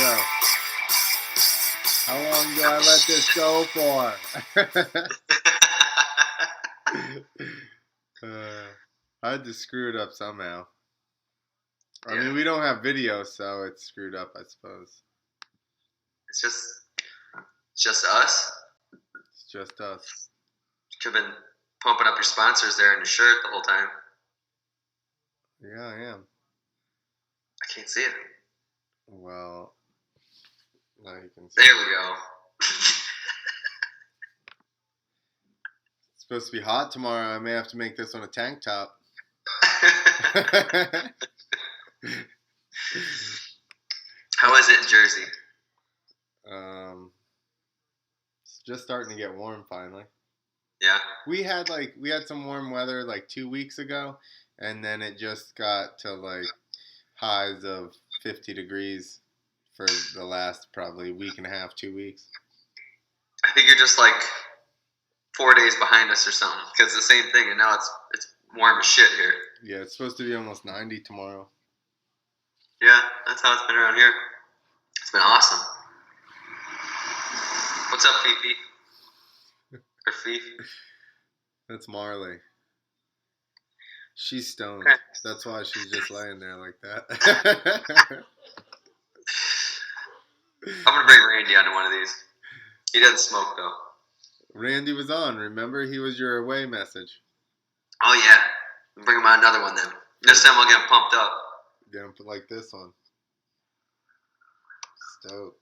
go. How long do I let this go for? I had to screw it up somehow. I mean, we don't have video, so it's screwed up, I suppose. It's just us? It's just us. You could have been pumping up your sponsors there in your shirt the whole time. Yeah, I am. I can't see it. Well, now you can see. There we go. It's supposed to be hot tomorrow. I may have to make this on a tank top. How is it in Jersey? It's just starting to get warm finally. Yeah. We had some warm weather like 2 weeks ago, and then it just got to like highs of 50 degrees for the last probably week and a half, 2 weeks. I think you're just like 4 days behind us or something, because it's the same thing, and now it's warm as shit here. Yeah, it's supposed to be almost 90 tomorrow. Yeah, that's how it's been around here. It's been awesome. What's up, Fifi? Or Fifi? That's Marley. She's stoned. Okay. That's why she's just laying there like that. I'm going to bring Randy onto one of these. He doesn't smoke, though. Randy was on, remember? He was your away message. Oh, yeah. Bring him on another one then. This time I'll get him pumped up. Get him like this one. Stoked.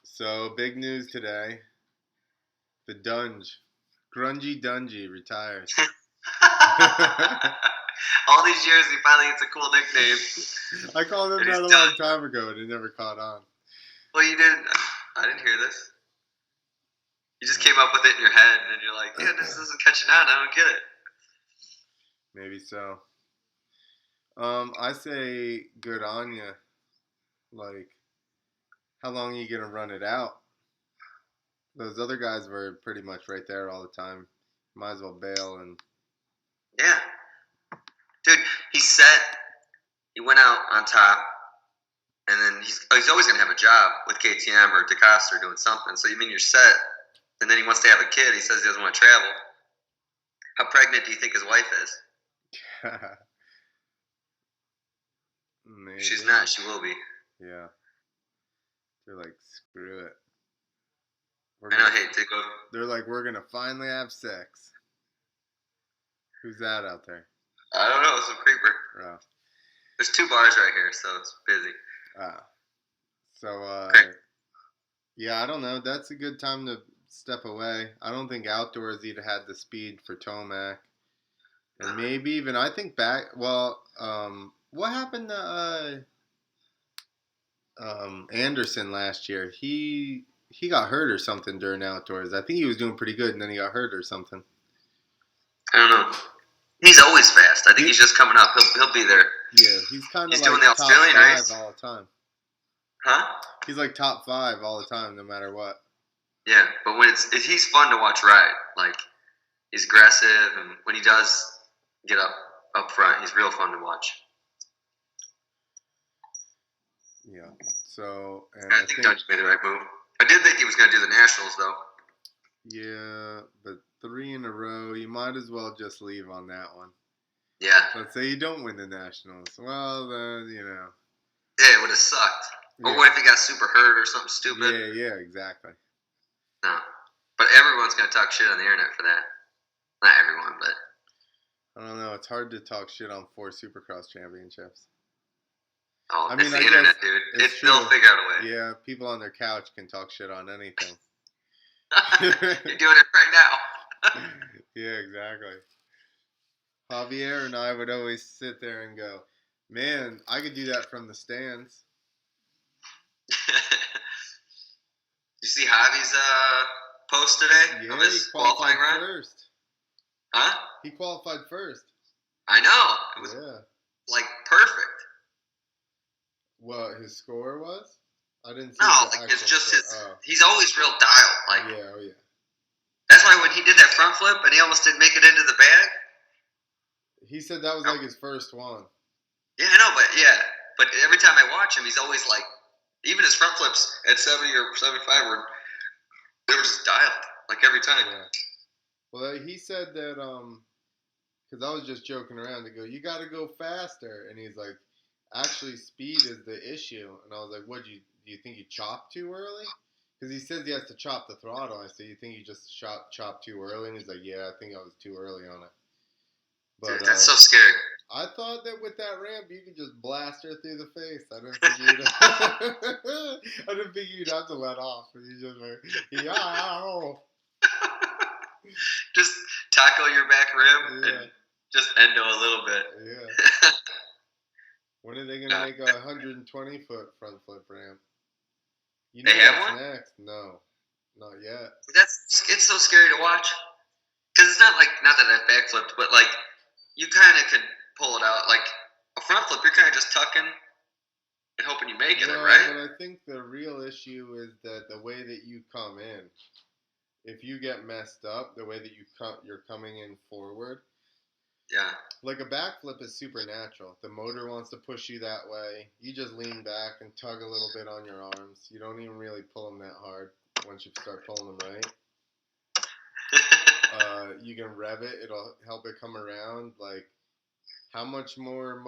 So big news today. The Grungy Dungy retires. All these years he finally gets a cool nickname. I called him that a long time ago and it never caught on. Well, you didn't. I didn't hear this. You just came up with it in your head and you're like, yeah, this isn't catching on. I don't get it. Maybe so. I say good on ya. Like, how long are you going to run it out? Those other guys were pretty much right there all the time. Might as well bail and... Yeah. Dude, he went out on top, and then he's always going to have a job with KTM or DeCosta or doing something. So you mean you're set, and then he wants to have a kid. He says he doesn't want to travel. How pregnant do you think his wife is? Maybe. She's not. She will be. Yeah. They're like, screw it. They're like, we're going to finally have sex. Who's that out there? I don't know. It's a creeper. Oh. There's 2 bars right here, so it's busy. Yeah, I don't know. That's a good time to step away. I don't think outdoors he'd had the speed for Tomac. And maybe even, I think back, what happened to Anderson last year? He got hurt or something during outdoors. I think he was doing pretty good, and then he got hurt or something. I don't know. He's always fast. I think he's just coming up. He'll be there. Yeah, he's kind of like doing the Australian top 5 race all the time. Huh? He's like top 5 all the time, no matter what. Yeah, but when he's fun to watch ride. Like, he's aggressive, and when he does get up front, he's real fun to watch. Yeah. So, and I think Dutch made the right move. I did think he was going to do the Nationals, though. Yeah, but 3 in a row, you might as well just leave on that one. Yeah. Let's say you don't win the Nationals. Well, then, you know. Yeah, it would have sucked. Or what if he got super hurt or something stupid? Yeah, exactly. No. But everyone's going to talk shit on the internet for that. Not everyone, but... I don't know. It's hard to talk shit on 4 Supercross championships. Oh, I mean, it's the internet, dude. They'll figure out a way. Yeah, people on their couch can talk shit on anything. You're doing it right now. Yeah, exactly. Javier and I would always sit there and go, man, I could do that from the stands. You see Javi's post today of his qualifying run? First. Huh? He qualified first. I know. It was like perfect. What his score was? I didn't see. No, like it's just his. He's always real dialed. Like yeah. That's why when he did that front flip and he almost didn't make it into the bag, He said that was like his first one. Yeah, I know, but every time I watch him, he's always like, even his front flips at 70 or 75 they were just dialed like every time. Yeah. Well, he said that because I was just joking around to go, you got to go faster, and he's like, actually, speed is the issue, and I was like, what do you think you chopped too early? Because he says he has to chop the throttle. I said, you think you just chopped too early? And he's like, yeah, I think I was too early on it. But dude, that's so scary. I thought that with that ramp, you could just blast her through the face. I didn't think you'd. I didn't think you'd have to let off. You just like, yeah. Just tackle your back rim and just endo a little bit. Yeah. When are they gonna make a 120-foot front flip ramp? You know what's next? No, not yet. It's so scary to watch because it's not that I backflipped, but like you kind of can pull it out. Like a front flip, you're kind of just tucking and hoping you make it, right? But I think the real issue is that the way that you come in, if you get messed up, the way that you're coming in forward. Yeah. Like a backflip is supernatural. The motor wants to push you that way. You just lean back and tug a little bit on your arms. You don't even really pull them that hard once you start pulling them right. You can rev it. It'll help it come around. Like, how much more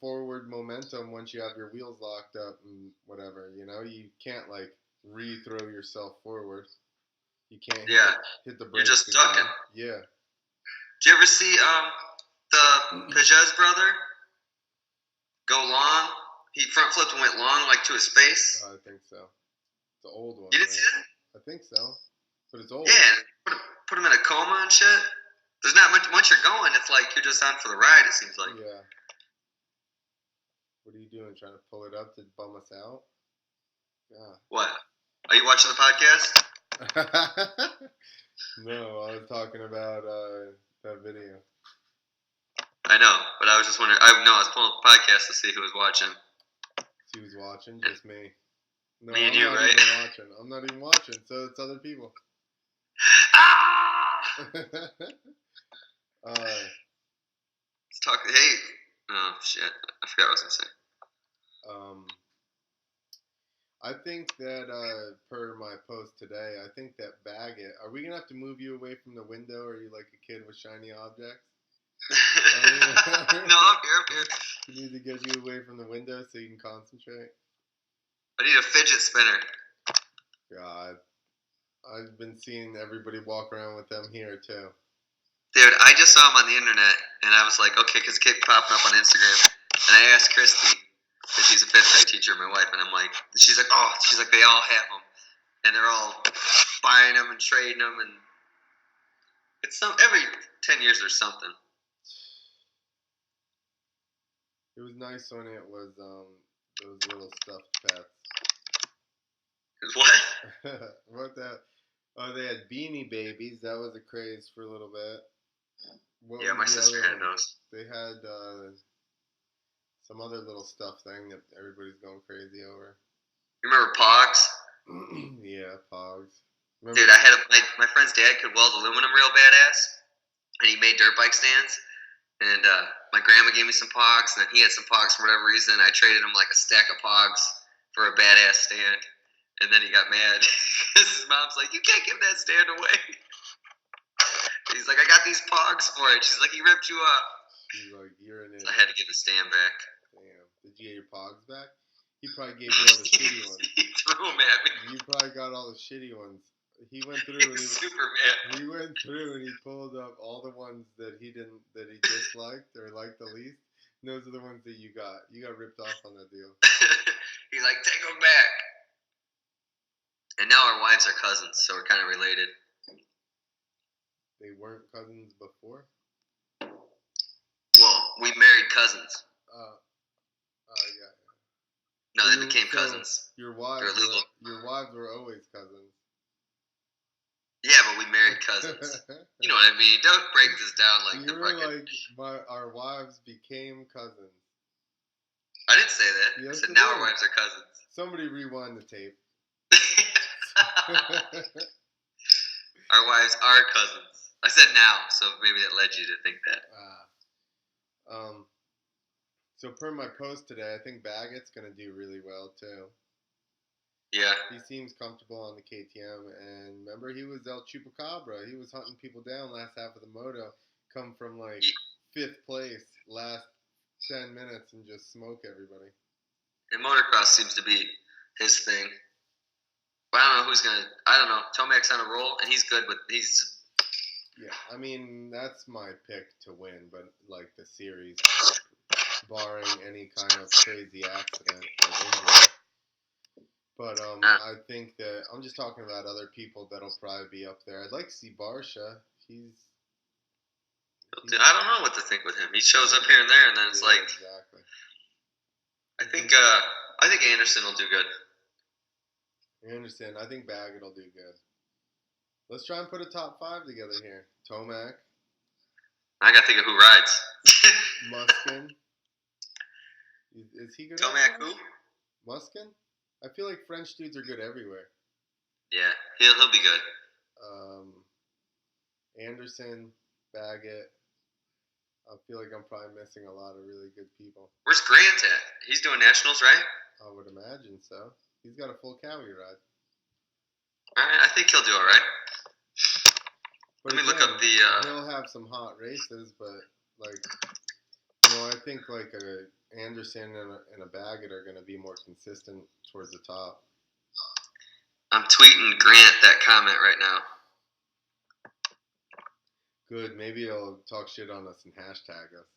forward momentum once you have your wheels locked up and whatever, you know? You can't, like, re-throw yourself forward. You can't hit the brakes. You're just tucking. Yeah. Did you ever see the Peugeot's brother go long? He front flipped and went long, like to his face. I think so. It's an old one. You didn't see that? I think so, but it's old. Yeah, put him in a coma and shit. There's not much. Once you're going, it's like you're just on for the ride. It seems like. Yeah. What are you doing? Trying to pull it up to bum us out? Yeah. What? Are you watching the podcast? No, I was talking about that video. I know, but I was just wondering. I was pulling up the podcast to see who was watching. She was watching, just me. No, me and I'm you, not right? Even watching. I'm not even watching, so it's other people. Ah! Let's talk. Hey, oh shit! I forgot what I was gonna say. I think that per my post today, I think that bag it. Are we gonna have to move you away from the window? Or are you like a kid with shiny objects? No, I'm here. We need to get you away from the window so you can concentrate. I need a fidget spinner. God, I've been seeing everybody walk around with them here too. Dude, I just saw them on the internet, and I was like, okay, because it kept popping up on Instagram, and I asked Christy, because she's a fifth grade teacher, my wife, and I'm like, she's like, they all have them, and they're all buying them and trading them, and it's every 10 years there's something. It was nice when it was those little stuffed pets. What? What that? Oh, they had Beanie Babies. That was a craze for a little bit. Yeah, my sister had those. They had some other little stuff thing that everybody's going crazy over. You remember Pogs? Yeah, Pogs. Dude, I had my friend's dad could weld aluminum real badass, and he made dirt bike stands. And my grandma gave me some Pogs, and then he had some Pogs for whatever reason. I traded him like a stack of Pogs for a badass stand. And then he got mad because his mom's like, you can't give that stand away. He's like, I got these Pogs for it. She's like, he ripped you up. He's like, you're an idiot. So I had to get the stand back. Damn. Did you get your Pogs back? He probably gave you all the shitty ones. He threw them at me. You probably got all the shitty ones. He went through and he went through and he pulled up all the ones that he disliked or liked the least. And those are the ones that you got. You got ripped off on that deal. He's like, take them back. And now our wives are cousins, so we're kind of related. They weren't cousins before? Well, we married cousins. Yeah. No, they became cousins. Your wives were always cousins. Yeah, but we married cousins. You know what I mean? Don't break this down like you were like, our wives became cousins. I didn't say that. Yes, I said now our wives are cousins. Somebody rewind the tape. Our wives are cousins. I said now, so maybe that led you to think that. Um, so per my post today, I think Baggett's gonna do really well too. Yeah. He seems comfortable on the KTM, and remember he was El Chupacabra. He was hunting people down last half of the moto, come from like He, 5th place last 10 minutes and just smoke everybody. and motocross seems to be his thing. But I don't know who's gonna. I don't know. Tomac's on a roll, and he's good with. He's. Yeah, I mean that's my pick to win, but like the series, barring any kind of crazy accident or injury. But I think that I'm just talking about other people that'll probably be up there. I'd like to see Barsha. He's I don't know what to think with him. He shows up here and there, and then it's like. Exactly. I think Anderson will do good. Anderson, I think Baggett will do good. Let's try and put a top 5 together here. Tomac. I gotta think of who rides. Muskin. Is he good? Tomac who? Muskin? I feel like French dudes are good everywhere. Yeah, he'll be good. Anderson, Baggett. I feel like I'm probably missing a lot of really good people. Where's Grant at? He's doing nationals, right? I would imagine so. He's got a full Cowie ride. All right, I think he'll do all right. But Let me look up the. He'll have some hot races, but like, I think like a Anderson and a Baggett are going to be more consistent towards the top. I'm tweeting Grant that comment right now. Good. Maybe he'll talk shit on us and hashtag us.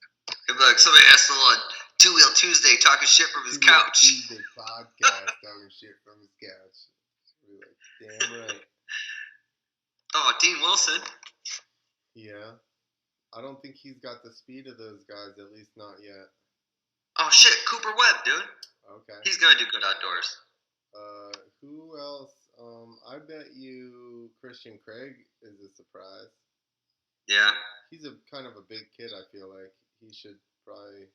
He'll be like, somebody asked on Two Wheel Tuesday talking shit from his couch. Tuesday podcast talking shit from his couch. We're like, damn right. Oh, Dean Wilson. Yeah. I don't think he's got the speed of those guys, at least not yet. Oh, shit. Cooper Webb, dude. Okay. He's going to do good outdoors. Who else? I bet you Christian Craig is a surprise. Yeah. He's a kind of a big kid, I feel like. He should probably...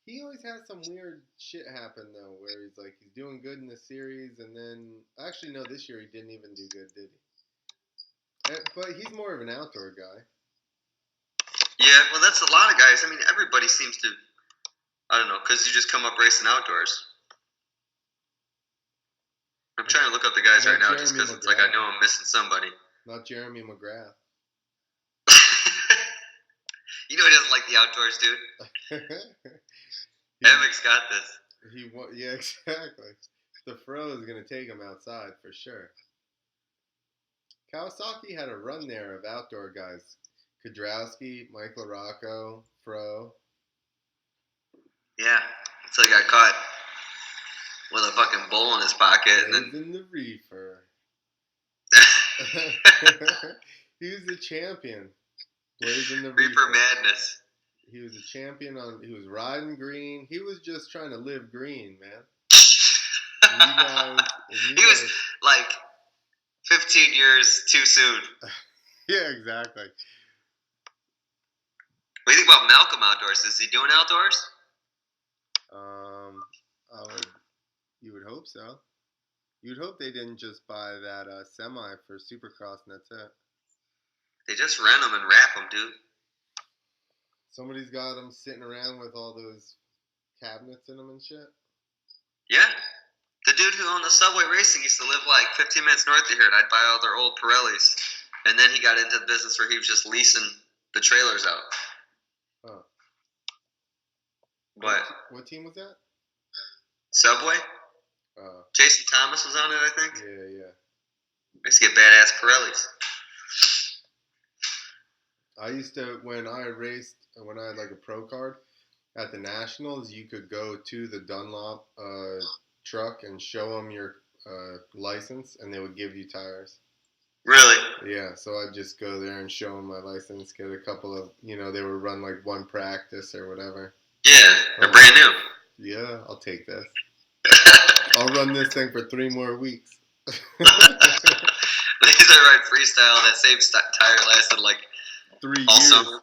He always has some weird shit happen, though, where he's like, he's doing good in the series, and then... Actually, no, this year he didn't even do good, did he? But he's more of an outdoor guy. Yeah, well, that's a lot of guys. I mean, everybody seems to... I don't know, because you just come up racing outdoors. I'm trying to look up the guys right now just because it's like I know I'm missing somebody. Not Jeremy McGrath. You know he doesn't like the outdoors, dude. Emmek's got this. Yeah, exactly. The Fro is going to take him outside for sure. Kawasaki had a run there of outdoor guys. Kudrowski, Mike LaRocco, Fro. Yeah, it's like I caught with a fucking bowl in his pocket. And then in the reefer. He was the champion. Blazing the Reaper Madness. He was a champion he was riding green. He was just trying to live green, man. He was like 15 years too soon. Yeah, exactly. What do you think about Malcolm outdoors? Is he doing outdoors? You would hope so. You'd hope they didn't just buy that semi for Supercross and that's it. They just rent them and wrap them, dude. Somebody's got them sitting around with all those cabinets in them and shit. Yeah. The dude who owned the Subway Racing used to live like 15 minutes north of here, and I'd buy all their old Pirellis. And then he got into the business where he was just leasing the trailers out. Oh. But what team was that? Subway. Jason Thomas was on it, I think. Yeah. I used to get badass Pirellis. I used to, when I had like a pro card at the Nationals, you could go to the Dunlop truck and show them your license, and they would give you tires. Really? Yeah, so I'd just go there and show them my license, get a couple of, they would run like one practice or whatever. Yeah, they're brand new. Yeah, I'll take this. I'll run this thing for 3 more weeks. These are right freestyle. That same tire lasted like 3 all years. summer.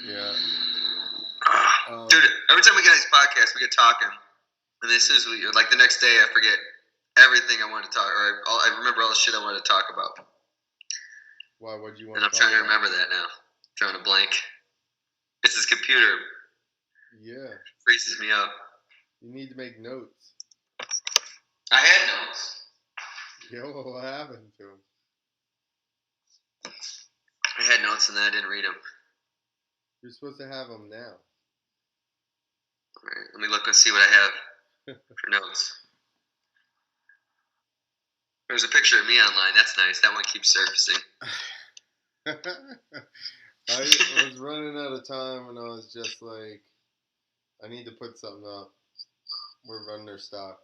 Yeah. Dude, every time we get on these podcasts, we get talking, and as soon as we, like the next day, I forget everything I wanted to talk, or I remember all the shit I wanted to talk about. Why? What do you want? And I'm trying to remember that now. Drawing a blank. It's his computer. Yeah. Freezes me up. You need to make notes. I had notes. Yo, what happened to him? I had notes and then I didn't read them. You're supposed to have them now. All right, let me look and see what I have for notes. There's a picture of me online. That's nice. That one keeps surfacing. I was running out of time and I was just like, I need to put something up. We're running their stock.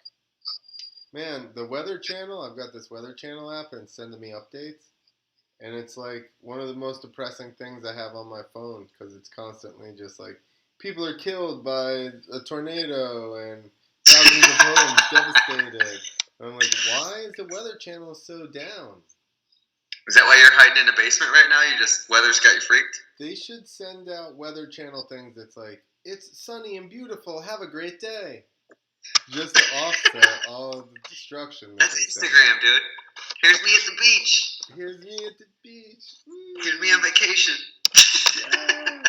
Man, the Weather Channel, I've got this Weather Channel app and it's sending me updates. And it's like one of the most depressing things I have on my phone because it's constantly just like, people are killed by a tornado and thousands of homes devastated. And I'm like, why is the Weather Channel so down? Is that why you're hiding in the basement right now? Weather's got you freaked? They should send out Weather Channel things that's like, it's sunny and beautiful, have a great day. Just to offset all of the destruction. That's Instagram, dude. Here's me at the beach. Here's me at the beach. Here's me on vacation. Yeah.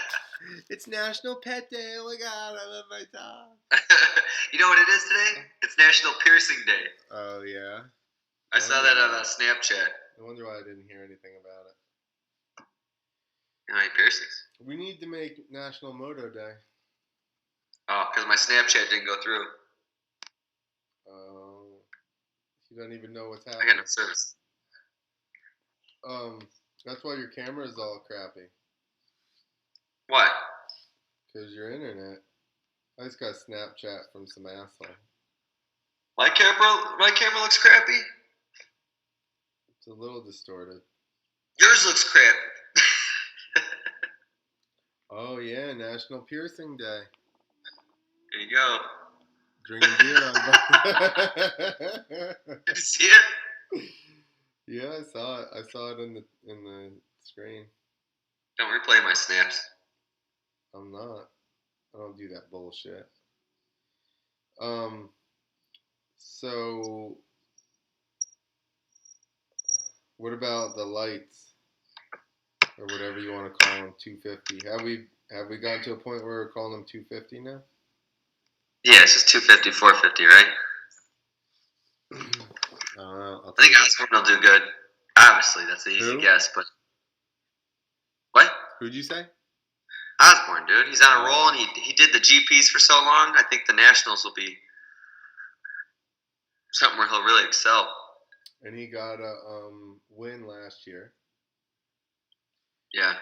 It's National Pet Day. Oh my God, I love my dog. You know what it is today? It's National Piercing Day. Oh, yeah? I saw that on Snapchat. I wonder why I didn't hear anything about it. You know, piercings. We need to make National Moto Day. Oh, because my Snapchat didn't go through. Oh. You don't even know what's I happening. got no service. That's why your camera is all crappy. What? Because your internet. I just got Snapchat from some asshole. My camera looks crappy. It's a little distorted. Yours looks crappy. Oh yeah, National Piercing Day. There you go. Drinking beer on. Did you see it? Yeah, I saw it. I saw it in the screen. Don't replay my snaps. I'm not. I don't do that bullshit. So what about the lights or whatever you want to call them? 250. Have we gotten to a point where we're calling them 250 now? Yeah, it's just 250, 450, right? I think Osborne will do good. Obviously, that's an easy guess, but what? Who'd you say? Osborne, dude. He's on a roll, and he did the GPs for so long. I think the Nationals will be something where he'll really excel. And he got a win last year. Yeah.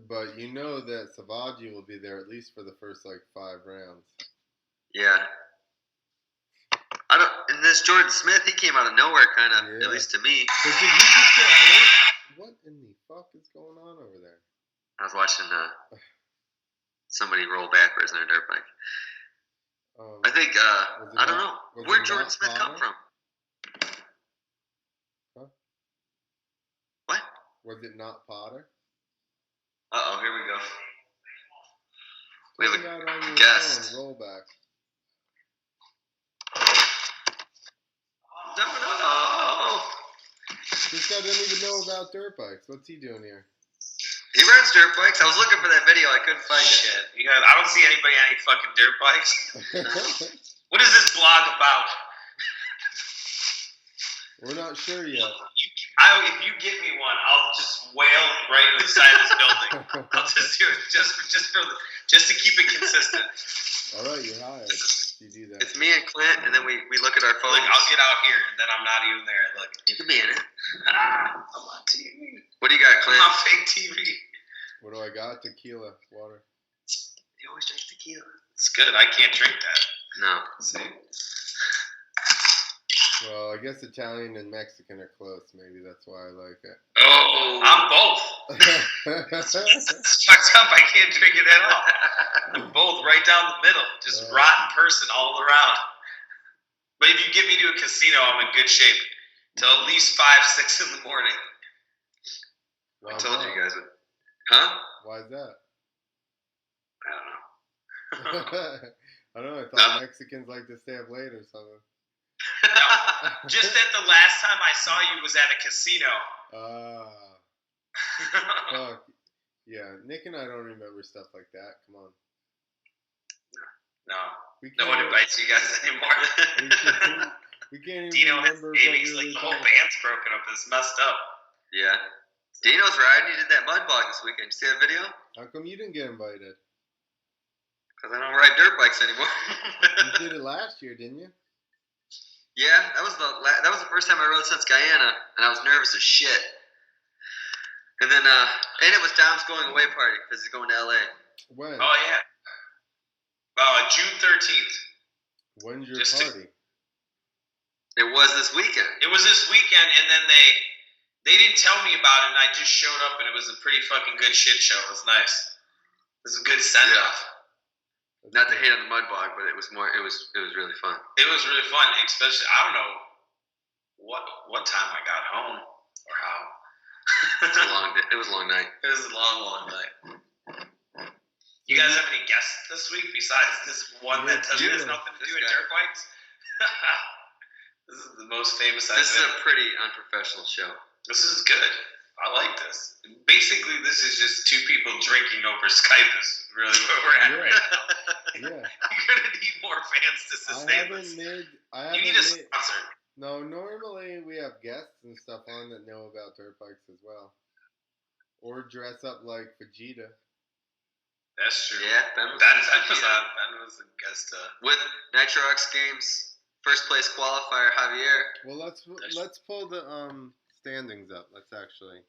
But you know that Savaggi will be there at least for the first 5 rounds. Yeah. And this Jordan Smith, he came out of nowhere, kind of, at least to me. But did he just get hurt? What in the fuck is going on over there? I was watching somebody roll backwards on a dirt bike. I think, I don't know. Where'd Jordan Smith come from? Huh? What? Was it not Potter? Uh-oh, here we go. We have a guest. Rollback. No. This guy doesn't even know about dirt bikes. What's he doing here? He rides dirt bikes. I was looking for that video. I couldn't find it yet. I don't see anybody on any fucking dirt bikes. What is this blog about? We're not sure yet. If you get me one, I'll just wail right inside this building. I'll just do it just to keep it consistent. All right, you're hired. You do that. It's me and Clint, and then we look at our phones. Look, I'll get out here, and then I'm not even there. Look, you can be in it. I'm on TV. What do you got, Clint? I'm on fake TV. What do I got? Tequila, water. You always drink tequila. It's good. I can't drink that. No. See? Well, I guess Italian and Mexican are close. Maybe that's why I like it. Oh, I'm both. It's fucked up. I can't drink it at all. I'm both right down the middle. Just rotten person all around. But if you get me to a casino, I'm in good shape. Till at least 5, 6 in the morning. I told you guys. Huh? Why is that? I don't know. I don't know. I thought Mexicans like to stay up late or something. No, just that the last time I saw you was at a casino. Fuck. Yeah, Nick and I don't remember stuff like that. Come on. No. We No one invites you guys anymore. We can't even Dino has remember babies, what we like were the whole talking band's broken up. It's messed up. Yeah. Dino's riding. He did that mud bog this weekend. You see that video? How come you didn't get invited? Because I don't ride dirt bikes anymore. You did it last year, didn't you? Yeah, that was the first time I rode since Guyana, and I was nervous as shit. And then, and it was Dom's going away party because he's going to LA. When? Oh, yeah. June 13th. When's your party? It was this weekend. It was this weekend, and then they didn't tell me about it, and I just showed up, and it was a pretty fucking good shit show. It was nice. It was a good send-off. Not to hate on the mud bog, but it was really fun. It was really fun, especially, I don't know what time I got home, or how. It was a long night. It was a long night. You guys have any guests this week besides this one that has nothing to do with dirt bikes? This is the most famous I've been. This is a pretty unprofessional show. This is good. I like this. Basically, this is just two people drinking over Skype is really where we're at right now. Yeah. You're going to need more fans to sustain this. You need a sponsor. No, normally we have guests and stuff on that know about dirt bikes as well. Or dress up like Vegeta. That's true. Yeah, Ben was a guest. With Nitro X Games first place qualifier Javier. Well, let's pull the standings up. Let's actually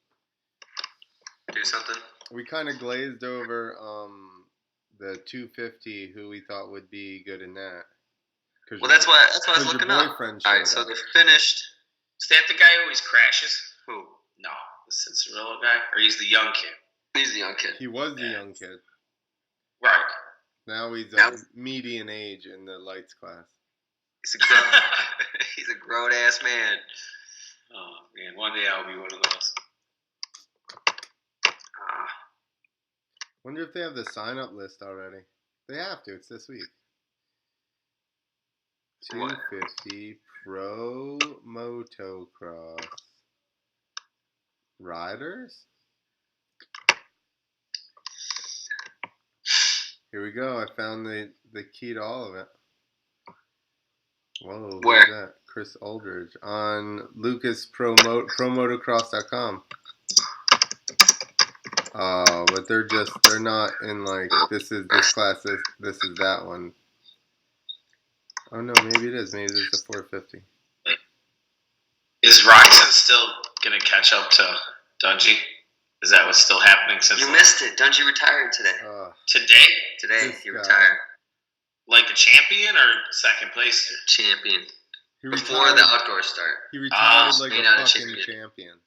do something. We kind of glazed over the 250 who we thought would be good in that. Well, that's why I was looking up. All right, so they're finished. Is that the guy who always crashes? Who? No, the Cincinnati guy, or he's the young kid. He's the young kid. He was the young kid. Right. Now he's median age in the lights class. He's a grown ass man. Oh man, one day I'll be one of those. Wonder if they have the sign up list already. They have to. It's this week. 250 Pro Motocross Riders. Here we go. I found the key to all of it. Whoa, where? Who's that? Chris Aldridge on LucasProMotocross.com. Oh, but they're not in like this class, this is that one. Oh no, maybe it is. Maybe there's a 450. Is Ryzen still gonna catch up to Dungey? Is that what's still happening since you missed it? Dungey retired today. Today? Today he retired. Like a champion or second place? Champion. Before the outdoor start. He retired like a fucking champion.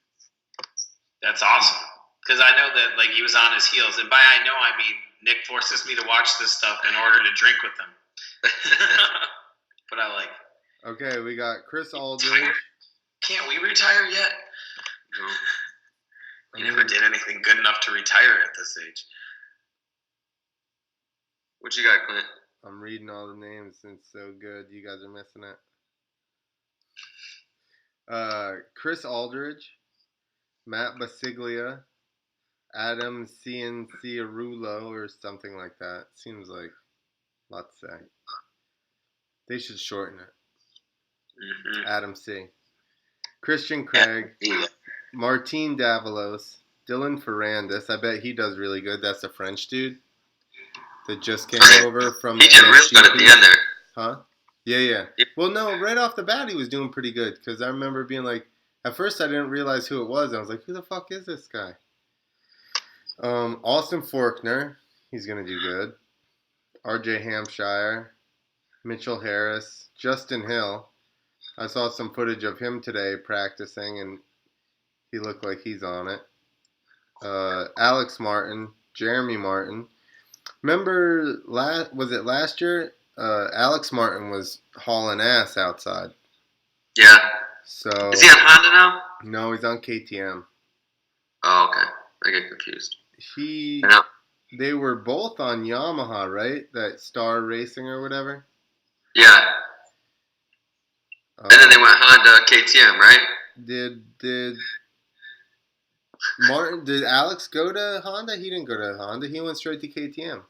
That's awesome. Because I know that like he was on his heels, and by I know I mean Nick forces me to watch this stuff in order to drink with him. But I like. Okay, we got Chris Aldridge. Can't we retire yet? No. We never did anything good enough to retire at this age. What you got, Clint? I'm reading all the names. It's so good. You guys are missing it. Chris Aldridge, Matt Basiglia, Adam Cianciarulo, or something like that. Seems like a lot to say. They should shorten it. Mm-hmm. Adam C. Christian Craig, Martin Davalos, Dylan Ferrandis. I bet he does really good. That's a French dude that just came over from the He did real good at the end there. Huh? Yeah. Well, no, right off the bat he was doing pretty good because I remember being like, at first I didn't realize who it was. I was like, who the fuck is this guy? Austin Faulkner, he's going to do good. RJ Hampshire, Mitchell Harris, Justin Hill. I saw some footage of him today practicing, and he looked like he's on it. Alex Martin, Jeremy Martin. Remember, was it last year? Alex Martin was hauling ass outside. Yeah. So is he on Honda now? No, he's on KTM. Oh, okay. I get confused. They were both on Yamaha, right? That Star Racing or whatever. Yeah. And then they went Honda, KTM, right? Did Martin, did Alex go to Honda? He didn't go to Honda. He went straight to KTM.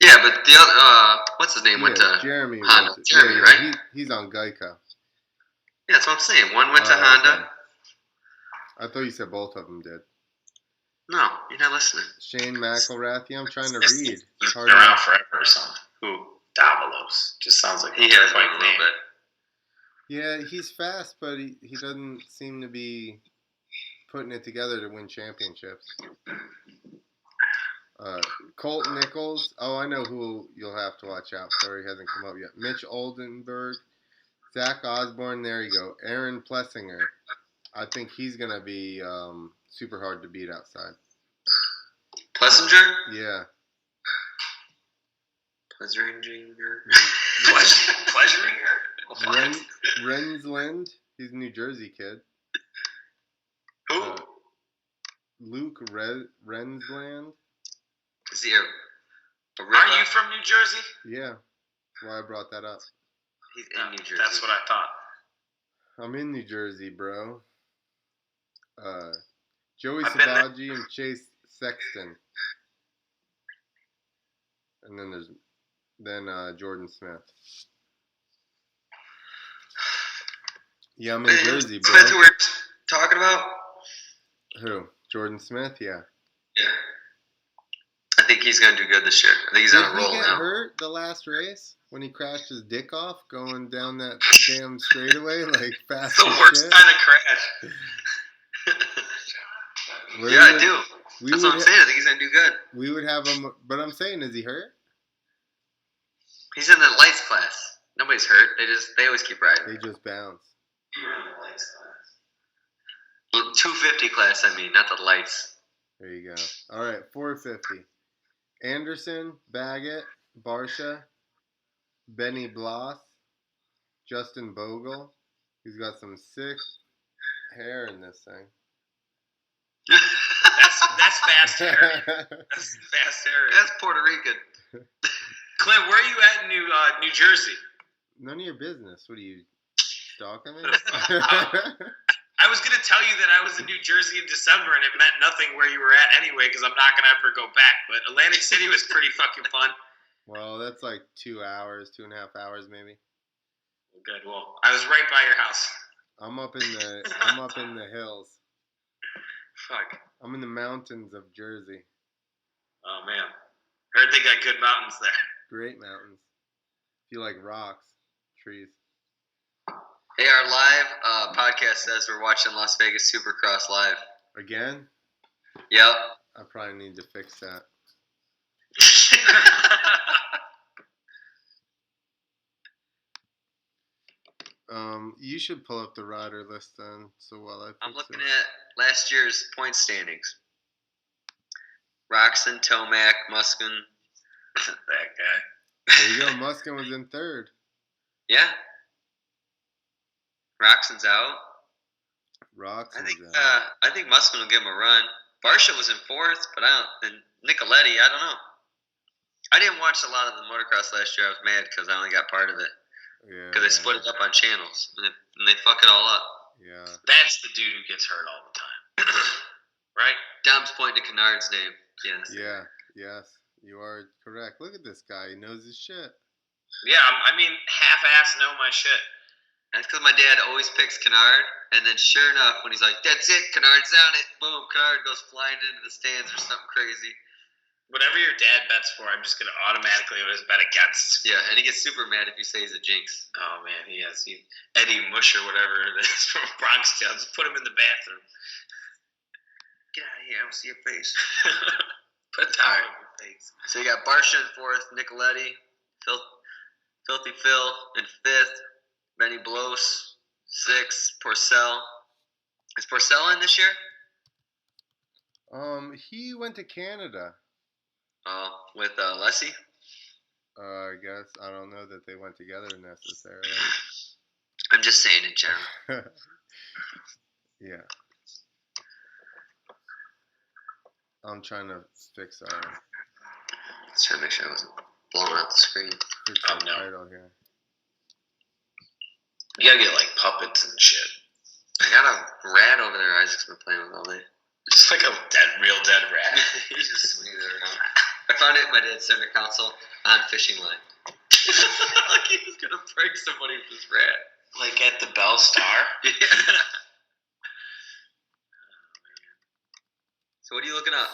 Yeah, but the other, what's his name, went to Jeremy. Honda. Went to, Jeremy, right? He's on Geico. Yeah, that's what I'm saying. One went to Honda. Okay. I thought you said both of them did. No, you're not listening. Shane McElrath. I'm trying to read. He's been around forever or something. Who? Davalos. Just sounds like He has quite been a little bit. Yeah, he's fast, but he doesn't seem to be putting it together to win championships. Colt Nichols. Oh, I know who you'll have to watch out for. He hasn't come up yet. Mitch Oldenburg. Zach Osborne. There you go. Aaron Plessinger. I think he's going to be super hard to beat outside. Plessinger? Yeah. Plessinger? Pleasuring? Rensland. He's a New Jersey kid. Who? Luke Rensland. Is he a Are you from New Jersey? Yeah. That's why I brought that up. He's in New Jersey. That's what I thought. I'm in New Jersey, bro. Joey I've been there. Sabaji and Chase Sexton. And then there's Jordan Smith. Yeah, I'm in Jersey, bro. Smith, who we're talking about? Who? Jordan Smith? Yeah. Yeah. I think he's going to do good this year. I think he's on a roll Did he get now. hurt the last race when he crashed his dick off going down that damn straightaway like fast The as worst shit? kind of crash. Yeah, I do. That's what I'm saying. I think he's going to do good. We would have him, but I'm saying, is he hurt? He's in the lights class. Nobody's hurt. They always keep riding. They just bounce. 250 class, I mean, not the lights. There you go. All right, 450. Anderson, Baggett, Barsha, Benny Bloss, Justin Bogle. He's got some sick hair in this thing. That's fast hair. That's fast hair. That's Puerto Rican. Clint, where are you at in New Jersey? None of your business. What are you, stalking me? I was going to tell you that I was in New Jersey in December, and it meant nothing where you were at anyway, because I'm not going to ever go back. But Atlantic City was pretty fucking fun. Well, that's like 2 hours, 2.5 hours maybe. Good. Well, I was right by your house. I'm up in the hills. Fuck. I'm in the mountains of Jersey. Oh man, heard they got good mountains there. Great mountains. If you like rocks, trees. Hey, our live podcast says we're watching Las Vegas Supercross live. Again? Yep. I probably need to fix that. You should pull up the rider list then. So while I fix I'm looking it. at last year's point standings. Roxon, Tomac, Muskin. That guy. There you go. Muskin was in third. Yeah. Roxon's out. Roxon's I think Muskin will give him a run. Barsha was in fourth, but and Nicoletti, I don't know. I didn't watch a lot of the motocross last year. I was mad because I only got part of it. Yeah. Because they split it up on channels and they fuck it all up. Yeah. That's the dude who gets hurt all the time. Right? Dom's pointing to Kennard's name. Yes. Yeah. Yes. You are correct. Look at this guy. He knows his shit. Yeah, I mean, half-ass know my shit. That's because my dad always picks Kennard, and then sure enough, when he's like, "That's it, Kennard's on it," boom, Kennard goes flying into the stands or something crazy. Whatever your dad bets for, I'm just going to automatically always bet against. Yeah, and he gets super mad if you say he's a jinx. Oh, man, he has. Eddie Mush or whatever it is from Bronx Tale. Just put him in the bathroom. Get out of here, I don't see your face. Put a towel on your face. So you got Barsha in fourth, Nicoletti, Filthy Phil in fifth, Benny Bloss, sixth, Porcel. Is Porcel in this year? He went to Canada. With Lessie? I guess. I don't know that they went together necessarily. I'm just saying in general. Yeah. I'm trying to fix Let's try to make sure I wasn't blowing out the screen. Oh, the no. title here. You gotta get, like, puppets and shit. I got a rat over there Isaac's been playing with all day. Just like a real dead rat. He's just swinging it around. I found it in my dad's center console on fishing line. Like he was gonna break somebody with this rat. Like at the Bell Star? Yeah. So what are you looking up?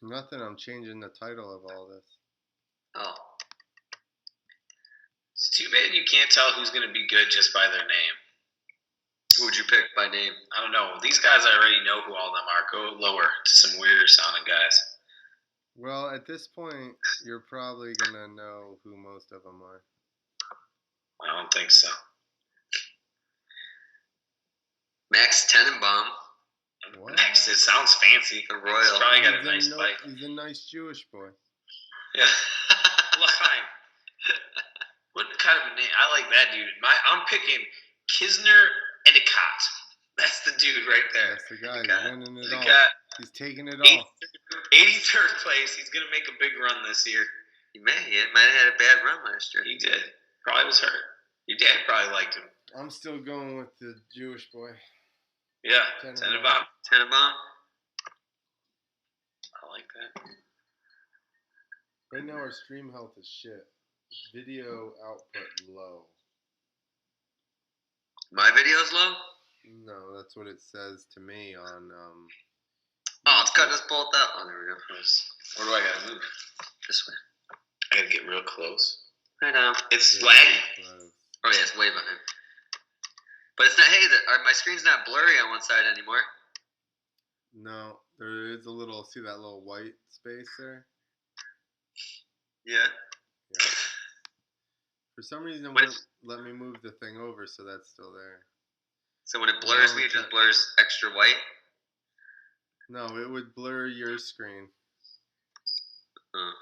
Nothing. I'm changing the title of all this. Oh. It's too bad you can't tell who's going to be good just by their name. Who would you pick by name? I don't know. These guys, I already know who all of them are. Go lower to some weirder sounding guys. Well, at this point, you're probably gonna know who most of them are. I don't think so. Max Tenenbaum. What? Next, it sounds fancy. The Royal. He's probably got a He's nice a bike. He's a nice Jewish boy. Yeah. L'chaim. What kind of a name? I like that dude. I'm picking Kisner Endicott. That's the dude right there. That's the guy. Got He's winning it all. Got He's taking it 83rd place. He's going to make a big run this year. He might have had a bad run last year. He did. Probably was hurt. Your dad probably liked him. off. I'm still going with the Jewish boy. Yeah. Tenenbaum. Tenenbaum. I like that. Right now our stream health is shit. Video output low. My video's low? No, that's what it says to me on Oh, it's cutting us both out. Oh, there we go. Where do I got to move? This way. I got to get real close. Right now. It's Yeah, lagging. close. Oh, yeah, it's way behind. But it's not, hey, my screen's not blurry on one side anymore. No, there is a little, see that little white space there? Yeah. Yeah. For some reason it But won't let me move the thing over, so that's still there. So when it blurs me, it just blurs extra white? No, it would blur your screen. Oh,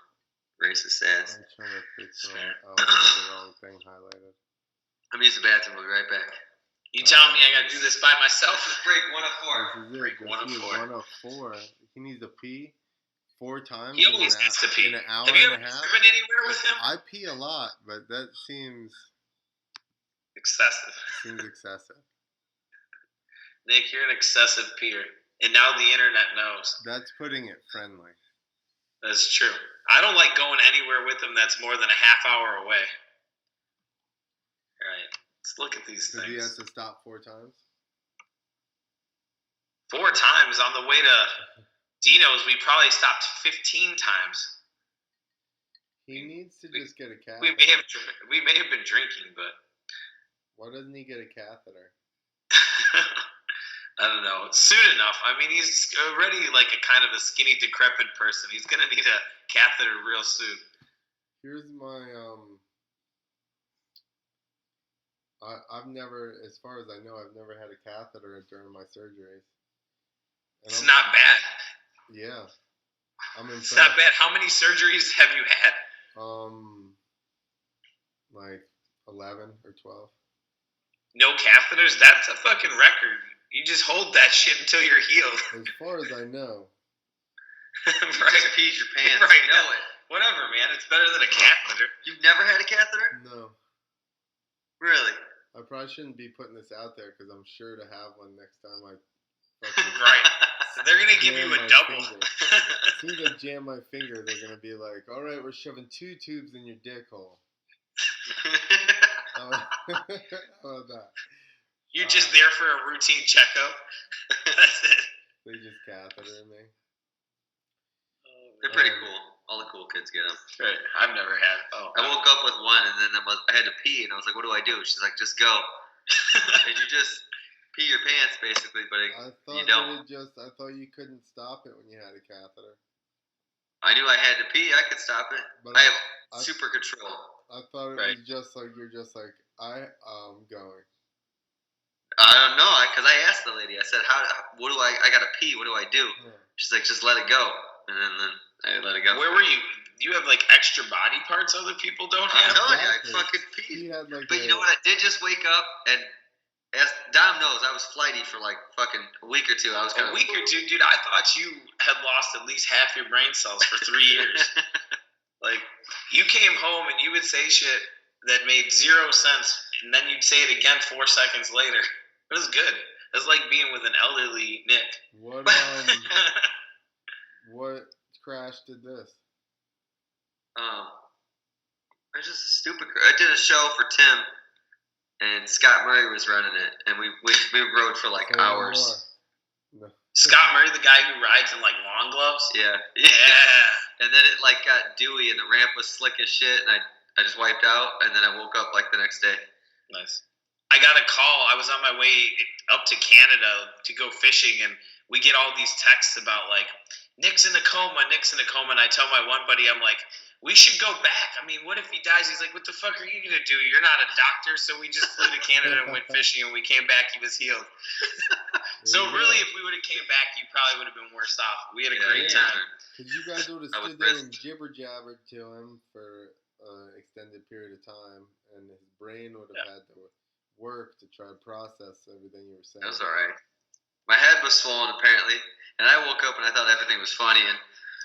racist ass. I'm trying to fix it. Oh, I have the wrong thing highlighted. I'm using the bathroom. We'll be right back. You telling me I got to do this by myself? Break 1 of 4. This is it. Break Just one of use four. 1 of 4. He needs to pee 4 times He always has to pee. in an hour Have you and ever a half. driven anywhere with him? I pee a lot, but that seems Excessive. excessive. Nick, you're an excessive peer. And now the internet knows. That's putting it friendly. That's true. I don't like going anywhere with him that's more than a half hour away. All right. Let's look at these Because he has things. to stop 4 times. 4 times on the way to Dino's. We probably stopped 15 times. He needs to just get a catheter. We may have been drinking, but Why doesn't he get a catheter? I don't know. Soon enough. I mean, he's already like a kind of a skinny, decrepit person. He's gonna need a catheter real soon. Here's my I've never, as far as I know, I've never had a catheter during my surgeries. And It's not bad. Yeah, I'm It's impressed. not bad. How many surgeries have you had? Like 11 or 12. No catheters? That's a fucking record. You just hold that shit until you're healed. As far as I know. You Right. just peed your pants. Right. You know it. Whatever, man. It's better than a catheter. You've never had a catheter? No. Really? I probably shouldn't be putting this out there because I'm sure to have one next time I fucking Right. So they're going to give you jam a my double. finger. As soon as I jam my finger, they're going to be like, all right, we're shoving 2 tubes in your dick hole. How about that? You're just there for a routine checkup. That's it. They just catheter me. They're pretty cool. All the cool kids get them. Right. I've never had. Oh. I woke up with one, and then I had to pee, and I was like, what do I do? She's like, just go. And you just pee your pants, basically, but I thought you don't. I thought you couldn't stop it when you had a catheter. I knew I had to pee. I could stop it. But I have super control. I thought it Right. was just like you're just like I am going. I don't know, because I asked the lady. I said, what do I got to pee. What do I do? Yeah. She's like, just let it go. And then I let it go. Where were you? You have like extra body parts other people don't I'm have? telling you, I Exactly. fucking peed. He had like But you know what? I did just wake up, and as Dom knows, I was flighty for like fucking a week or two. I was kind A week or two, dude. I thought you had lost at least half your brain cells for 3 years. Like, you came home and you would say shit that made 0 sense, and then you'd say it again 4 seconds later. It was good. It's like being with an elderly Nick. What crash did this? It was just a stupid. I did a show for Tim, and Scott Murray was running it, and we rode for like hours. No. Scott Murray, the guy who rides in like long gloves. Yeah. And then it like got dewy, and the ramp was slick as shit, and I just wiped out, and then I woke up like the next day. Nice. I got a call. I was on my way up to Canada to go fishing, and we get all these texts about like Nick's in a coma, and I tell my one buddy, I'm like, we should go back. I mean, what if he dies? He's like, what the fuck are you gonna do? You're not a doctor. So we just flew to Canada and went fishing, and we came back. He was healed. So really, if we would have came back, you probably would have been worse off. We had a great time. Because you guys would have stood there and jibber jabbered to him for an extended period of time, and his brain would have had to work to try to process everything you were saying. That was all right. My head was swollen apparently, and I woke up and I thought everything was funny, and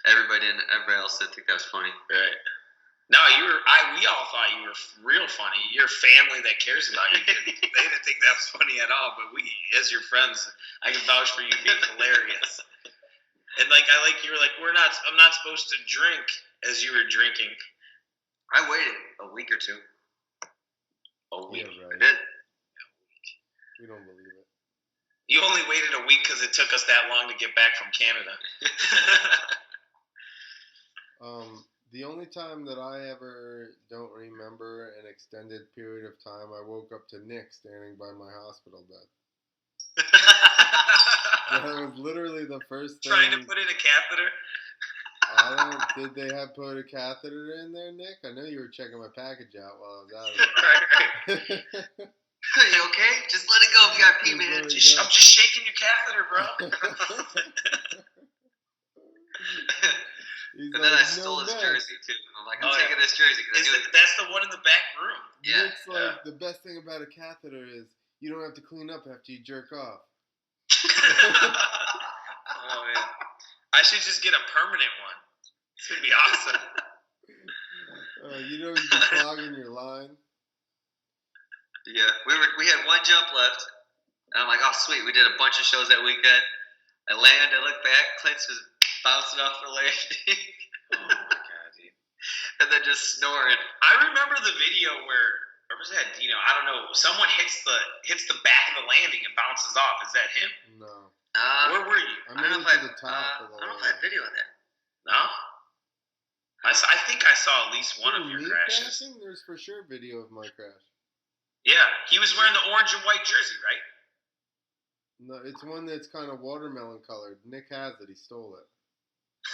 everybody else didn't think that was funny. Right. No, we all thought you were real funny. Your family that cares about you, they didn't think that was funny at all. But we, as your friends, I can vouch for you being hilarious. And like you were like, I'm not supposed to drink as you were drinking. I waited a week or two. A week. Yeah, right. I did. We don't believe it. You only waited a week because it took us that long to get back from Canada. The only time that I ever don't remember an extended period of time, I woke up to Nick standing by my hospital bed. That was literally the first thing. Trying to put in a catheter? Did they have put a catheter in there, Nick? I know you were checking my package out while I was out of it. You okay? Just let it go if you got pee, man. I'm just shaking your catheter, bro. And then I stole his jersey too. I'm like, I'm taking this jersey because that's the one in the back room. Yeah. Nick's like, the best thing about a catheter is you don't have to clean up after you jerk off. Oh man, I should just get a permanent one. This would be awesome. You know you'd be clogging your line. Yeah, we had one jump left, and I'm like, oh sweet, we did a bunch of shows that weekend. I look back, Clint's was bouncing off the landing. Oh my god, dude! And then just snoring. I remember the video where was that? Dino? I don't know. Someone hits the back of the landing and bounces off. Is that him? No. Where were you? I made it to the top of the I don't know if I had video of that. No. I think I saw at least one of your crashes. Crashing? There's for sure video of my crash. Yeah, he was wearing the orange and white jersey, right? No, it's one that's kind of watermelon colored. Nick has it. He stole it.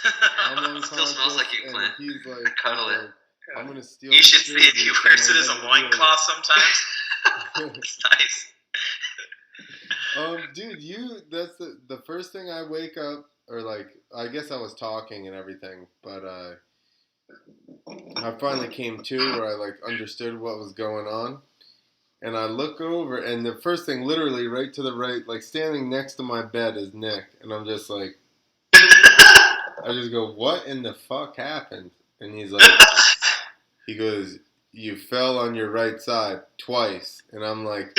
It still smells like you, Clint. He's like, I cuddle it. I'm going to steal You should see it. He wears it as a loincloth sometimes. It's nice. Dude, that's the first thing I wake up, or like, I guess I was talking and everything, but I finally came to where I like understood what was going on. And I look over, and the first thing, literally right to the right, like standing next to my bed is Nick. And I'm just like, I just go, what in the fuck happened? And he goes, you fell on your right side twice. And I'm like,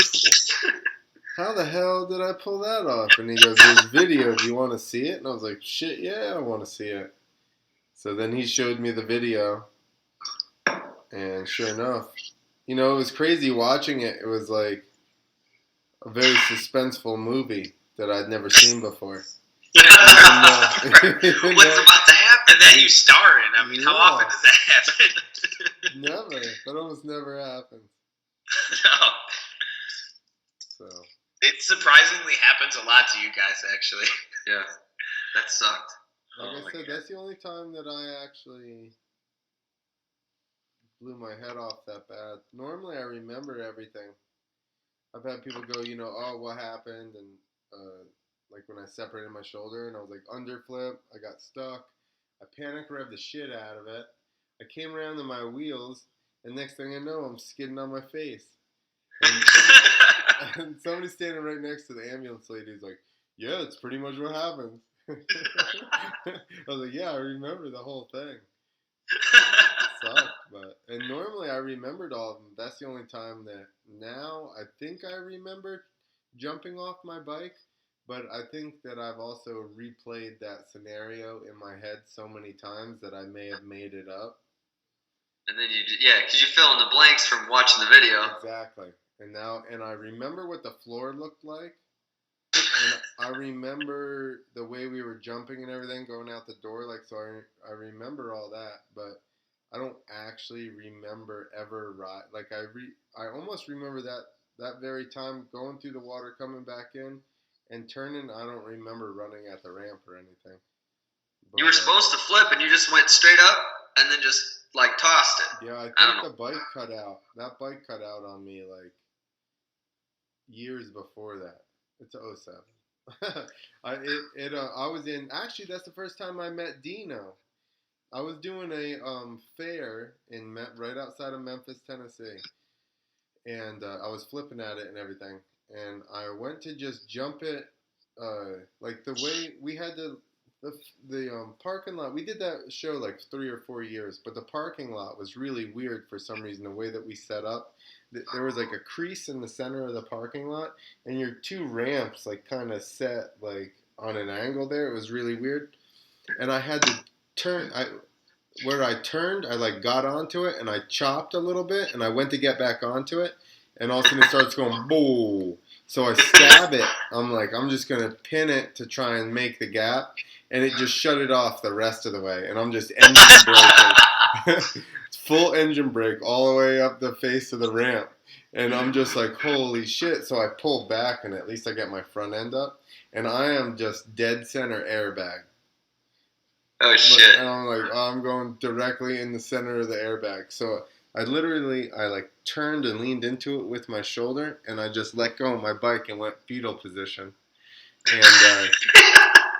how the hell did I pull that off? And he goes, there's video. Do you want to see it? And I was like, shit, yeah, I want to see it. So then he showed me the video. And sure enough, you know, it was crazy watching it. It was like a very suspenseful movie that I'd never seen before. What's about to happen? And then you star in. I mean, how often does that happen? Never. That almost never happens. No. So. It surprisingly happens a lot to you guys, actually. Yeah. That sucked. Like I said, that's the only time that I actually blew my head off that bad. Normally I remember everything. I've had people go, you know, oh, what happened? And like when I separated my shoulder and I was like underflip, I got stuck. I panic revved the shit out of it. I came around to my wheels, and next thing I know, I'm skidding on my face. And somebody's standing right next to the ambulance lady who's like, yeah, that's pretty much what happened. I was like, yeah, I remember the whole thing. It sucked, and normally I remembered all of them. That's the only time that now I think I remember jumping off my bike, but I think that I've also replayed that scenario in my head so many times that I may have made it up. And then because you fill in the blanks from watching the video. Exactly. And I remember what the floor looked like. And I remember the way we were jumping and everything going out the door. Like, so I remember all that, but I don't actually remember ever ride. Like, I almost remember that very time going through the water, coming back in, and turning. I don't remember running at the ramp or anything. But, you were supposed to flip, and you just went straight up, and then just like tossed it. Yeah, I think the bike cut out. That bike cut out on me like years before that. It's 07. I was in. Actually, that's the first time I met Dino. I was doing a fair right outside of Memphis, Tennessee, and I was flipping at it and everything. And I went to just jump it, like the way we had the parking lot. We did that show like 3 or 4 years, but the parking lot was really weird for some reason. The way that we set up, there was like a crease in the center of the parking lot, and your two ramps like kind of set like on an angle there. It was really weird, and I had to turn. Where I turned, I like got onto it and I chopped a little bit, and I went to get back onto it, and all of a sudden it starts going boom. So I stab it. I'm like, I'm just gonna pin it to try and make the gap, and it just shut it off the rest of the way, and I'm just engine braking. Full engine brake all the way up the face of the ramp, and I'm just like, holy shit. So I pull back, and at least I get my front end up, and I am just dead center airbag. Oh shit. And I'm like, I'm going directly in the center of the airbag. So I like turned and leaned into it with my shoulder, and I just let go of my bike and went fetal position. And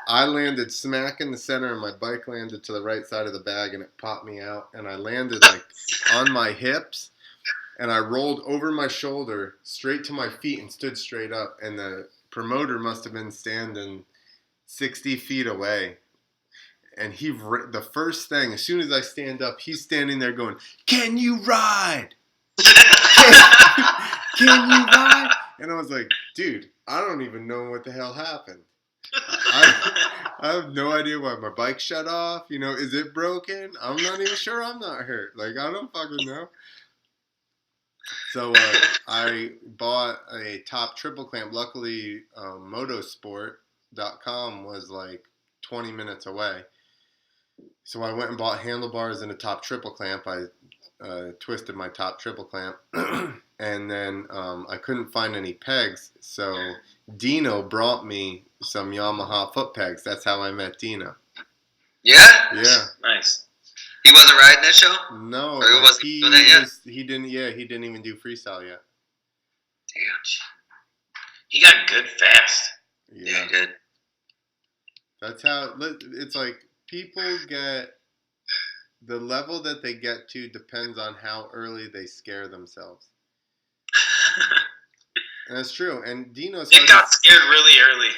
I landed smack in the center, and my bike landed to the right side of the bag, and it popped me out. And I landed like on my hips, and I rolled over my shoulder straight to my feet and stood straight up. And the promoter must have been standing 60 feet away. And the first thing, as soon as I stand up, he's standing there going, "Can you ride? Can you ride?" And I was like, dude, I don't even know what the hell happened. I have no idea why my bike shut off. You know, is it broken? I'm not even sure I'm not hurt. Like, I don't fucking know. So I bought a top triple clamp. Luckily, motosport.com was like 20 minutes away. So I went and bought handlebars and a top triple clamp. I twisted my top triple clamp. And then I couldn't find any pegs. So Dino brought me some Yamaha foot pegs. That's how I met Dino. Yeah? Yeah. Nice. He wasn't riding that show? No. Or he wasn't doing that yet? He didn't even do freestyle yet. Damn. He got good fast. Yeah, he did. That's how it's like. People get the level that they get to depends on how early they scare themselves. And that's true. And Dino's Nick got scared really early.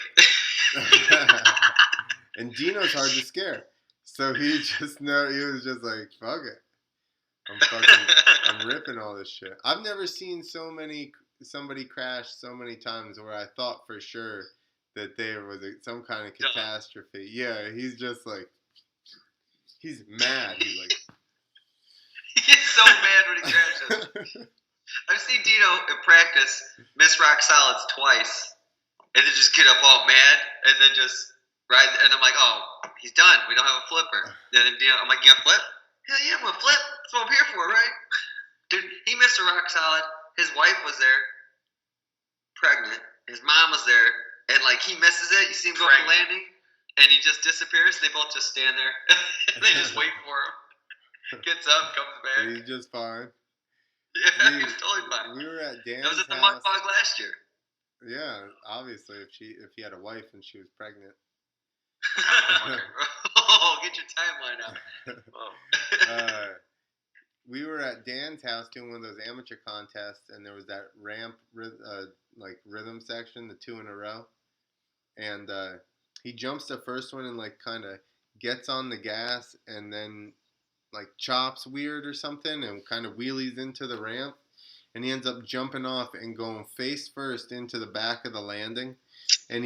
And Dino's hard to scare. So he was just like, fuck it. I'm ripping all this shit. I've never seen somebody crash so many times where I thought for sure that there was some kind of catastrophe. Yeah, he's just like, he's mad. He's like, he gets so mad when he crashes. I've seen Dino in practice miss rock solids twice, and then just get up all mad, and then just ride. And I'm like, oh, he's done. We don't have a flipper. And then Dino, I'm like, you gonna flip? Hell yeah, I'm gonna flip. That's what I'm here for, right? Dude, he missed a rock solid. His wife was there, pregnant. His mom was there, and like he misses it. You see him go for landing, and he just disappears. They both just stand there. And they just wait for him. Gets up, comes back. He's just fine. Yeah, he's totally fine. We were at Dan's house. That was at the house. Mud Fog last year. Yeah, obviously, if he had a wife and she was pregnant. Oh, get your timeline out. We were at Dan's house doing one of those amateur contests, and there was that ramp, like rhythm section, the 2 in a row, and he jumps the first one and like kind of gets on the gas, and then like chops weird or something, and kind of wheelies into the ramp, and he ends up jumping off and going face first into the back of the landing, and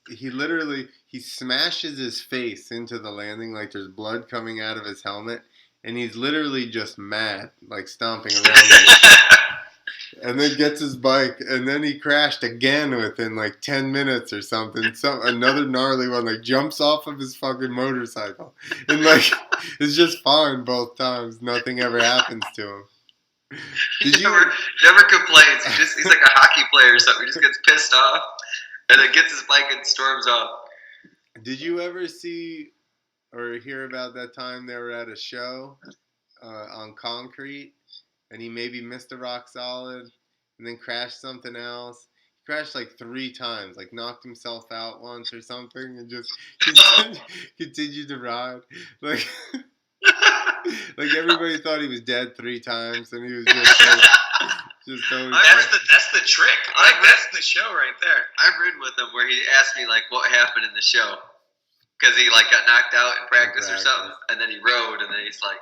he literally smashes his face into the landing like there's blood coming out of his helmet, and he's literally just mad, like stomping around. And then gets his bike, and then he crashed again within like 10 minutes or something. Another gnarly one, like jumps off of his fucking motorcycle, and like it's just fine both times. Nothing ever happens to him. Never complains. He's like a hockey player or something. He just gets pissed off, and then gets his bike and storms off. Did you ever see or hear about that time they were at a show on concrete? And he maybe missed a rock solid and then crashed something else. He crashed like 3 times, like knocked himself out once or something, and just continued to ride. Like, like everybody thought he was dead 3 times, and he was just totally. That's the trick. That's the show right there. I've ridden with him where he asked me like what happened in the show because he like got knocked out in practice or something, and then he rode, and then he's like,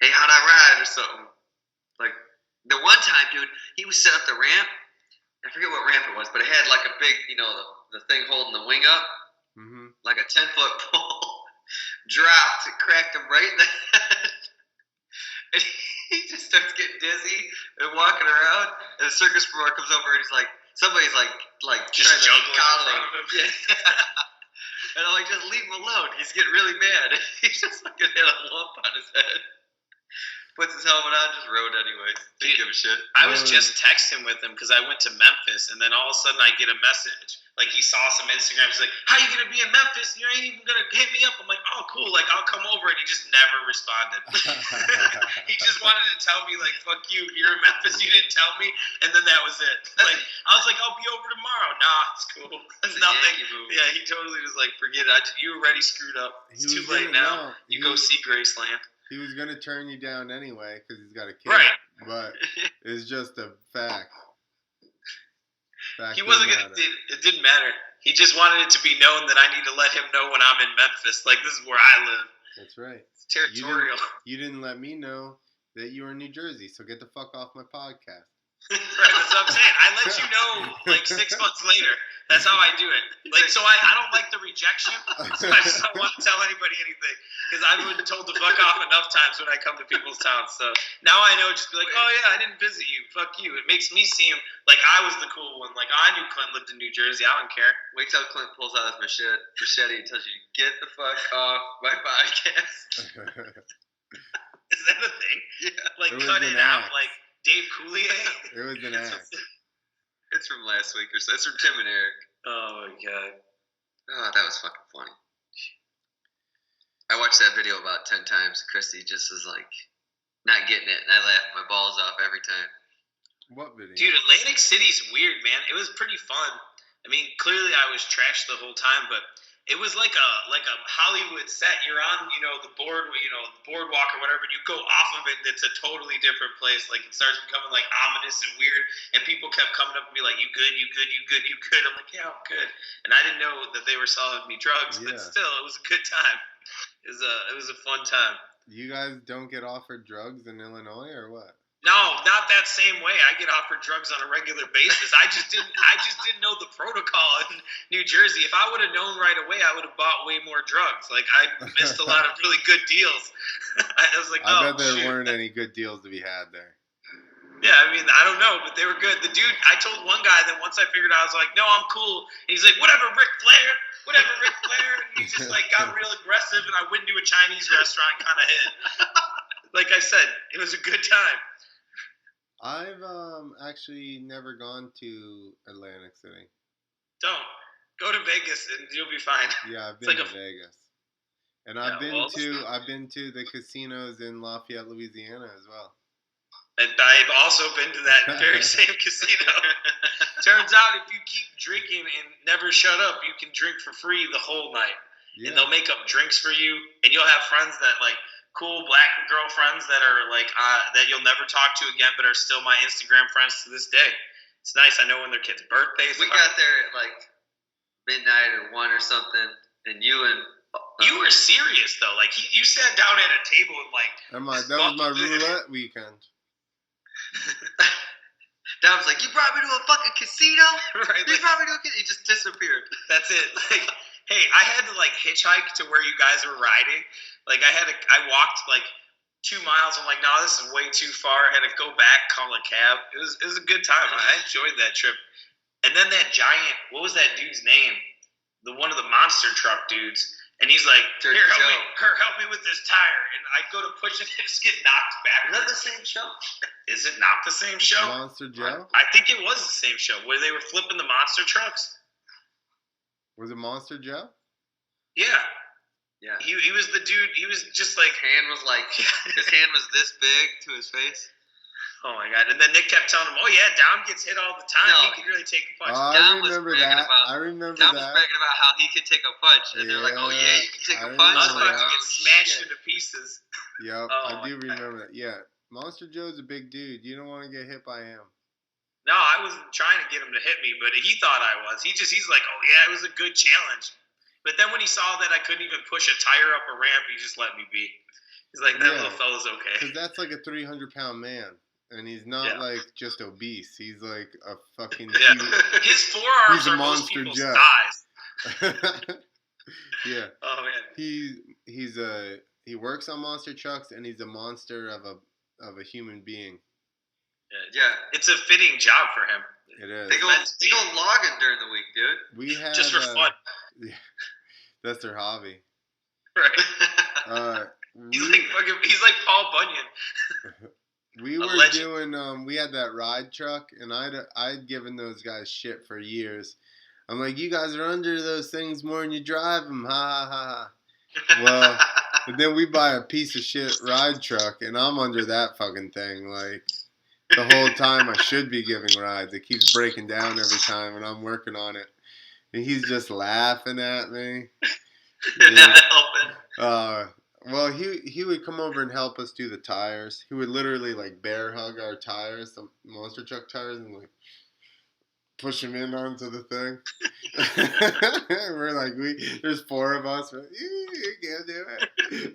"Hey, how'd I ride?" or something. Like, the one time, dude, he was set up the ramp. I forget what ramp it was, but it had like a big, the thing holding the wing up, like a 10-foot pole. Dropped, cracked him right in the head. And he just starts getting dizzy and walking around. And the circus performer comes over and he's like, somebody's like just trying to coddle him. Yeah. And I'm like, just leave him alone. He's getting really mad. He's just fucking had a lump on his head. Puts his helmet on, just rode anyways. Didn't give a shit. I was just texting with him because I went to Memphis, and then all of a sudden I get a message. Like, he saw some Instagram. He's like, "How you going to be in Memphis? You ain't even going to hit me up." I'm like, "Oh, cool. Like, I'll come over." And he just never responded. He just wanted to tell me, like, "Fuck you. You're in Memphis. You didn't tell me." And then that was it. Like, I was like, "I'll be over tomorrow." Nah, it's cool. It's nothing. Yeah, he totally was like, "Forget it. You already screwed up. It's too late now. You go see Graceland." He was going to turn you down anyway because he's got a kid. Right. But it's just a fact. He wasn't going to, it didn't matter. He just wanted it to be known that I need to let him know when I'm in Memphis. Like, this is where I live. That's right. It's territorial. You didn't let me know that you were in New Jersey, so get the fuck off my podcast. Right, that's what I'm saying. I let you know like 6 months later. That's how I do it. Like, so I don't like the rejection. So I just don't want to tell anybody anything because I've been told to fuck off enough times when I come to people's towns. So now I know, just be like, "Oh yeah, I didn't visit you. Fuck you." It makes me seem like I was the cool one. Like, I knew Clint lived in New Jersey. I don't care. Wait till Clint pulls out his machete and tells you, "Get the fuck off my podcast." Is that a thing? Yeah. Like, cut it out. Like Dave Coulier. It was an act. It's from last week or so. It's from Tim and Eric. Oh my god. Oh, that was fucking funny. I watched that video about 10 times. Christy just was like not getting it, and I laughed my balls off every time. What video? Dude, Atlantic City's weird, man. It was pretty fun. I mean, clearly I was trashed the whole time, but it was like a Hollywood set. You're on, the boardwalk or whatever, and you go off of it. It's a totally different place. Like, it starts becoming like ominous and weird, and people kept coming up and be like, "You good? You good? You good? You good?" I'm like, "Yeah, I'm good." And I didn't know that they were selling me drugs, but still, it was a good time. It was a fun time. You guys don't get offered drugs in Illinois or what? No, not that same way. I get offered drugs on a regular basis. I just didn't know the protocol in New Jersey. If I would have known right away, I would have bought way more drugs. Like, I missed a lot of really good deals. I was like, I bet there weren't any good deals to be had there. Yeah, I mean, I don't know, but they were good. The dude, I told one guy that once I figured out, I was like, "No, I'm cool." And he's like, "Whatever, Ric Flair. Whatever, Ric Flair." And he just like got real aggressive, and I went into a Chinese restaurant and kind of hit. Like I said, it was a good time. I've actually never gone to Atlantic City. Don't. Go to Vegas and you'll be fine. Yeah, I've been to Vegas. And I've been to the casinos in Lafayette, Louisiana as well. And I've also been to that very same casino. Turns out if you keep drinking and never shut up, you can drink for free the whole night. Yeah. And they'll make up drinks for you, and you'll have friends that like cool black girlfriends that are like that you'll never talk to again, but are still my Instagram friends to this day. It's nice. I know when their kids' birthdays. We got there at like midnight or 1 or something, and you were serious though. Like you sat down at a table and like that was my roulette weekend. Dom's like, you brought me to a fucking casino? Right, You brought me to a casino? He just disappeared. That's it. Like, hey, I had to like hitchhike to where you guys were riding. Like, I walked like 2 miles. I'm like, no, this is way too far. I had to go back, call a cab. It was a good time. I enjoyed that trip. And then that giant, what was that dude's name? One of the monster truck dudes. And he's like, Dirty here, Joe. help me with this tire. And I go to push it and just get knocked back. Is that the same show? Is it not the same show? Monster Joe? I think it was the same show where they were flipping the monster trucks. Was it Monster Joe? Yeah. Yeah. He was the dude. He was just like, His hand was this big to his face. oh my god! And then Nick kept telling him, "Oh yeah, Dom gets hit all the time. No. He could really take a punch." I remember that. Dom was bragging about how he could take a punch, and they're like, "Oh yeah, you can take a punch." I was about to that. get smashed into pieces. Yep, Oh, I do my remember that. Yeah, Monster Joe's a big dude. You don't want to get hit by him. No, I wasn't trying to get him to hit me, but he thought I was. He's like, "Oh yeah, it was a good challenge." But then when he saw that I couldn't even push a tire up a ramp, he just let me be. He's like, that little fella's okay. Because that's like a 300-pound man. And he's not like just obese. He's like a fucking His forearms he's a are most monster people's Joe. thighs. Yeah. Oh man. He works on monster trucks and he's a monster of a human being. Yeah. It's a fitting job for him. It is. They go logging during the week, dude. We had just for fun. Yeah, that's their hobby. Right. He's like Paul Bunyan. We were doing we had that ride truck and I'd given those guys shit for years. I'm like, you guys are under those things more than you drive them, ha ha ha. Well, and then we buy a piece of shit ride truck and I'm under that fucking thing like the whole time I should be giving rides. It keeps breaking down every time and I'm working on it. And he's just laughing at me. Not helping. Well, he would come over and help us do the tires. He would literally like bear hug our tires, the monster truck tires, and like push them in onto the thing. We're like, there's 4 of us. But, you can't do it.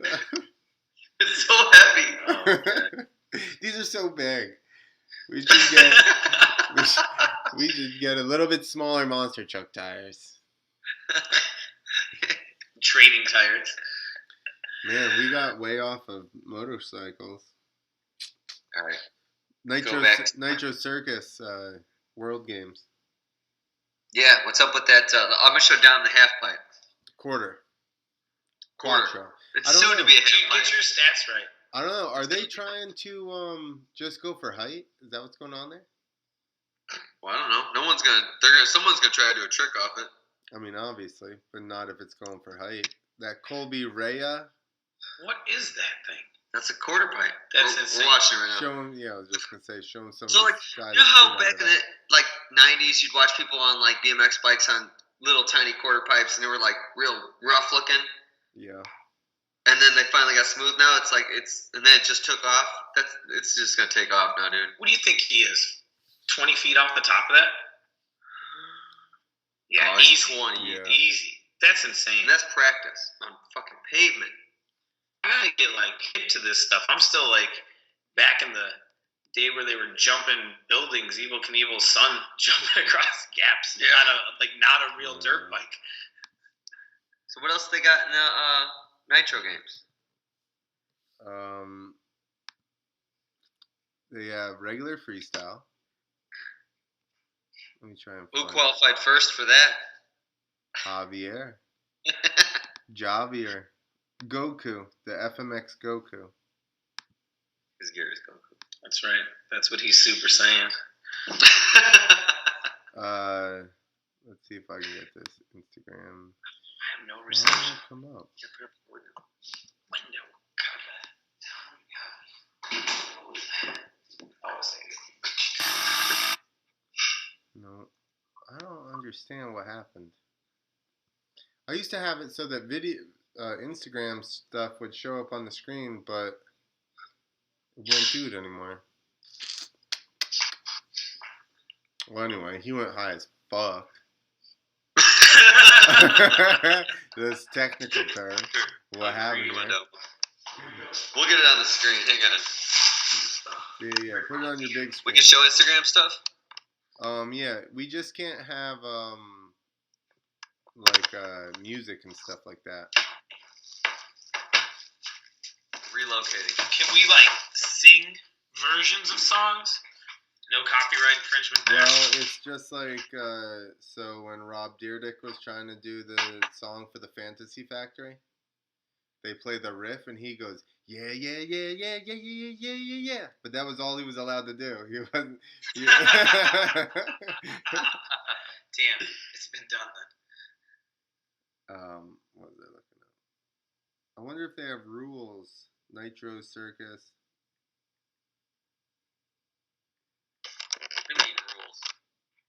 It's so heavy. Oh, these are so big. We should get a little bit smaller monster truck tires. Trading tires. Man, we got way off of motorcycles. All right. Nitro Circus World Games. Yeah, what's up with that? I'm going to show down the half pipe. Quarter. It's soon to be a half pipe. Get your stats right. I don't know. Are they trying to just go for height? Is that what's going on there? Well, I don't know. Someone's gonna try to do a trick off it. I mean, obviously, but not if it's going for height. That Colby Rhea. What is that thing? That's a quarter pipe. That's insane. We're watching it right now. I was just gonna say, showing some. So like, guys you know how back in the like '90s, you'd watch people on like BMX bikes on little tiny quarter pipes, and they were like real rough looking. Yeah. And then they finally got smooth. Now it's like and then it just took off. It's just gonna take off now, dude. What do you think he is? 20 feet off the top of that? Yeah, easy. 20. Yeah. Easy. That's insane. And that's practice on fucking pavement. I gotta get like hip to this stuff. I'm still like back in the day where they were jumping buildings, Evel Knievel's son jumping across gaps. Yeah. Not a real dirt bike. So what else they got in the Nitro games? They have regular freestyle. Let me try and Who find qualified first for that? Javier. Goku. The FMX Goku. His gear is Goku. That's right. That's what he's super saying. Let's see if I can get this Instagram. I have no reception. Come up. Window. No, I don't understand what happened. I used to have it so that Instagram stuff would show up on the screen, but it won't do it anymore. Well, anyway, he went high as fuck. This technical term. What happened here? We'll get it on the screen. Hang on. Yeah, put it on your big screen. We can show Instagram stuff? Yeah, we just can't have music and stuff like that. Relocating. Can we sing versions of songs? No copyright infringement there. Well, it's just so when Rob Dyrdek was trying to do the song for the Fantasy Factory, they play the riff and he goes, yeah, yeah, yeah, yeah, yeah, yeah, yeah, yeah, yeah. But that was all he was allowed to do. He wasn't. Damn, it's been done then. What was I looking at? I wonder if they have rules. Nitro Circus. What do you mean rules?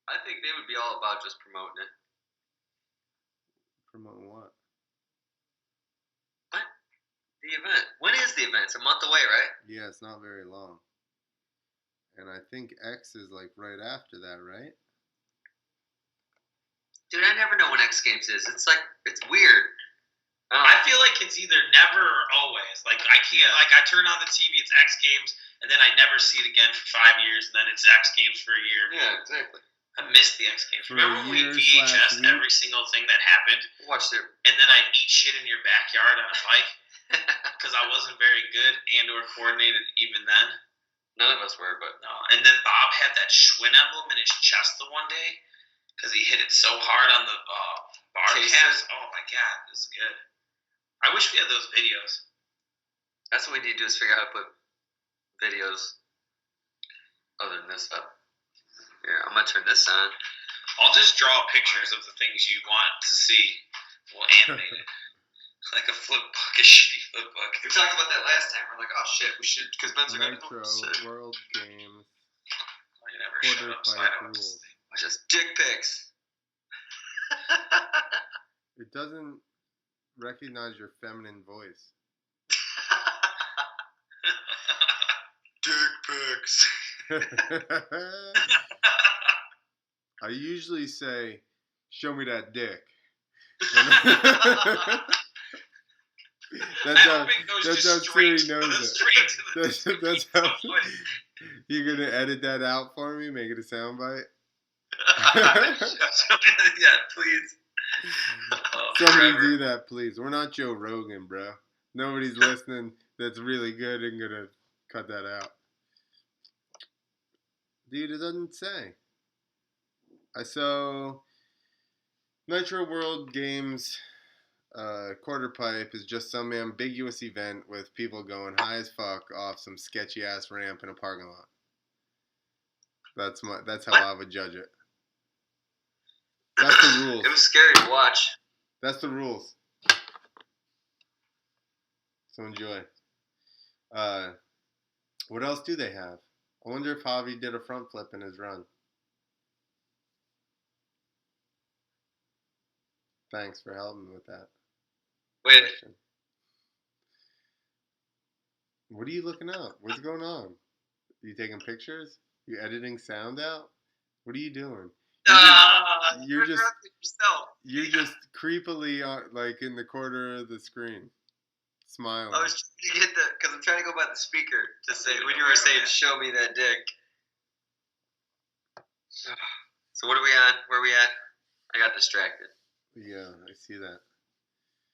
I think they would be all about just promoting it. Promoting what? What? The event. When is the event? It's a month away, right? Yeah, it's not very long. And I think X is right after that, right? Dude, I never know when X Games is. It's weird. I feel like it's either never or always. I can't. I turn on the TV, it's X Games, and then I never see it again for 5 years, and then it's X Games for a year. Yeah, exactly. I missed the X Games. For Remember when we a year VHS / week? every single thing that happened, Watched it. and then I'd eat shit in your backyard on a bike because I wasn't very good and or coordinated even then. None of us were, but No. And then Bob had that Schwinn emblem in his chest the one day because he hit it so hard on the bar Taste cast. it. Oh my god, this is good. I wish we had those videos. that's what we need to do is figure out how to put videos other than this up. Here, I'm gonna turn this on. I'll just draw pictures of the things you want to see. We'll animate it. Like a flip book, a shitty flip book. We talked about that last time. We're like, oh shit, we should, because Ben's like, Nitro World Games. I never shut Quarter up, so pipe I don't rules. just dick pics. It doesn't recognize your feminine voice. Dick pics. I usually say, "Show me that dick." That's how Siri knows it. That's how. You gonna edit that out for me? Make it a soundbite? Yeah, please. Somebody do that, please. We're not Joe Rogan, bro. Nobody's listening that's really good and gonna cut that out. Dude, it doesn't say. I saw Nitro World Games quarter pipe is just some ambiguous event with people going high as fuck off some sketchy ass ramp in a parking lot. That's how I would judge it. That's the rules. It was scary to watch. That's the rules. So enjoy. What else do they have? I wonder if Javi did a front flip in his run. Thanks for helping me with that. Wait, question. What are you looking up? What's going on? Are you taking pictures? You editing sound out? What are you doing? You're just creepily in the corner of the screen, smiling. I was trying to get because I'm trying to go by the speaker to say when you were saying "show me that dick." So what are we on? Where are we at? I got distracted. Yeah, I see that.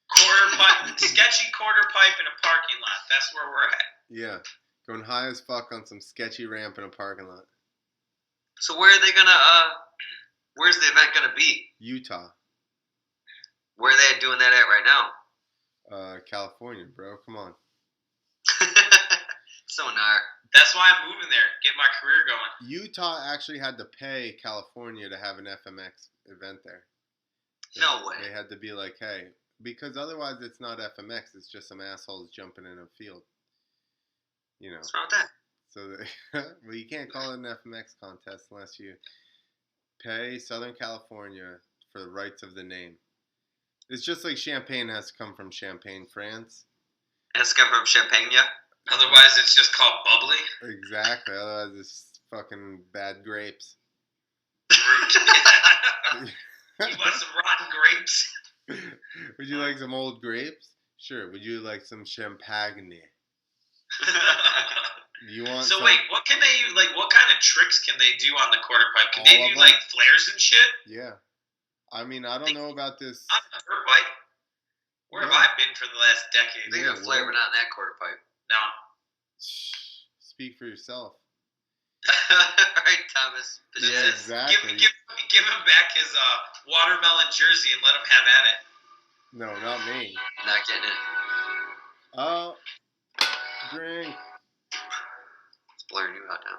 Quarter pipe, sketchy quarter pipe in a parking lot. That's where we're at. Yeah, going high as fuck on some sketchy ramp in a parking lot. So where are they gonna? Where's the event gonna be? Utah. Where are they doing that at right now? California, bro. Come on. So nar. That's why I'm moving there. Get my career going. Utah actually had to pay California to have an FMX event there. No way. They had to be like, hey, because otherwise it's not FMX. It's just some assholes jumping in a field. You know. What's wrong with that? So, well, you can't call it an FMX contest unless you pay Southern California for the rights of the name. It's just like champagne has to come from Champagne, France. It has to come from Champagne. Otherwise, it's just called bubbly. Exactly. Otherwise, it's fucking bad grapes. You want some rotten grapes? Would you like some old grapes? Sure. Would you like some champagne? You want So some, wait, what can they like? What kind of tricks can they do on the quarter pipe? Can All they of do them? like flares and shit Yeah. I mean, I don't know about this. on the dirt bike? Where have Yeah. I been for the last decade? They got a flare, but not in that quarter pipe. No. Speak for yourself. Right, Thomas. Yeah, exactly. Give him back his watermelon jersey and let him have at it. No, not me. Not getting it. Oh, drink. It's blurring you out now.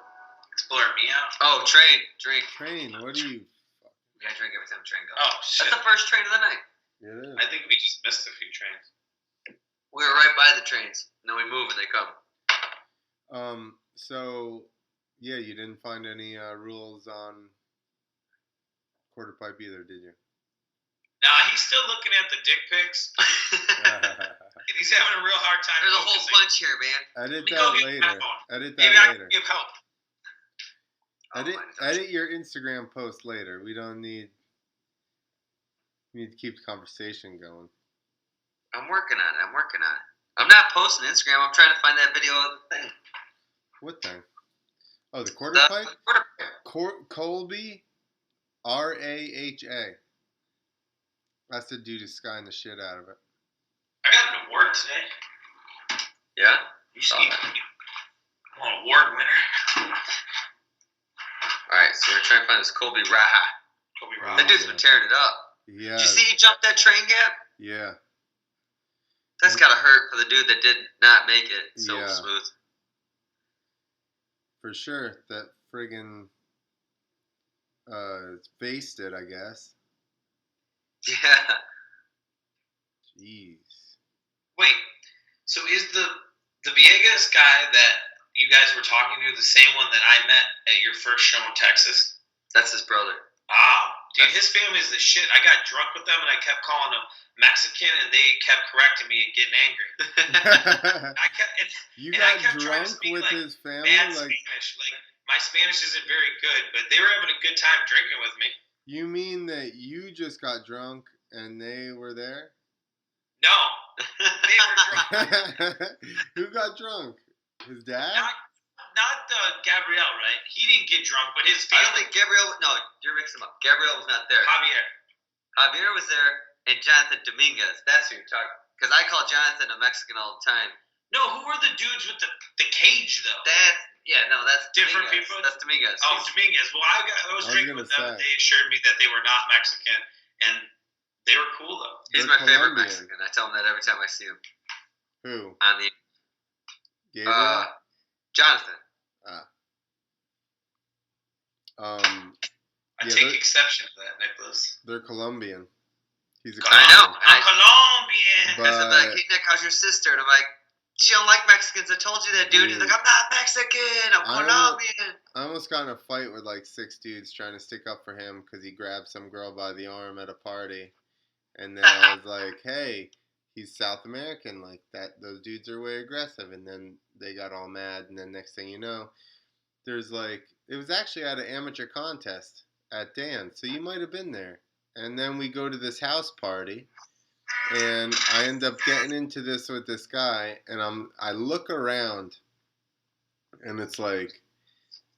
It's blurring me out. Oh, train. Drink. Train, what do you? We gotta drink every time the train goes. Oh, shit. That's the first train of the night. It is. I think we just missed a few trains. We were right by the trains. And then we move and they come. So, yeah, you didn't find any rules on quarter pipe either, did you? Nah, he's still looking at the dick pics, and he's having a real hard time. There's a whole focusing. bunch here, man. Edit Let me go that get my later. phone. Edit Maybe that I later. can give help. Edit your Instagram post later. We don't need. We need to keep the conversation going. I'm working on it. I'm not posting Instagram. I'm trying to find that video of the thing. What thing? Oh, the quarter pipe? Quarter pipe. Colby Raha. That's the dude who's skying the shit out of it. I got an award today. Yeah? You see, I'm an award winner. Alright, so we're trying to find this Colby Raha. Kobe That Robbins. dude's been tearing it up. Yeah. Did you see he jumped that train gap? Yeah. That's gotta hurt for the dude that did not make it so Yeah. smooth. For sure. That friggin' faced it, I guess. Yeah. Jeez. Wait, so is the Villegas guy that you guys were talking to the same one that I met at your first show in Texas? That's his brother. Dude, his family's the shit. I got drunk with them and I kept calling them Mexican and they kept correcting me and getting angry. You and I got kept trying drunk to speak, with like, his family? Mad Like, Spanish. Like, my Spanish isn't very good, but they were having a good time drinking with me. you mean that you just got drunk and they were there? No, they were drunk. Who got drunk? His dad? Not Gabrielle, right? He didn't get drunk, but his I don't family. think Gabrielle. No, you're mixing them up. Gabrielle was not there. Javier. Javier was there, and Jonathan Dominguez. That's who you're talking. Because I call Jonathan a Mexican all the time. No, who were the dudes with the cage though? That's Different Dominguez. people? That's Dominguez. Oh, Dominguez. Well, I was drinking gonna with them, and say. they assured me that they were not Mexican, and they were cool though. He's They're my favorite Colombian. Mexican. I tell him that every time I see him. Who? On the Gabriel? Jonathan. I Yeah, take exception to that, Nicholas. they're Colombian. He's a I know. Colombian. I'm Colombian. But- I'm like, hey Nick, how's your sister? And I'm like, she don't like Mexicans. I told you that, dude. He's Dude. like, I'm not Mexican. I'm I don't- Colombian. I almost got in a fight with like 6 dudes trying to stick up for him because he grabbed some girl by the arm at a party. And then I was like, hey, he's South American. Like, that. Those dudes are way aggressive. And then they got all mad. And then next thing you know, there's like, it was actually at an amateur contest at Dan's. So you might have been there. And then we go to this house party. And I end up getting into this with this guy. And I look around. And it's like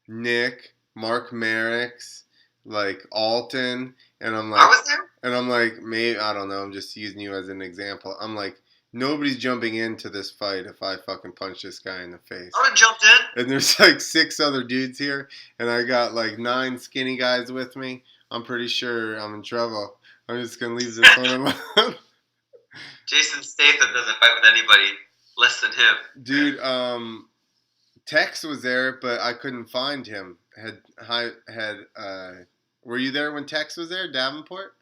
Nick, Mark Merrick's, like Alton. And I'm like, I was there. and I'm like, maybe, I don't know, I'm just using you as an example. I'm like, nobody's jumping into this fight if I fucking punch this guy in the face. I would have jumped in. And there's like 6 other dudes here, and I got like 9 skinny guys with me. I'm pretty sure I'm in trouble. I'm just going to leave this one alone. Jason Statham doesn't fight with anybody less than him. Dude, Tex was there, but I couldn't find him. Were you there when Tex was there, Davenport?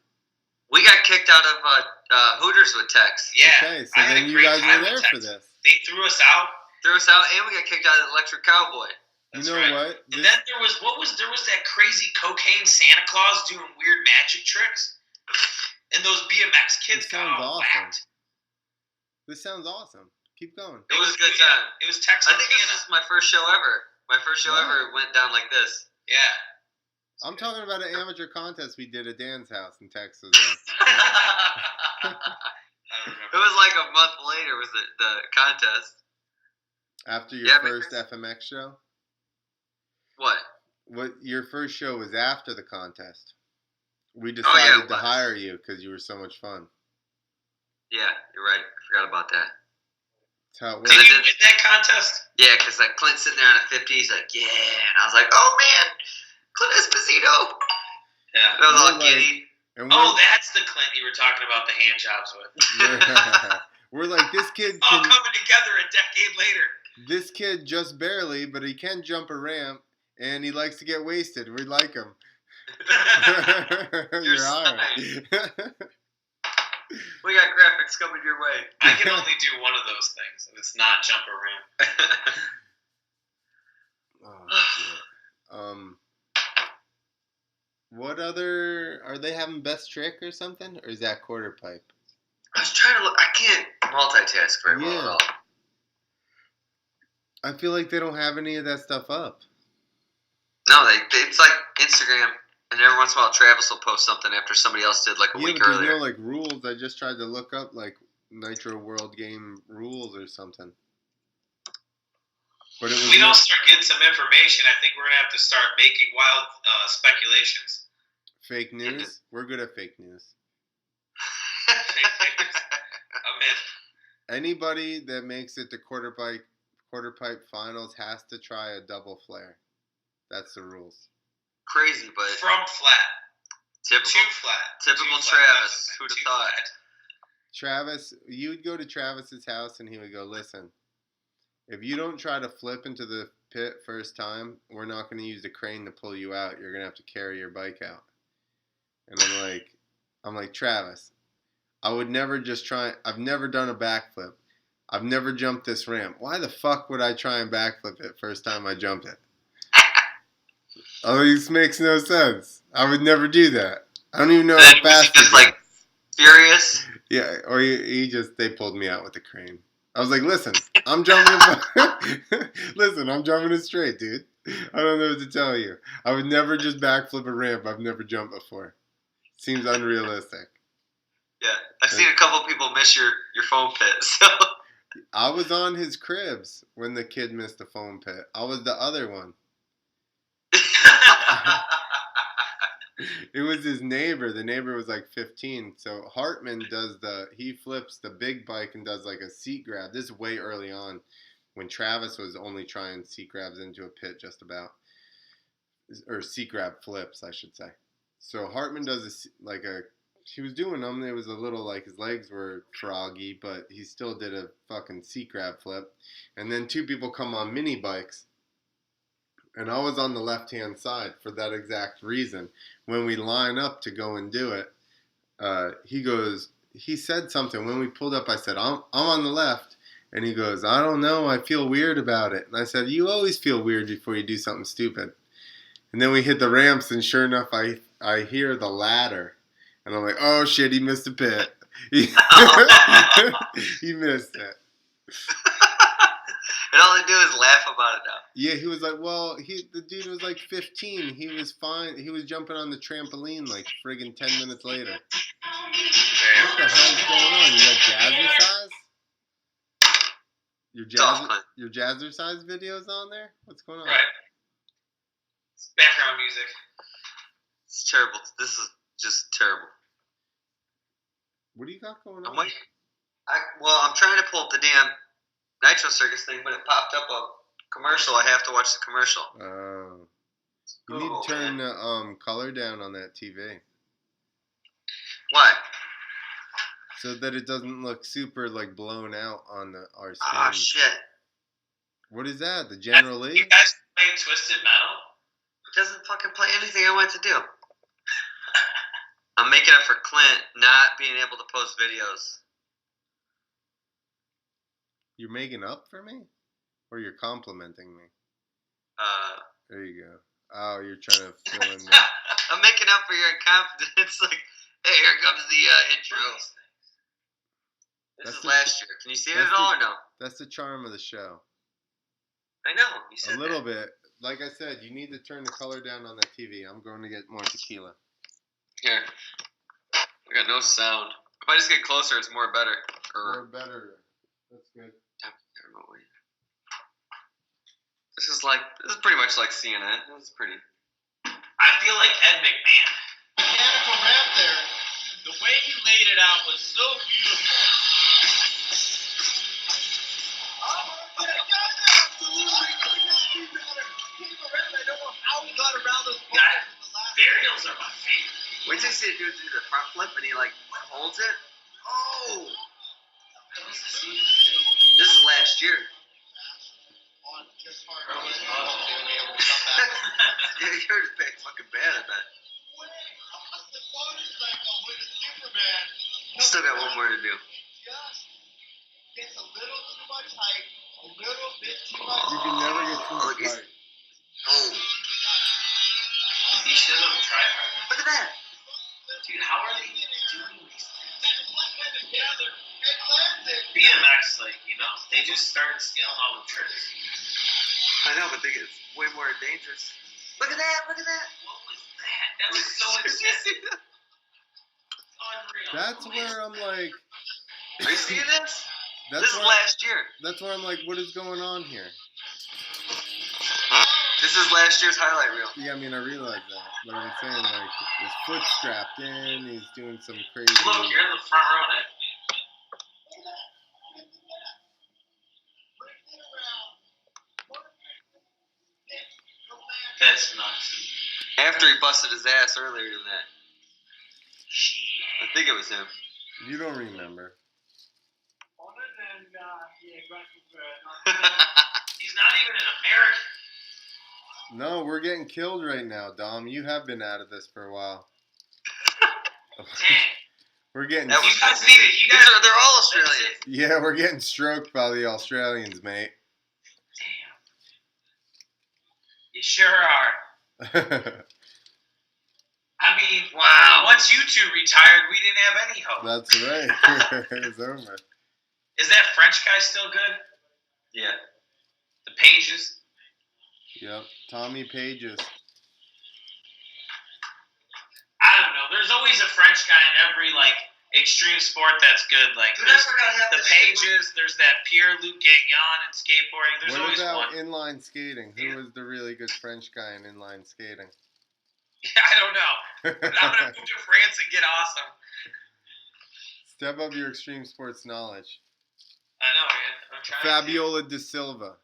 We got kicked out of Hooters with Tex. Yeah. Okay, so I had then a you great guys time were there with for Texas. this. They threw us out. Threw us out, and we got kicked out of Electric Cowboy. That's you know right. what? And then there was that crazy cocaine Santa Claus doing weird magic tricks, and those BMX kids This got sounds all awesome. whacked. This sounds awesome. Keep going. It was a good time. It was Tex I think this Montana. is my first show ever. My first show Wow. ever went down like this. Yeah. I'm talking about an amateur contest we did at Dan's house in Texas. I don't remember. It was like a month later was the contest. After your Yeah, first because- FMX show? What? What your first show was after the contest. We Oh, yeah, decided it to was. hire you because you were so much fun. Yeah, you're right. I forgot about that. That's how it Did works. you win that contest? Yeah, because like Clint's sitting there on a 50. He's like, yeah. And I was like, oh, man. Clint Esposito. Yeah. I was all We're like- giddy. And Oh, that's the Clint you were talking about the hand jobs with. we're like, this kid It's all can, coming together a decade later. this kid just barely, but he can jump a ramp, and he likes to get wasted. We like him. You're You're hired. We got graphics coming your way. I can only do one of those things, and it's not jump a ramp. Oh, shit. What other are they having best trick or something, or is that quarter pipe? I was trying to look. I can't multitask very well at all. I feel like they don't have any of that stuff up. No, it's like Instagram, and every once in a while Travis will post something after somebody else did like a week but there's earlier. no like rules. I just tried to look up like Nitro World Game rules or something. But it was We don't start getting some information. I think we're gonna have to start making wild speculations. fake news. We're good at fake news. I'm in. Anybody that makes it to quarter pipe finals has to try a double flare. That's the rules. Crazy, but From flat. typical Too flat. typical Too flat. Travis. Who'd have Too thought? flat. Travis, you would go to Travis's house and he would go, listen, if you don't try to flip into the pit first time, we're not going to use the crane to pull you out. You're going to have to carry your bike out. And I'm like, Travis, I would never just try. I've never done a backflip. I've never jumped this ramp. Why the fuck would I try and backflip it first time I jumped it? Oh, this makes no sense. I would never do that. I don't even know And how then was he fast just it like furious? Yeah, or they pulled me out with the crane. I was like, listen, I'm jumping. Listen, I'm jumping it straight, dude. I don't know what to tell you. I would never just backflip a ramp I've never jumped before. Seems unrealistic. Yeah, I've seen a couple people miss your foam pit. So I was on his cribs when the kid missed the foam pit. I was the other one. It was his neighbor. The neighbor was like 15. So Hartman he flips the big bike and does like a seat grab. This is way early on when Travis was only trying seat grabs into a pit just about. Or seat grab flips, I should say. So Hartman does he was doing them. It was a little like his legs were froggy, but he still did a fucking seat grab flip. And then two people come on mini bikes. And I was on the left-hand side for that exact reason. When we line up to go and do it, he said something. When we pulled up, I said, I'm on the left. And he goes, I don't know, I feel weird about it. And I said, you always feel weird before you do something stupid. And then we hit the ramps, and sure enough, I hear the ladder. And I'm like, oh shit, he missed a pit. He missed it. and all they do is laugh about it now. Yeah, he was like, well, the dude was like 15. He was fine. He was jumping on the trampoline like friggin' 10 minutes later. What the hell's going on? You got jazzercise? Your jazzercise videos on there? What's going on? Right. It's background music. It's terrible. This is just terrible. What do you got going on? I'm trying to pull up the damn Nitro Circus thing, but it popped up a commercial. I have to watch the commercial. Oh. You need to turn the color down on that TV. Why? So that it doesn't look super like blown out on our screen. Oh shit! What is that? The General Lee? You guys playing Twisted Metal? It doesn't fucking play anything I want to do. I'm making up for Clint not being able to post videos. You're making up for me? Or you're complimenting me? There you go. Oh, you're trying to fill in there. I'm making up for your incompetence. Like, hey, here comes the intro. This is last year. Can you see it at all or no? That's the charm of the show. I know. You said a little bit. Like I said, you need to turn the color down on that TV. I'm going to get more tequila. Here. We got no sound. If I just get closer, it's more better. More better. That's good. This is pretty much like CNN. It was pretty. I feel like Ed McMahon. Mechanical rap there. The way he laid it out was so beautiful. Burials are my favorite. Wait till you see a dude do the front flip and he holds it. Oh! This is last year. Yeah, you're fucking bad at that. Still got one more to do. Gets a little too much height, a little bit too much. You can never get too much height. Oh. He should have tried harder. Look at that. Dude, how are they doing these things? BMX, they just started stealing all the tricks. I know, but it's way more dangerous. Look at that! Look at that! What was that? That was so intense. Unreal. That's where I'm like. Are you seeing this? This is last year. That's where I'm like, what is going on here? This is last year's highlight reel. Yeah, I mean, I realize that, but I'm saying his foot's strapped in. He's doing some crazy. Look, you're in the front row, Nick. That's nuts. After he busted his ass earlier than that. I think it was him. You don't remember. He's not even an American. No, we're getting killed right now, Dom. You have been out of this for a while. Dang. We're getting. You guys need it. They're all Australian. Yeah, we're getting stroked by the Australians, mate. Damn. You sure are. I mean, wow. Once you two retired, we didn't have any hope. That's right. It was over. Is that French guy still good? Yeah. The Pages? Yep. Tommy Pages. I don't know. There's always a French guy in every, extreme sport that's good. Dude, I forgot half the Pages, there's that Pierre-Luc Gagnon in skateboarding. There's what always about one. inline skating? Who was the really good French guy in inline skating? I don't know. But I'm going to move to France and get awesome. Step up your extreme sports knowledge. I know, man. I'm trying Fabiola De Silva.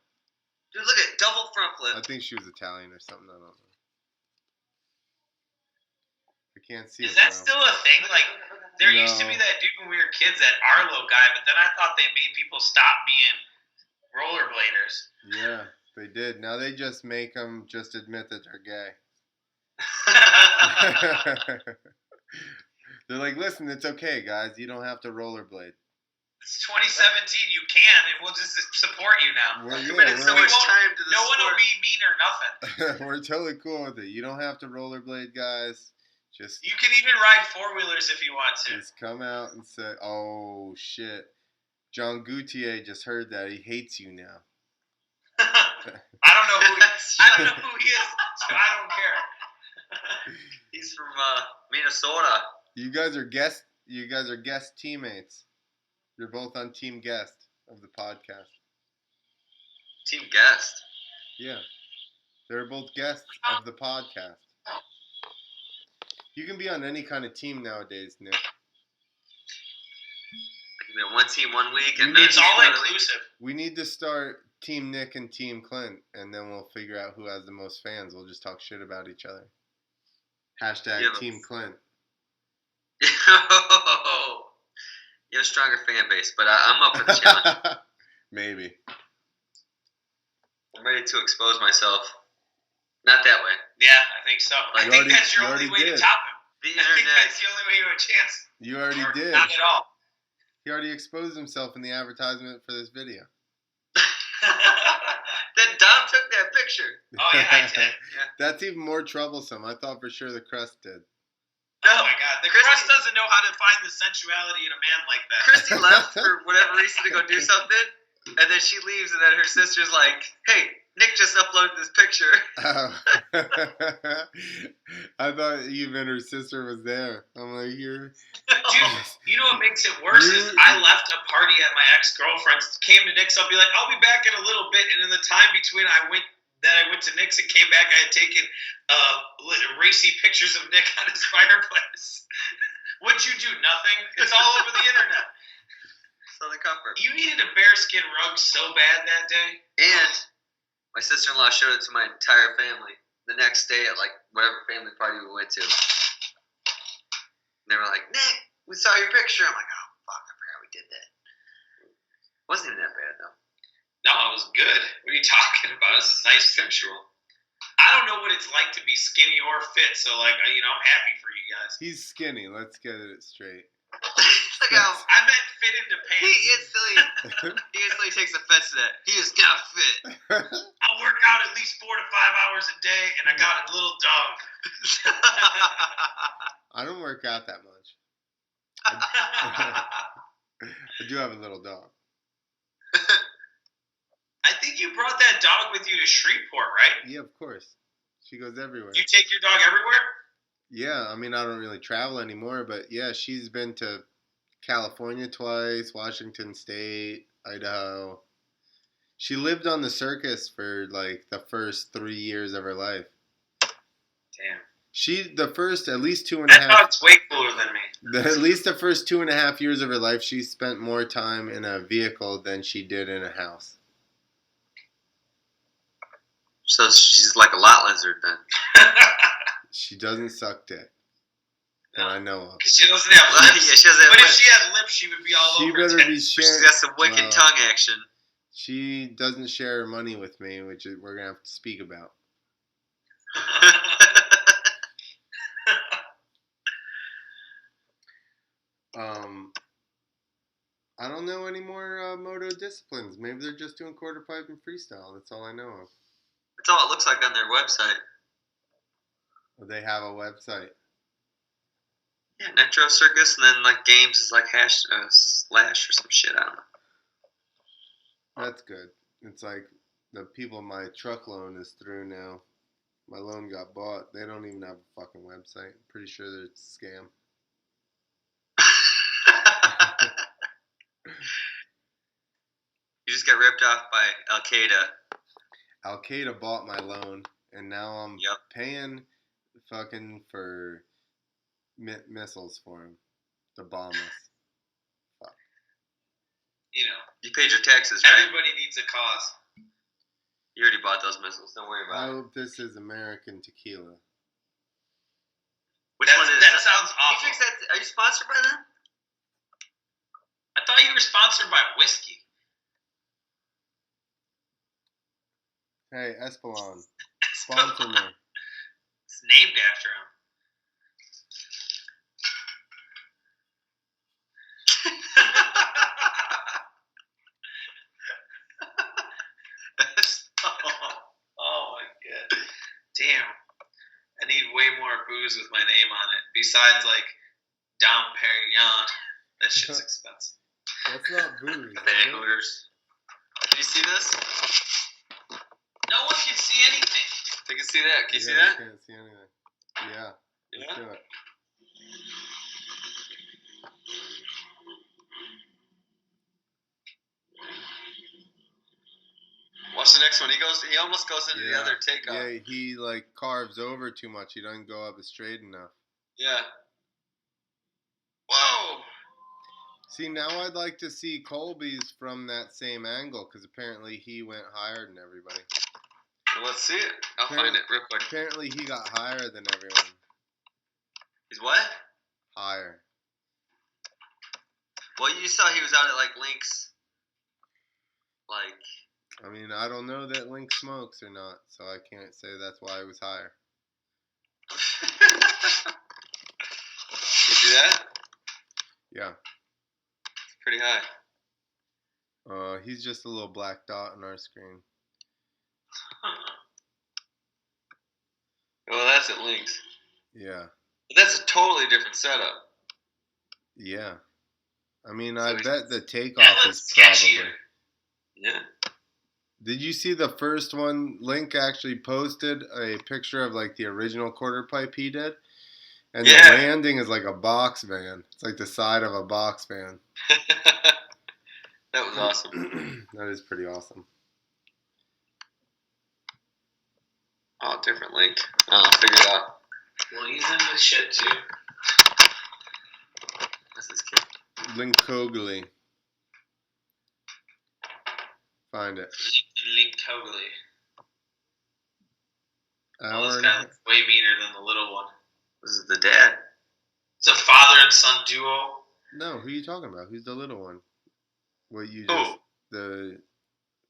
Dude, look at double front flip. I think she was Italian or something. I don't know. I can't see Is it, that bro. still a thing? There used to be that dude when we were kids, that Arlo guy, but then I thought they made people stop being rollerbladers. Yeah, they did. Now they just make them just admit that they're gay. They're like, listen, it's okay, guys. You don't have to rollerblade. It's 2017. You can, and we'll just support you now. Well, yeah, committed so much time to this No one will sport. be mean or nothing. We're totally cool with it. You don't have to rollerblade, guys. Just You can even ride four-wheelers if you want to. Just come out and say, oh, shit. John Goutier just heard that. He hates you now. I don't know who he is, so I don't care. He's from Minnesota. You guys are guest teammates. You're both on team guest of the podcast. Team guest. Yeah. They're both guests of the podcast. You can be on any kind of team nowadays, Nick. It can be on one team 1 week, and It's all inclusive. We need to start Team Nick and Team Clint, and then we'll figure out who has the most fans. We'll just talk shit about each other. Hashtag Yeah, Team Clint. You have a stronger fan base, but I'm up for the challenge. Maybe. I'm ready to expose myself. Not that way. Yeah, I think so. I think that's your you only already way to did. top him. The I think internet. that's the only way you have a chance. You already Or did. Not at all. He already exposed himself in the advertisement for this video. Then Dom took that picture. Oh, yeah, I did. That's even more troublesome. I thought for sure the crust did. Oh my God, the crust doesn't know how to find the sensuality in a man like that. Christy left for whatever reason to go do something, and then she leaves, and then her sister's like, "Hey, Nick just uploaded this picture." Oh. I thought even her sister was there. I'm like, you're... Dude, you know what makes it worse is I left a party at my ex-girlfriend's, came to Nick's, I'll be like, I'll be back in a little bit, and in the time between I went Then I went to Nick's and came back. I had taken racy pictures of Nick on his fireplace. What'd you do? Nothing? It's all over the internet. Southern Comfort. You needed a bearskin rug so bad that day. And my sister-in-law showed it to my entire family the next day at like whatever family party we went to. And they were like, Nick, we saw your picture. I'm like, oh, fuck, I forgot we did that. Wasn't even that bad, though. No, it was good. What are you talking about? It's nice visual. I don't know what it's like to be skinny or fit, so I'm happy for you guys. He's skinny. Let's get it straight. Look how I meant fit into he pants. instantly takes offense to that. He is not fit. I work out at least 4 to 5 hours a day, and I got a little dog. I don't work out that much. I do have a little dog. I think you brought that dog with you to Shreveport, right? Yeah, of course. She goes everywhere. You take your dog everywhere? Yeah, I mean, I don't really travel anymore, but yeah, she's been to California twice, Washington State, Idaho. She lived on the circus for like the first 3 years of her life. Damn. The first at least two and a That half. dog's way cooler than me. At least the first 2.5 years of her life, she spent more time in a vehicle than she did in a house. So she's like a lot lizard then. She doesn't suck dick. That I know of. Because she doesn't have lips. Yeah, she doesn't have but lips. if she had lips, she would be all She over better be it. sharing. She's got some wicked tongue action. She doesn't share her money with me, which we're gonna have to speak about. I don't know any more moto disciplines. Maybe they're just doing quarter pipe and freestyle. That's all I know of. That's all it looks like on their website. They have a website. Yeah, Nitro Circus, and then like games is like slash or some shit. I don't know. That's good. It's like the people my truck loan is through now. My loan got bought. They don't even have a fucking website. Pretty sure that it's a scam. You just got ripped off by Al Qaeda. Al Qaeda bought my loan, and now I'm paying fucking for missiles for him to bomb us. Fuck. You paid your taxes, right? Everybody needs a cause. You already bought those missiles. Don't worry I about it. hope this is American tequila. Which one is that? Sounds You awful. fix that? Are you sponsored by them? I thought you were sponsored by whiskey. Hey, Espelon, sponsor me. It's named after him. Oh my god. Damn. I need way more booze with my name on it. Besides like Dom Perignon. That shit's expensive. That's not booze. Bang Hooters. Can you see this? No one can see anything. They can see that. Can you see I that? can't see anything. Yeah. Let's do it. Watch the next one. He almost goes into the other takeoff. Yeah, he like carves over too much. He doesn't go up straight enough. Yeah. Whoa. See, now I'd like to see Colby's from that same angle, because apparently he went higher than everybody. Well, let's see it. I'll find it real quick. Apparently he got higher than everyone. He's what? Higher. Well, you saw he was out at like Link's. Like. I mean, I don't know that Link smokes or not, so I can't say that's why he was higher. You see that? Yeah. It's pretty high. He's just a little black dot on our screen. Well, that's at Link's. Yeah. But that's a totally different setup. Yeah. I mean, So I he's- bet the takeoff is sketchier. probably... Yeah. Did you see the first one? Link actually posted a picture of like the original quarter pipe he did. And the Yeah. landing is like a box van. It's like the side of a box van. That was awesome. That is pretty awesome. Oh, different link. I'll figure it out. Well, he's into shit too. What's this kid? Link Cogley. Find it. Link totally. Hour This and a guy's way meaner than the little one. This is the dad. It's a father and son duo. No, who are you talking about? Who's the little one? What you Who? just the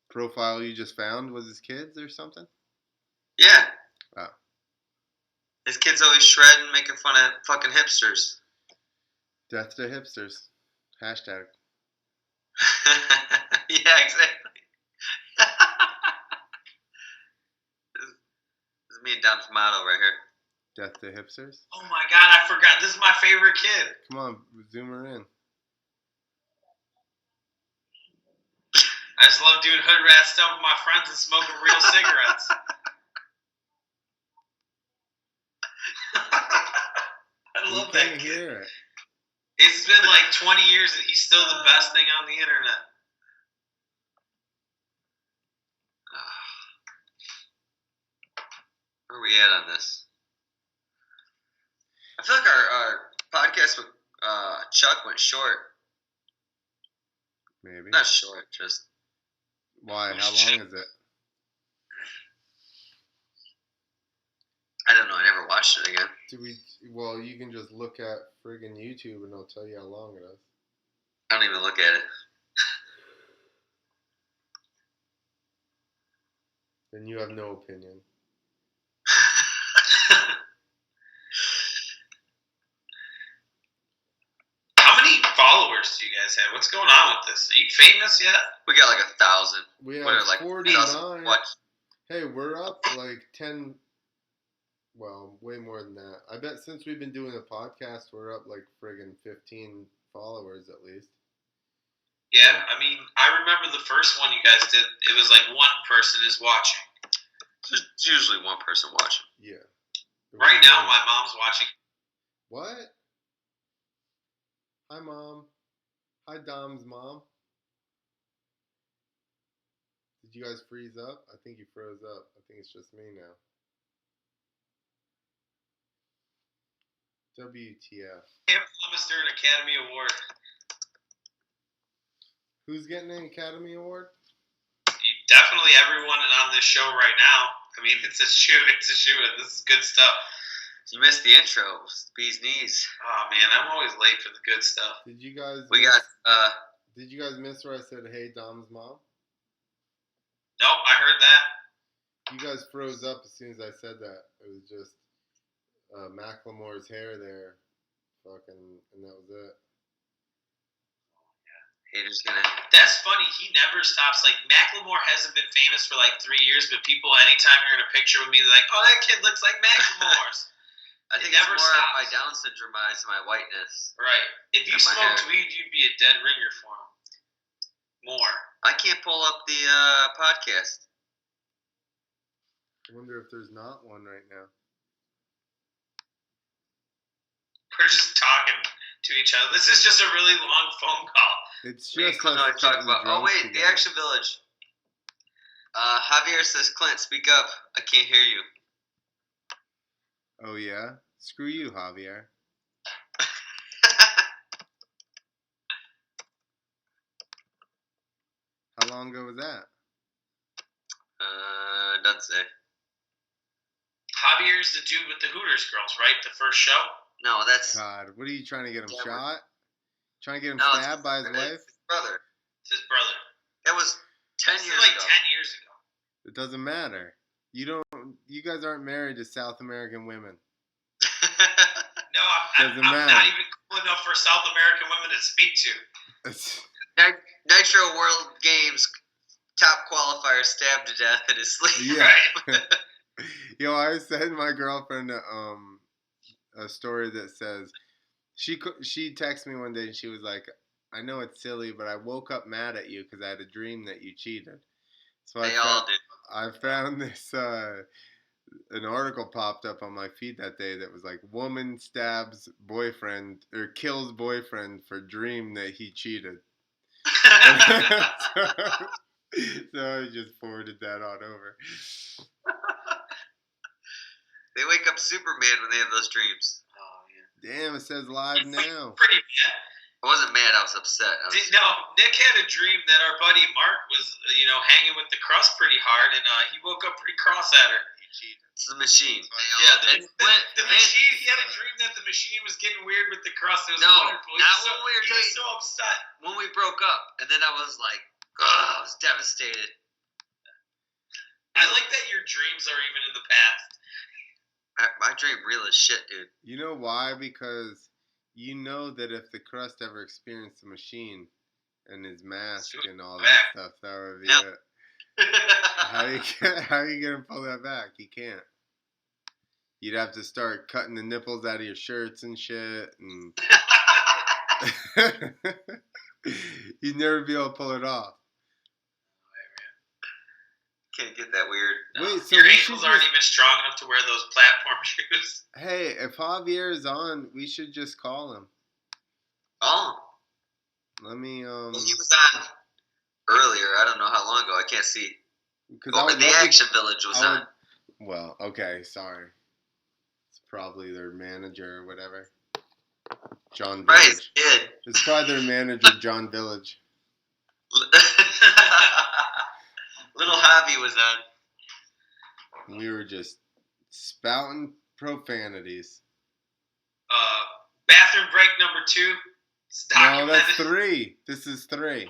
profile you just found was his kids or something? Yeah. Oh. His kid's always shredding, making fun of fucking hipsters. Death to hipsters. Hashtag. Yeah, exactly. This is me and Don Tomato right here. Death to hipsters? Oh my god, I forgot. This is my favorite kid. Come on, zoom her in. I just love doing hood rat stuff with my friends and smoking real cigarettes. I love that Can't kid. hear it. It's been like 20 years and he's still the best thing on the internet. Where are we at on this? I feel like our podcast with Chuck went short. Maybe. Not short, just... Why? How long is it? I don't know. I never watched it again. Well, you can just look at friggin' YouTube and it'll tell you how long it is. I don't even look at it. Then you have no opinion. How many followers do you guys have? What's going on with this? Are you famous yet? We got like 1,000. We have What are, like 49. Watch. Hey, we're up like 10. Well, way more than that. I bet since we've been doing the podcast, we're up like friggin' 15 followers at least. Yeah, I mean, I remember the first one you guys did. It was like one person is watching. There's usually one person watching. Yeah. Right now, my mom's watching. What? Hi, Mom. Hi, Dom's mom. Did you guys freeze up? I think you froze up. I think it's just me now. WTF. Cam promised her an Academy Award. Who's getting an Academy Award? Definitely everyone on this show right now. I mean, it's a shoe. It's a shoe. This is good stuff. You missed the intro. Bee's knees. Oh man, I'm always late for the good stuff. Did you guys? We got. Did you guys miss where I said, "Hey, Dom's mom"? Nope, I heard that. You guys froze up as soon as I said that. It was just Macklemore's hair there, fucking, and that was it. Haters gonna. That's funny. He never stops. Like, Macklemore hasn't been famous for like 3 years, but people, anytime you're in a picture with me, they're like, "Oh, that kid looks like Macklemore's." I think It it's never more stops. my Down syndrome eyes, my whiteness. Right. If you And my smoked hair. weed, you'd be a dead ringer for him. More. I can't pull up the podcast. I wonder if there's not one right now. We're just talking to each other. This is just a really long phone call. It's Me and just Clint us always talk getting about. Oh drunk wait, the together. Action Village. Javier says, "Clint, speak up. I can't hear you." Oh yeah? Screw you, Javier. How long ago was that? Doesn't say. Javier's the dude with the Hooters girls, right? The first show? No, that's God, what are you trying to get him Yeah, shot? Trying to get him no, it's stabbed by his wife? his brother. It's his brother. That was 10 This is years like ago. 10 years ago. It doesn't matter. You guys aren't married to South American women. No, Doesn't I'm matter. not even cool enough for South American women to speak to. It's, Nitro World Games top qualifier stabbed to death in his sleep. yeah. Right. Yo, I sent my girlfriend a story that says she texted me one day and she was like, "I know it's silly, but I woke up mad at you because I had a dream that you cheated." So They all do. I found this an article popped up on my feed that day that was like, "Woman stabs boyfriend or kills boyfriend for dream that he cheated." So I just forwarded that on over. They wake up super mad when they have those dreams. Oh, yeah. Damn, it says live now. Pretty mad. I wasn't mad. I was upset. No, Nick had a dream that our buddy Mark was, hanging with the crust pretty hard, and he woke up pretty cross at her. It's the machine. Yeah, the machine. He had a dream that the machine was getting weird with the crust. It was wonderful. Not when we were He was so upset when we broke up, and then I was like, I was devastated. I like that your dreams are even in the past. My dream real as shit, dude. You know why? Because you know that if the crust ever experienced the machine and his mask and all that stuff, that would be it. How are you gonna pull that back? You can't. You'd have to start cutting the nipples out of your shirts and shit, and you'd never be able to pull it off. Can't get that weird. Wait, so your ankles aren't even strong enough to wear those platform shoes. Hey, if Javier is on, we should just call him. Oh. Let me He was on earlier. I don't know how long ago. I can't see. Because the Action Village was on. Well, okay, sorry. It's probably their manager or whatever. John Village. Right, It's probably their manager, John Village. Little Javi was on. We were just spouting profanities. Bathroom break number 2. No, that's 3. This is 3. 3?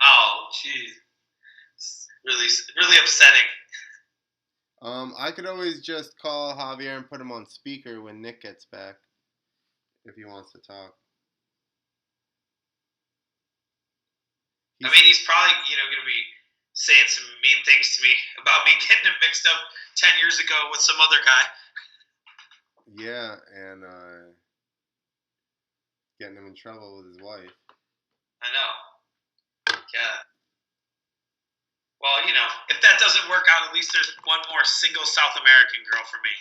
Oh, jeez. Really, really upsetting. I could always just call Javier and put him on speaker when Nick gets back, if he wants to talk. I mean, he's probably, going to be saying some mean things to me about me getting him mixed up 10 years ago with some other guy. Yeah, and getting him in trouble with his wife. I know. Yeah. Well, if that doesn't work out, at least there's one more single South American girl for me.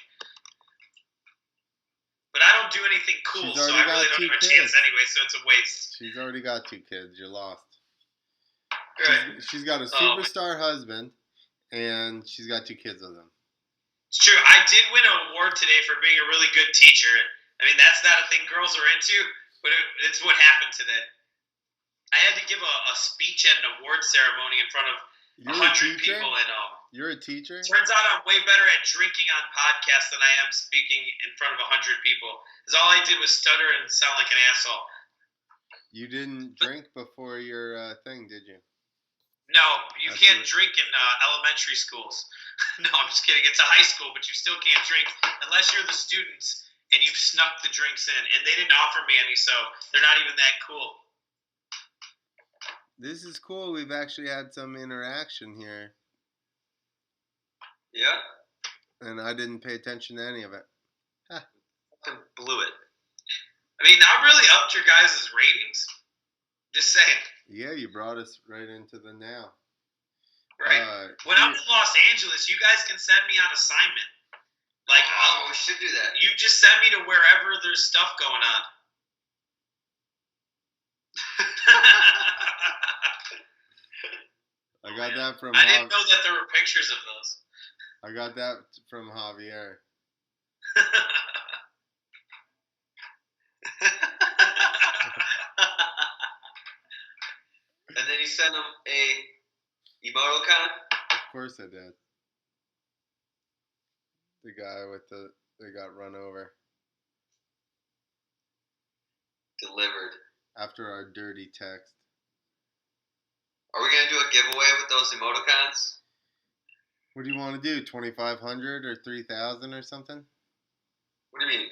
But I don't do anything cool, so I really don't have a chance anyway, so it's a waste. She's already got 2 kids. You're lost. Right. She's got a superstar husband, and she's got 2 kids with him. It's true. I did win an award today for being a really good teacher. I mean, that's not a thing girls are into, but it's what happened today. I had to give a speech at an award ceremony in front of 100 people. And you're a teacher? Turns out I'm way better at drinking on podcasts than I am speaking in front of 100 people. Because all I did was stutter and sound like an asshole. You didn't drink before your thing, did you? No, you can't drink in elementary schools. No, I'm just kidding. It's a high school, but you still can't drink unless you're the students and you've snuck the drinks in. And they didn't offer me any, so they're not even that cool. This is cool. We've actually had some interaction here. Yeah? And I didn't pay attention to any of it. Fucking blew it. I mean, I really upped your guys' ratings. Just saying. Yeah, you brought us right into the now. Right. When I'm in Los Angeles, you guys can send me on assignment. Like, we should do that. You just send me to wherever there's stuff going on. I got that from. I didn't know that there were pictures of those. I got that from Javier. And then you sent him a emoticon? Of course I did. The guy with they got run over. Delivered. After our dirty text. Are we going to do a giveaway with those emoticons? What do you want to do? 2,500 or 3,000 or something? What do you mean?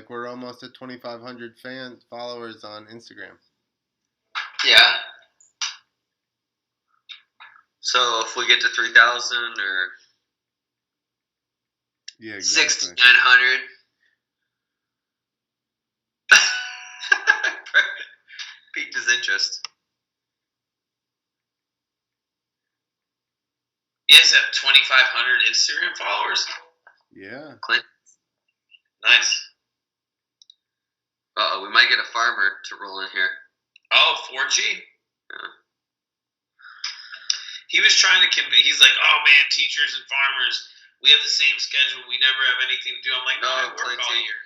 We're almost at 2,500 followers on Instagram. Yeah. So if we get to 3,000 or yeah, exactly. 6,900. Piqued his interest. You guys have 2,500 Instagram followers? Yeah. Clint? Nice. Uh-oh, we might get a farmer to roll in here. Oh, 4G? He was trying to convey. He's like, "Oh man, teachers and farmers, we have the same schedule. We never have anything to do." I'm like, "No, I work all year."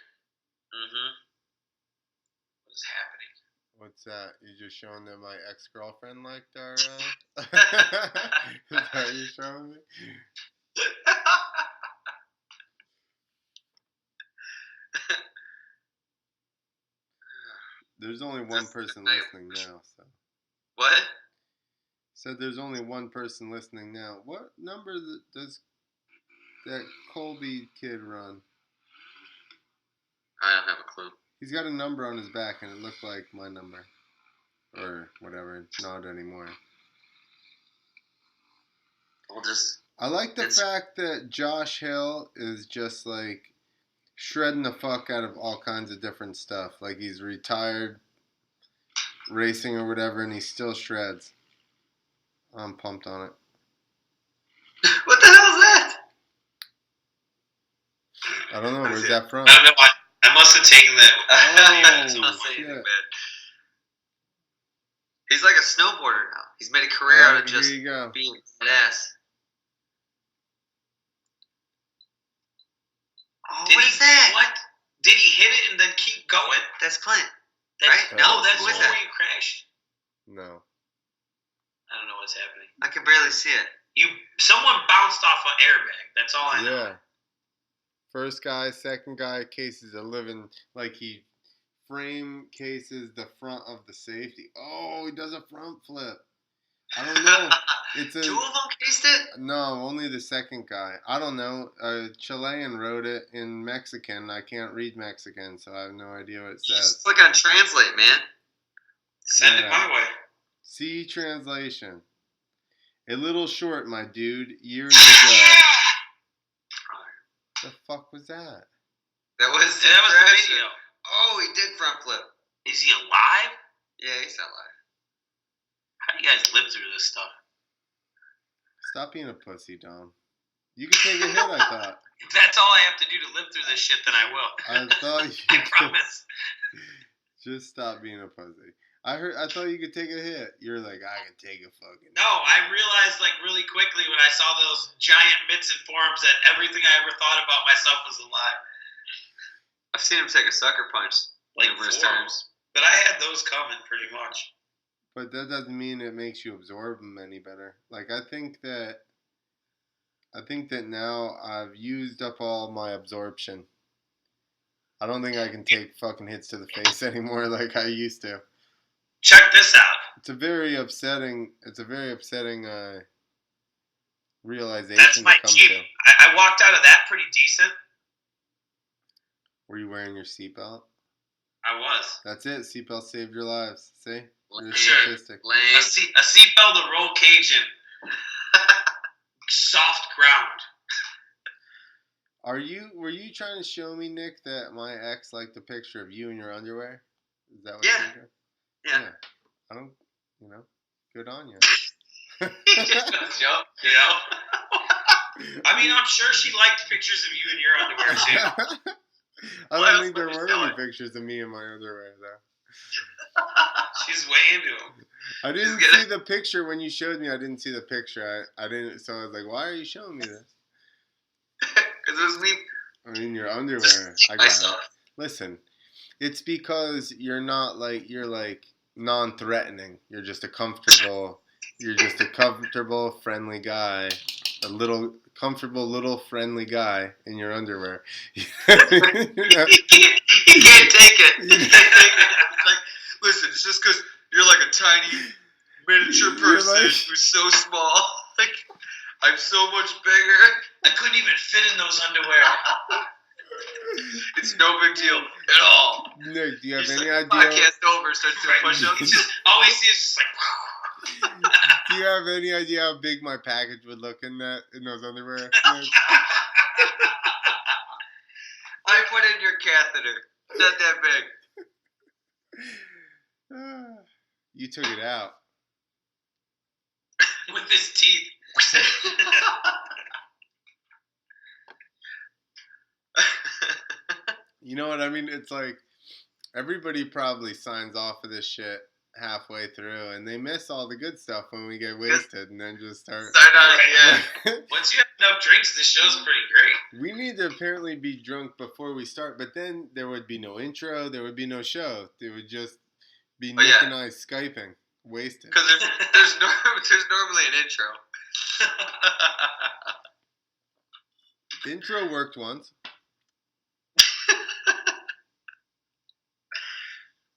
Mm-hmm. What is happening? What's that? You just showing that my ex-girlfriend liked our, Is that what you're showing me? There's only one person listening now, so. What? Said there's only one person listening now. What number does that Colby kid run? I don't have a clue. He's got a number on his back, and it looked like my number. Or whatever, not anymore. We'll just... I like the fact that Josh Hill is just like shredding the fuck out of all kinds of different stuff. Like he's retired racing or whatever, and he still shreds. I'm pumped on it. What the hell is that? I don't know. Where's that from? I don't know. I must have taken that. That's not saying anything bad. He's like a snowboarder now. He's made a career out of just being an ass. Oh, what is that? What? Did he hit it and then keep going? That's Clint. Right? No, that's What is before that? you crashed. No. I don't know what's happening. I can barely see it. Someone bounced off an airbag. That's all I know. Yeah. First guy, second guy, cases are living like he frame cases the front of the safety. Oh, he does a front flip. I don't know. It's a, 2 of them cased it? No, only the second guy. I don't know. Chilean wrote it in Mexican. I can't read Mexican, so I have no idea what it says. Just click on translate, man. Send it my way. See translation. A little short, my dude. Years ago. The fuck was that? That was the video. Oh, he did front flip. Is he alive? Yeah, he's not alive. How do you guys live through this stuff? Stop being a pussy, Dom. You can take a hit, I thought. If that's all I have to do to live through this shit, then I will. I thought you I promise. Just stop being a pussy. I thought you could take a hit. You're like, I can take a fucking No, I realized like really quickly when I saw those giant mitts and forms that everything I ever thought about myself was a lie. I've seen him take a sucker punch Like numerous 4. times. But I had those coming pretty much. But that doesn't mean it makes you absorb them any better. Like I think that now I've used up all my absorption. I don't think I can take fucking hits to the face anymore like I used to. Check this out. It's a very upsetting realization That's my to come Jeep. to. I walked out of that pretty decent. Were you wearing your seatbelt? I was. That's it. Seatbelt saved your lives. See? You're a Sure. statistic. A seatbelt, a roll cage, and soft ground. Were you trying to show me, Nick, that my ex liked a picture of you in your underwear? Is that what Yeah. you're doing? Yeah. I don't, good on you. I mean, I'm sure she liked pictures of you in your underwear too. I don't think there were any pictures of me in my underwear, though. She's way into them. I didn't see the picture when you showed me. I didn't see the picture. I didn't. So I was like, "Why are you showing me this?" Because it was me. I mean, your underwear. I got it. Listen, it's because you're like non-threatening. You're just a comfortable, friendly guy. A little comfortable, little friendly guy in your underwear. You can't take it. It's like, listen, it's just because you're like a tiny miniature person who's so small. Like, I'm so much bigger. I couldn't even fit in those underwear. It's no big deal at all. Nick, do you have any idea? Podcast over, starts doing push-ups. All we see is just like. Do you have any idea how big my package would look in those underwear? Nick? I put in your catheter. It's not that big. You took it out. With his teeth. You know what I mean? It's like everybody probably signs off of this shit halfway through, and they miss all the good stuff when we get wasted, and then just start. Once you have enough drinks, this show's pretty great. We need to apparently be drunk before we start, but then there would be no intro, there would be no show. There would just be Nick and I Skyping, wasted. Because there's normally an intro. The intro worked once.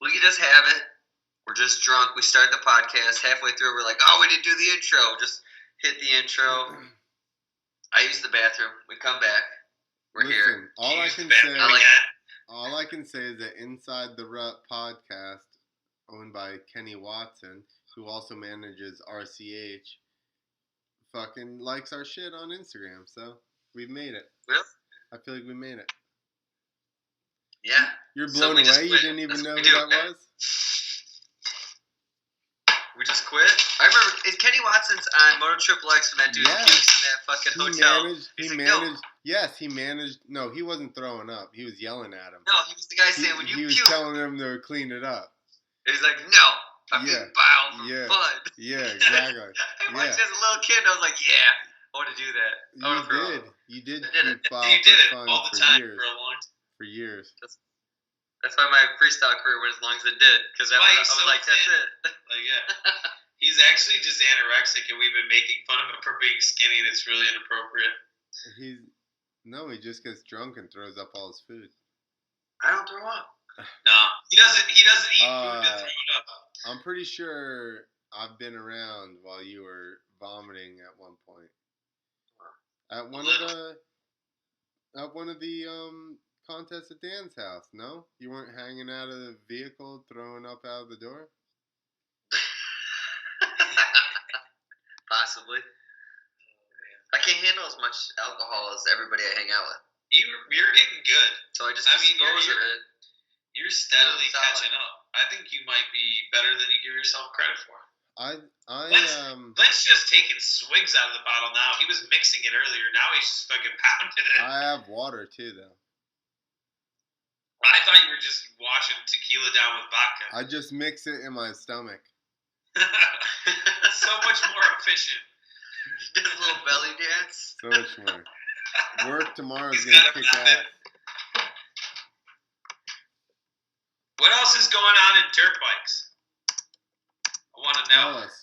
We can just have it. We're just drunk. We start the podcast. Halfway through, we're like, oh, we didn't do the intro. Just hit the intro. I use the bathroom. We come back. We're here. All I can say is that Inside the Rut podcast, owned by Kenny Watson, who also manages RCH, fucking likes our shit on Instagram. So we've made it. Really? I feel like we made it. Yeah. You're blown away? You didn't even know who that was? We just quit? I remember, Kenny Watson's on Moto Triple X when that dude pukes in that fucking hotel. He managed. No, he wasn't throwing up. He was yelling at him. No, he was the guy saying, when you puke. He was telling him to clean it up. He's like, no, I'm being bound for fun. Yeah, exactly. I watched as a little kid, and I was like, yeah, I want to do that. You did. You did it all the time for a long time. For years. That's why my freestyle career went as long as it did. Because I was like, that's it. Like, yeah. He's actually just anorexic, and we've been making fun of him for being skinny, and it's really inappropriate. He just gets drunk and throws up all his food. I don't throw up. No, he doesn't eat food to throw it up. I'm pretty sure I've been around while you were vomiting at one point. At one of the contests at Dan's house. No, you weren't hanging out of the vehicle throwing up out of the door. Possibly. I can't handle as much alcohol as everybody I hang out with. You're getting good. So I just dispose of it. You're steadily catching up. I think you might be better than you give yourself credit for. Glenn's just taking swigs out of the bottle now. He was mixing it earlier. Now he's just fucking pounding it. I have water too, though. I thought you were just washing tequila down with vodka. I just mix it in my stomach. So much more efficient. Just a little belly dance. So much more. Work tomorrow is going to kick ass. What else is going on in dirt bikes? I want to know. Tell us.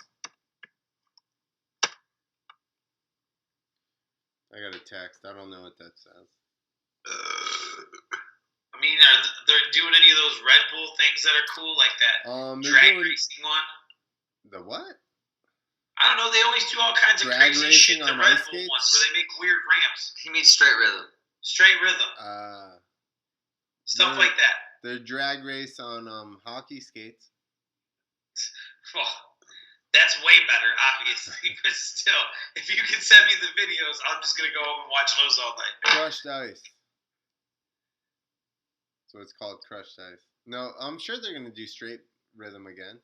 I got a text. I don't know what that says. I mean, they're doing any of those Red Bull things that are cool, like that drag racing one? The what? I don't know. They always do all kinds of drag crazy shit. The Red Bull ones where they make weird ramps. He means straight rhythm. Straight rhythm. Stuff like that. They're drag race on hockey skates. Oh, that's way better, obviously. But still, if you can send me the videos, I'm just going to go home and watch those all night. Crushed ice. So it's called crushed ice. No, I'm sure they're going to do straight rhythm again.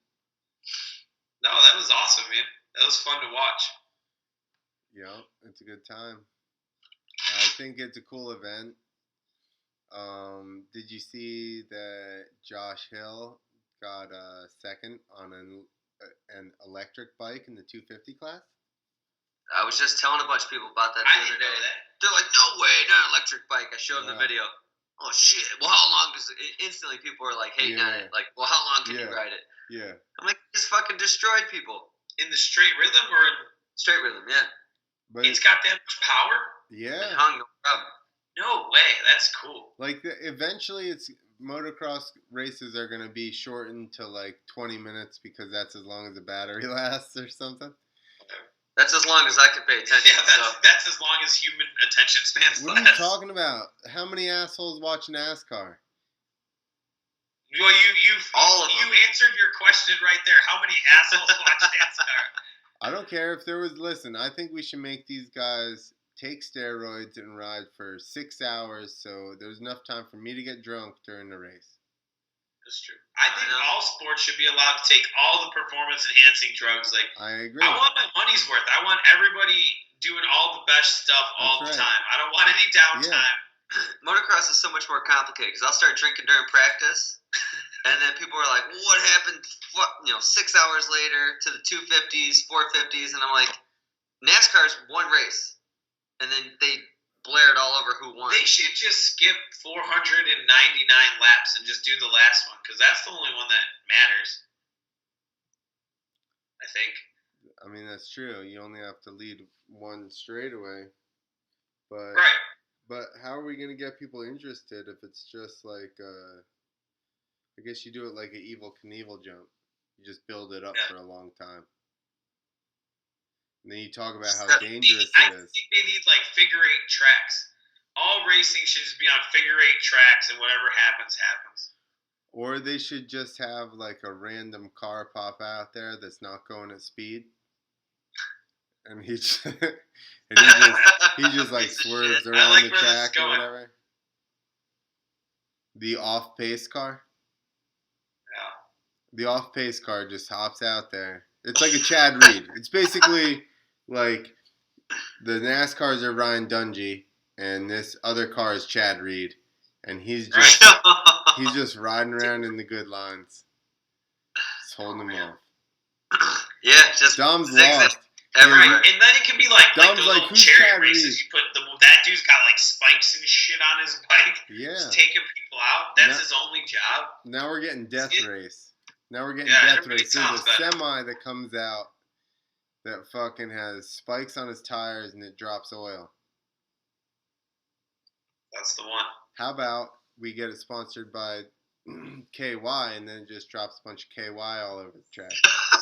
No, that was awesome, man. That was fun to watch. Yeah, it's a good time. I think it's a cool event. Did you see that Josh Hill got second on an electric bike in the 250 class? I was just telling a bunch of people about that the other day. They're like, no way, not an electric bike. I showed them the video. Oh, shit. Well, how long does it? Instantly, people are like hating on it. Like, well, how long can you ride it? Yeah. I'm like, just fucking destroyed people. In the straight rhythm or in... Straight rhythm, yeah. But it's got that much power? Yeah. It hung, no problem. No way. That's cool. Like, eventually, motocross races are going to be shortened to, like, 20 minutes because that's as long as the battery lasts or something. That's as long as I can pay attention. Yeah, that's as long as human attention spans last. What are you talking about? How many assholes watch NASCAR? Well, all of them. You answered your question right there. How many assholes watch NASCAR? I don't care if there was. Listen, I think we should make these guys take steroids and ride for 6 hours so there's enough time for me to get drunk during the race. That's true. I think all sports should be allowed to take all the performance-enhancing drugs. Like, I agree. I want my money's worth. I want everybody doing all the best stuff all the time. I don't want any downtime. Motocross is so much more complicated because I'll start drinking during practice. And then people were like, what happened, 6 hours later to the 250s, 450s? And I'm like, NASCAR's one race. And then they blared all over who won. They should just skip 499 laps and just do the last one, because that's the only one that matters, I think. I mean, that's true. You only have to lead one straightaway. But Right. But how are we going to get people interested if it's just like, I guess you do it like an Evel Knievel jump. You just build it up for a long time. And then you talk about how dangerous it is. I think they need like figure 8 tracks. All racing should just be on figure 8 tracks, and whatever happens, happens. Or they should just have like a random car pop out there that's not going at speed. And he just like swerves around the track or whatever. The off-pace car? Yeah. The off-pace car just hops out there. It's like a Chad Reed. It's basically like the NASCARs are Ryan Dungey, and this other car is Chad Reed, and he's just riding around in the good lines, just holding them off. Yeah, just Dom's zigzag lost. Right, and then it can be like Dom's those like, little who's chariot Chad races. Reed? You put that dude's got like spikes and shit on his bike. Yeah. Just taking people out. That's his only job. Now we're getting Death Race. Now we're getting Yeah, Death Race. There's a better. semi that comes out that fucking has spikes on his tires and it drops oil. That's the one. How about we get it sponsored by KY and then it just drops a bunch of KY all over the track?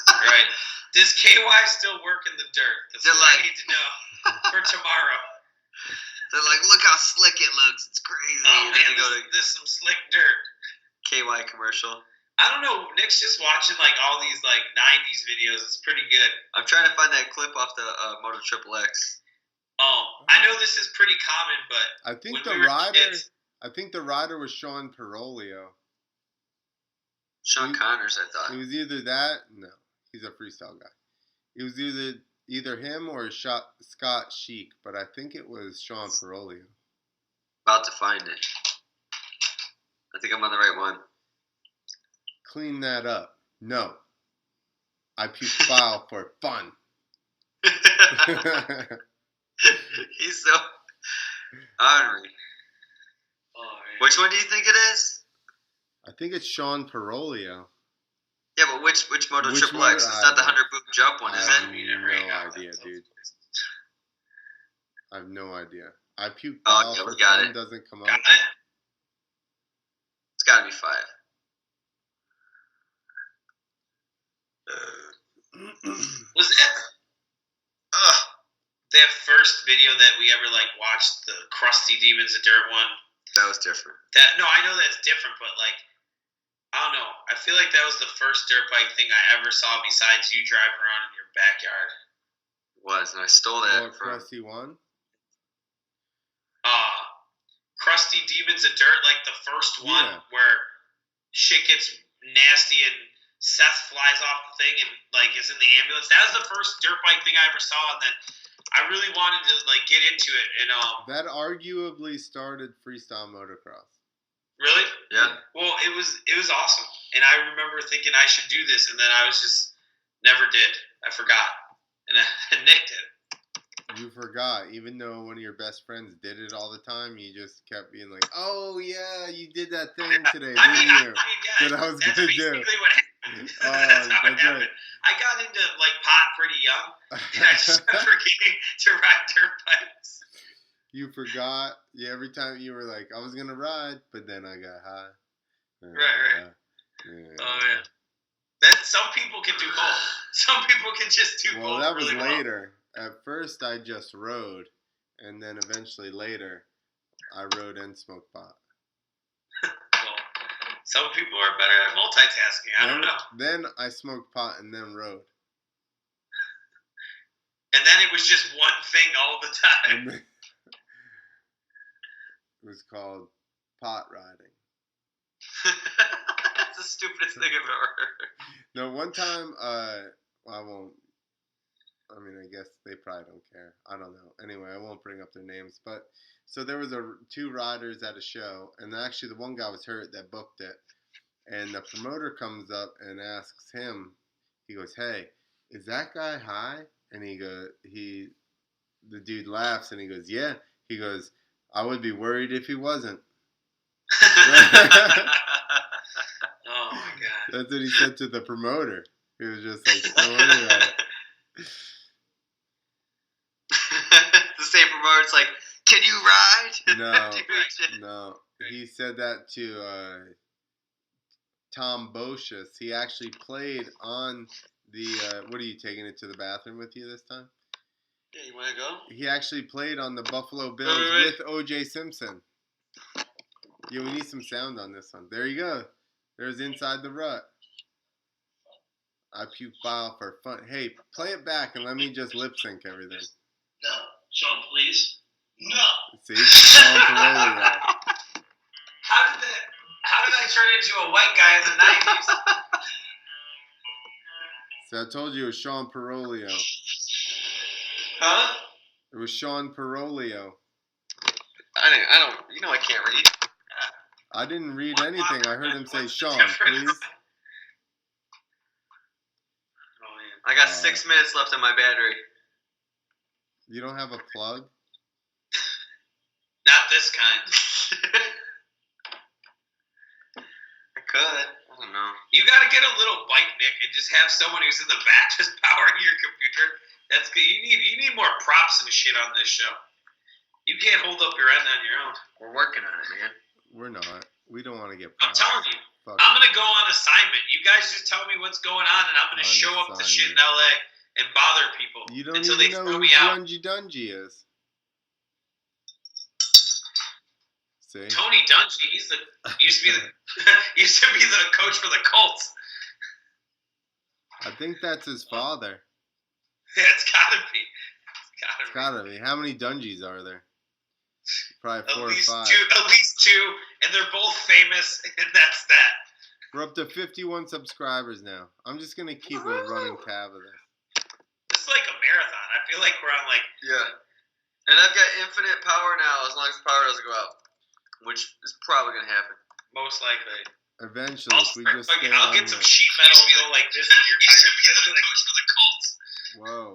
Right. Does KY still work in the dirt? That's what I need to know for tomorrow. They're like, look how slick it looks. It's crazy. Oh, and man, then you go to this some slick dirt. KY commercial. I don't know. Nick's just watching like all these like 90s videos. It's pretty good. I'm trying to find that clip off the Moto Triple X. I know this is pretty common, but I think I think the rider was Sean Parolio. Sean Connors, I thought. It was either that. No, he's a freestyle guy. It was either him or Scott Sheik, but I think it was Sean Parolio. About to find it. I think I'm on the right one. Clean that up. No. I puke file for fun. He's so ornery. Which one do you think it is? I think it's Sean Parolio. Yeah, but which Moto Triple X? It's not the 100 boot jump one, is it? I have no idea, dude. I have no idea. I puke file for fun doesn't come up. Got it? It's got to be 5. Was it that first video that we ever like watched, the Krusty Demons of Dirt one? That was different. No, I know that's different, but like, I don't know. I feel like that was the first dirt bike thing I ever saw besides you driving around in your backyard. It was, and I stole that from Krusty one? Krusty Demons of Dirt, like the first one where shit gets nasty and Seth flies off the thing and like is in the ambulance. That was the first dirt bike thing I ever saw, and then I really wanted to like get into it. And that arguably started freestyle motocross. Really? Yeah. Well, it was awesome, and I remember thinking I should do this, and then I was just never did. I forgot, and Nick did. You forgot, even though one of your best friends did it all the time. You just kept being like, "Oh yeah, you did that thing today, didn't you?" That I was gonna do. Basically what happened. That's how it happened. I got into like pot pretty young, and I just kept forgetting to ride dirt bikes. You forgot. Yeah, every time you were like, "I was gonna ride," but then I got high. Right. Yeah. Oh yeah. That some people can do both. Some people can just do both. Well, that was really later. At first, I just rode, and then eventually later, I rode and smoked pot. Well, some people are better at multitasking. I don't know. Then I smoked pot and then rode. And then it was just one thing all the time. And it was called pot riding. That's the stupidest thing I've ever heard. No, one time, I won't. I mean, I guess they probably don't care. I don't know. Anyway, I won't bring up their names. But so there was two riders at a show, and actually the one guy was hurt that booked it, And the promoter comes up and asks him, he goes, "Hey, is that guy high?" And the dude laughs and he goes, "Yeah." He goes, "I would be worried if he wasn't." Oh my god. That's what he said to the promoter. He was just like, "Don't worry about it." The same promoter's like, "Can you ride?" No. He said that to Tom Bocius. He actually played on the. What are you taking it to the bathroom with you this time? Yeah, you want to go? He actually played on the Buffalo Bills with O.J. Simpson. Yeah, we need some sound on this one. There you go. There's Inside the Rut. I puke bile for fun. Hey, play it back and let me just lip sync everything. No. Sean, please. No. See? Sean Paroli there. How did I turn into a white guy in the 90s? So I told you it was Sean Parolio. Huh? It was Sean Parolio. I don't. You know I can't read. I didn't read anything. I heard him say, What's the "Sean, difference? please." Oh man. I got 6 minutes left on my battery. You don't have a plug? Not this kind. I could. I don't know. You got to get a little bike, Nick, and just have someone who's in the back just powering your computer. That's good. You need more props and shit on this show. You can't hold up your end on your own. We're working on it, man. We're not. We don't want to get I'm props. telling you. Fuck I'm it. going to go on assignment. You guys just tell me what's going on, and I'm going to On show up to shit in assignment. LA and bother people You don't until they even know throw who me out. Grungy Dungy is. See? Tony Dungy, used to be the coach for the Colts. I think that's his father. Yeah, it's gotta be. It's gotta be. How many Dungies are there? Probably 4 or 5. At least two, and they're both famous, and that's that. We're up to 51 subscribers now. I'm just gonna keep a running tab of this. It's like a marathon. I feel like we're on like Yeah. And I've got infinite power now as long as the power doesn't go out. Which is probably going to happen. most likely. Eventually, if we just stay I'll on get some here. sheet metal and go like this when you're trying to be the coach for the Colts. Whoa.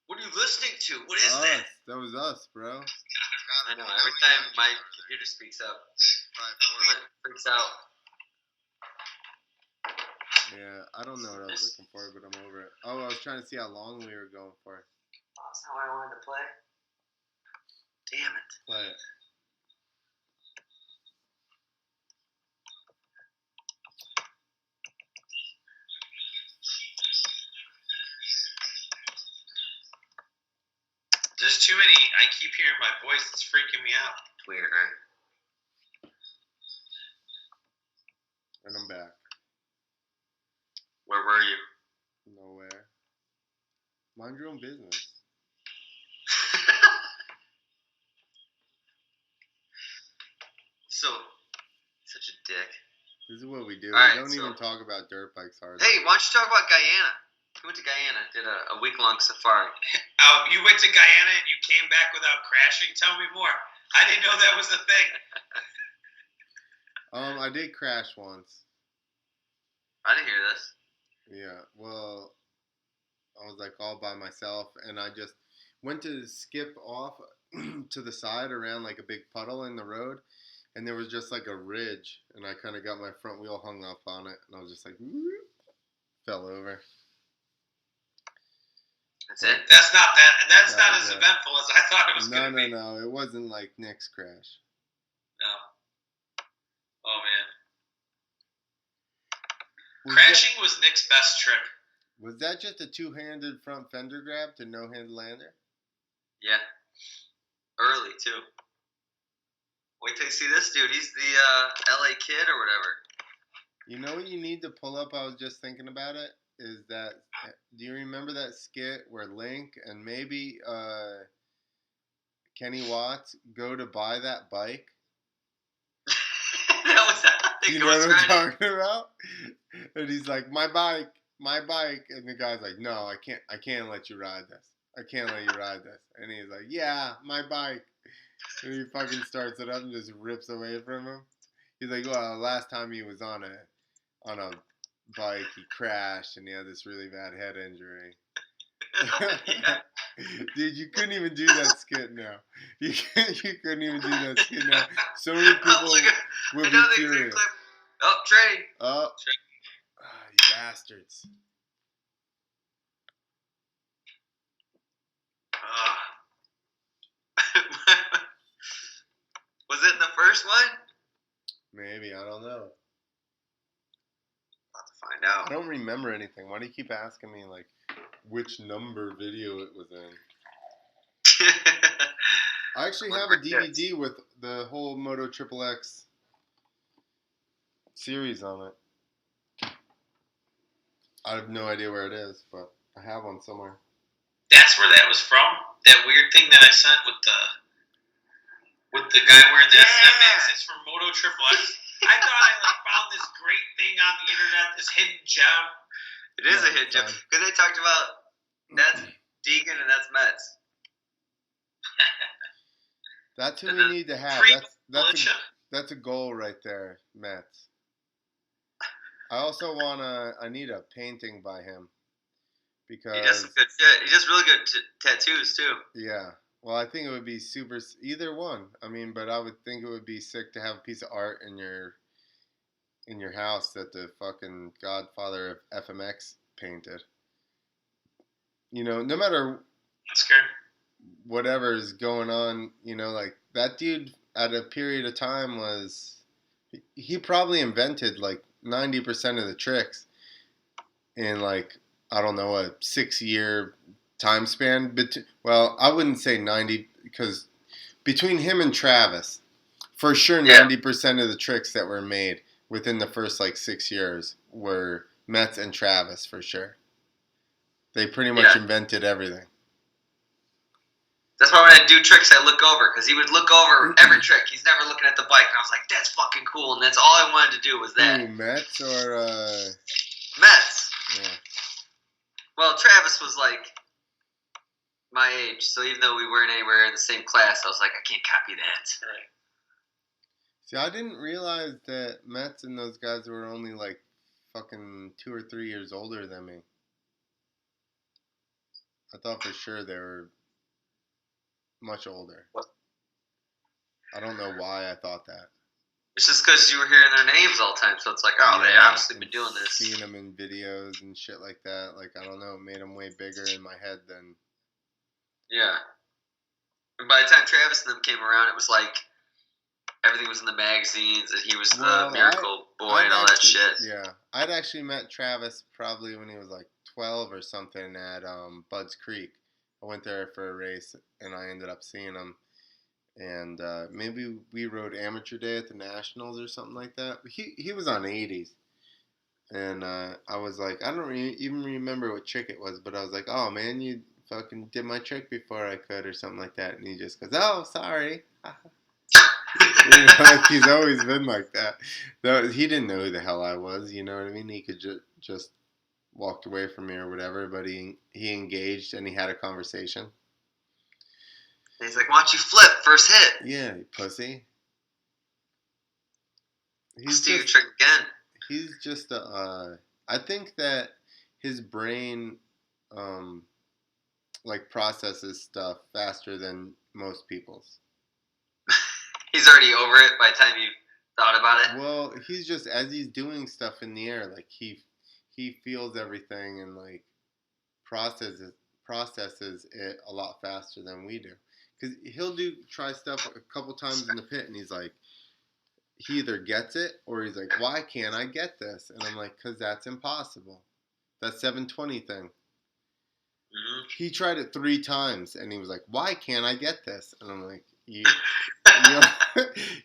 What are you listening to? What is Us. that? That was us, bro. I know. Every time my computer speaks up, it freaks out. Yeah, I don't know what I was looking for, but I'm over it. Oh, I was trying to see how long we were going for. Oh, that's not what I wanted to play. Damn it. Play it. There's too many. I keep hearing my voice. It's freaking me out. It's weird, right? And I'm back. Where were you? Nowhere. Mind your own business. So, such a dick. This is what we do. All right, we don't so- even talk about dirt bikes hardly. Hey, why don't you talk about Guyana? We went to Guyana, did a week-long safari. You went to Guyana and you came back without crashing. Tell me more. I didn't know that was a thing. I did crash once. I didn't hear this. Yeah, well, I was like all by myself, and I just went to skip off to the side around like a big puddle in the road, and there was just like a ridge, and I kind of got my front wheel hung up on it, and I was just like, whoop, fell over. That's it? That's not that. That's That not was as it. eventful as I thought it was No, going to be. no, it wasn't like Nick's crash. No. Oh man. Was Crashing was Nick's best trick. Was that just a two-handed front fender grab to no-hand lander? Yeah. Early, too. Wait till you see this dude. He's the LA kid or whatever. You know what you need to pull up? I was just thinking about it. Is that, do you remember that skit where Link and maybe Kenny Watts go to buy that bike? That was You know what I'm talking about? And he's like, my bike. And the guy's like, no, I can't let you ride this. I can't let you ride this. And he's like, yeah, my bike. And he fucking starts it up and just rips away from him. He's like, well, last time he was on a bike, he crashed and he had this really bad head injury. Yeah. Dude, you couldn't even do that skit now. You couldn't even do that skit now. So many people would be furious. Oh, train. Oh, you bastards. Was it in the first one? Maybe, I don't know. I'll have to find out. I don't remember anything. Why do you keep asking me, like, which number video it was in? I actually have a DVD with the whole Moto Triple X series on it. I have no idea where it is, but I have one somewhere. That's where that was from? That weird thing that I sent with the guy wearing the SM Max? It's from Moto Triple X. I thought I found this great thing on the internet, this hidden gem. It is a hidden gem. Because they talked about that's Deegan and that's Metz. That's who we need to have. That's a goal right there, Metz. I also I need a painting by him. Because he does some good shit. He does really good tattoos, too. Yeah. Well, I think it would be super, either one. I mean, but I would think it would be sick to have a piece of art in your house that the fucking godfather of FMX painted. You know, no matter whatever is going on, you know, like that dude at a period of time he probably invented like 90% of the tricks in like, I don't know, a 6-year time span. Well, I wouldn't say 90 because between him and Travis, for sure 90% of the tricks that were made within the first like 6 years were Metz and Travis for sure. They pretty much invented everything. That's why when I do tricks, I look over because he would look over every trick. He's never looking at the bike, and I was like, "That's fucking cool." And that's all I wanted to do was that. Ooh, Metz or Metz. Yeah. Well, Travis was like my age, so even though we weren't anywhere in the same class, I was like, I can't copy that. Right. See, I didn't realize that Metz and those guys were only like fucking 2 or 3 years older than me. I thought for sure they were much older. What? I don't know why I thought that. It's just because you were hearing their names all the time, so it's like, oh, they obviously been doing this. Seeing them in videos and shit like that, like, I don't know, it made them way bigger in my head than... Yeah. And by the time Travis and them came around, it was like everything was in the magazines, and he was the miracle boy and all that shit. Yeah. I'd actually met Travis probably when he was like 12 or something at Budds Creek. I went there for a race, and I ended up seeing him. And maybe we rode amateur day at the Nationals or something like that. But he was on 80s. And I was like, I don't even remember what trick it was, but I was like, oh, man, you fucking did my trick before I could or something like that. And he just goes, oh, sorry. You know, like he's always been like that. Though he didn't know who the hell I was, you know what I mean? He could just walked away from me or whatever, but he engaged and he had a conversation. And he's like, why don't you flip first hit? Yeah, you pussy. Let's do your trick again. He's just I think that his brain like processes stuff faster than most people's. He's already over it by the time you thought about it. Well, he's just, as he's doing stuff in the air, like he feels everything and like processes it a lot faster than we do. Because he'll try stuff a couple times in the pit, and he's like, he either gets it or he's like, why can't I get this? And I'm like, because that's impossible. That 720 thing. Mm-hmm. He tried it 3 times, and he was like, why can't I get this? And I'm like, you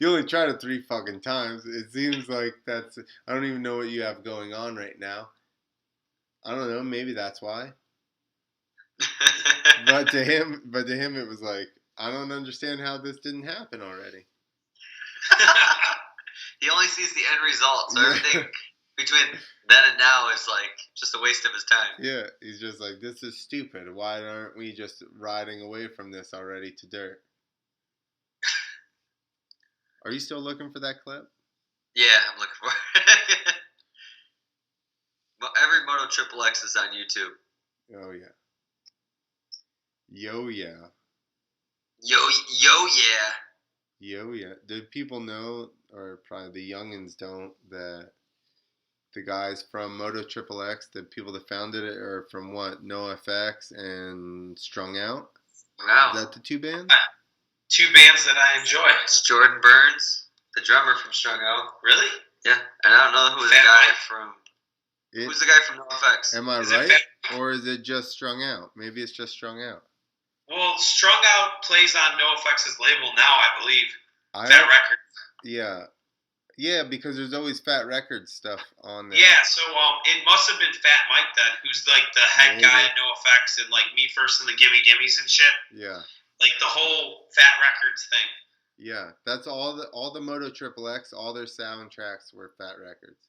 only tried it 3 fucking times. It seems like I don't even know what you have going on right now. I don't know, maybe that's why. But to him it was like, I don't understand how this didn't happen already. He only sees the end result, so everything between then and now is like just a waste of his time. Yeah, he's just like, this is stupid. Why aren't we just riding away from this already to dirt? Are you still looking for that clip? Yeah, I'm looking for it. Every Moto Triple X is on YouTube. Oh yeah. Yo yeah. Yo yeah. Yo yeah. Do people know, or probably the youngins don't, that the guys from Moto Triple X, the people that founded it, are from what? NoFX and Strung Out? Wow. Is that the two bands? Two bands that I enjoy. It's Jordan Burns, the drummer from Strung Out. Really? Yeah, and I don't know who the Fat guy Mike. from. It, Who's the guy from NoFX? am I Is it right? Fat- Or is it just Strung Out? Maybe it's just Strung Out. Well, Strung Out plays on NoFX's label now, I believe. I Fat Records. Yeah. Yeah, because there's always Fat Records stuff on there. Yeah, so it must have been Fat Mike then, who's like the head Maybe. guy at NoFX and like Me First and the Gimme Gimmes and shit. Yeah. Like the whole Fat Records thing. Yeah. That's all the Moto Triple X, all their soundtracks were Fat Records.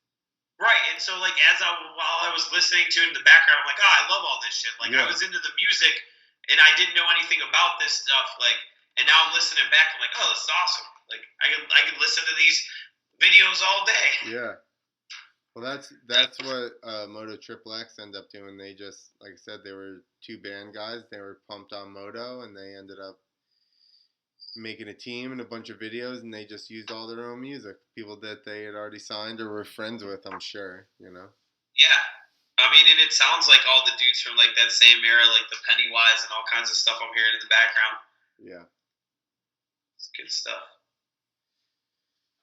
Right, and so like while I was listening to it in the background, I'm like, oh, I love all this shit. Like Yeah. I was into the music, and I didn't know anything about this stuff. Like, and now I'm listening back. I'm like, oh, this is awesome. Like I could listen to these videos all day. Yeah. Well, that's what Moto Triple X ended up doing. They just, like I said, they were two band guys. They were pumped on Moto, and they ended up making a team and a bunch of videos, and they just used all their own music. People that they had already signed or were friends with, I'm sure, you know. Yeah. I mean, and it sounds like all the dudes from like that same era, like the Pennywise and all kinds of stuff I'm hearing in the background. Yeah. It's good stuff.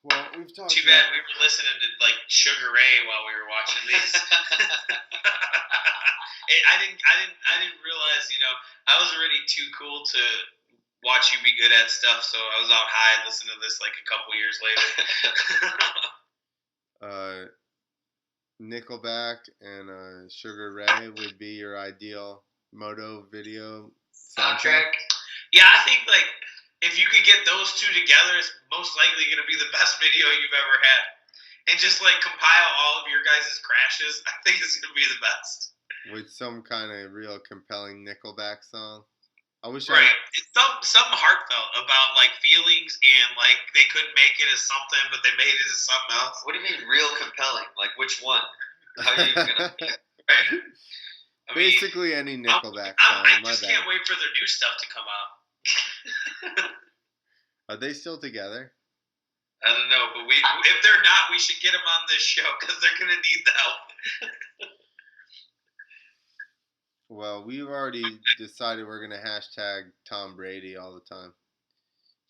Well, we've talked Too bad we were listening to like Sugar Ray while we were watching these. I didn't realize, you know, I was already too cool to watch you be good at stuff, so I was out high listening to this like a couple years later. Nickelback and Sugar Ray would be your ideal Moto video soundtrack. Yeah, I think like if you could get those two together, it's most likely going to be the best video you've ever had. And just like compile all of your guys' crashes, I think it's going to be the best. With some kind of real compelling Nickelback song. I wish Right. It's something heartfelt about like feelings and like they couldn't make it as something, but they made it as something else. What do you mean real compelling? Like which one? How are you even gonna pick? Right. I mean, basically any Nickelback song. I My just bad. can't wait for their new stuff to come out. Are they still together? I don't know, but if they're not, we should get them on this show because they're gonna need the help. Well, we've already decided we're gonna hashtag Tom Brady all the time.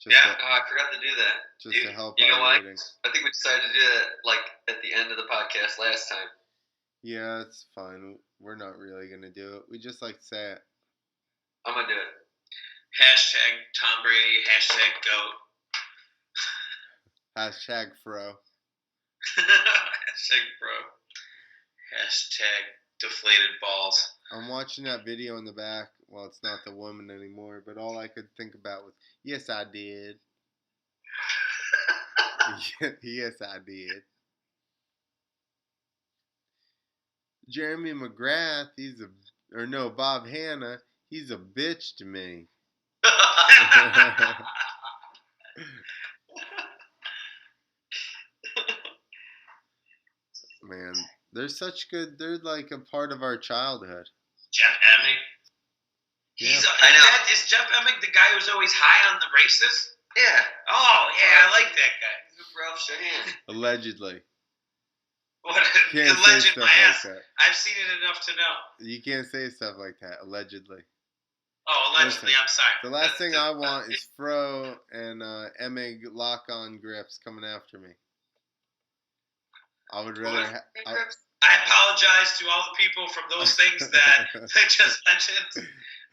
Oh, I forgot to do that. Just to help you know our what? ratings. I think we decided to do that like at the end of the podcast last time. Yeah, it's fine. We're not really gonna do it. We just like to say it. I'm gonna do it. Hashtag Tom Brady. Hashtag GOAT. Hashtag Fro. Hashtag bro. Hashtag deflated balls. I'm watching that video in the back. Well, it's not the woman anymore, but all I could think about was, yes, I did. Yes, I did. Jeremy McGrath, Bob Hanna, he's a bitch to me. Man, they're like a part of our childhood. Jeff Emick. I know. Is Jeff Emick the guy who's always high on the races? Yeah. Oh, yeah, I like that guy. He's with Ralph Shahan. Allegedly. What a Can't say legend, stuff my like ass. that. I've seen it enough to know. You can't say stuff like that. Allegedly. Oh, allegedly, Listen, I'm sorry. The last thing I want is Fro and Emig lock-on grips coming after me. I would rather. I apologize to all the people from those things that I just mentioned.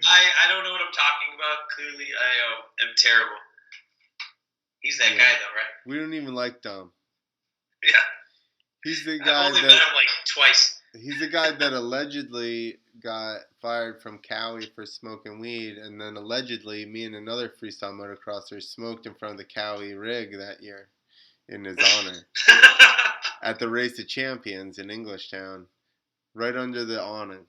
I don't know what I'm talking about. Clearly, I am terrible. He's that guy, though, right? We don't even like Dom. Yeah. He's the guy I've only met him like twice. He's the guy that allegedly got fired from Cowie for smoking weed, and then allegedly me and another freestyle motocrosser smoked in front of the Cowie rig that year in his honor at the Race of Champions in Englishtown, right under the awning.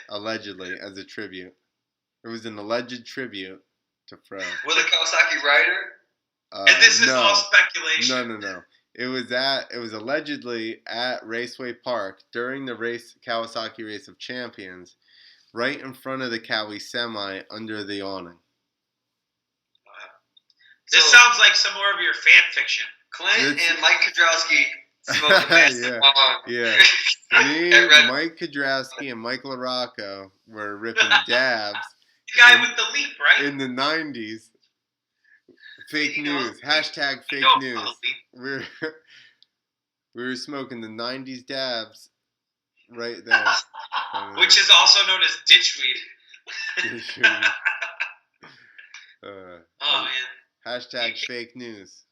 Allegedly, as a tribute. It was an alleged tribute to Fro. With a Kawasaki rider? And this is all No. speculation. No. It was allegedly at Raceway Park during the Kawasaki Race of Champions, right in front of the Cowie semi under the awning. This sounds like some more of your fan fiction. Clint and Mike Kudrowski smoking massive bong. Yeah. Me, Mike Kudrowski, and Mike LaRocco were ripping dabs. The guy with the leap, right? In the 90s. Fake news. Hashtag fake news. We were smoking the 90s dabs right there. Which is also known as ditchweed. Oh, man. Hashtag fake news.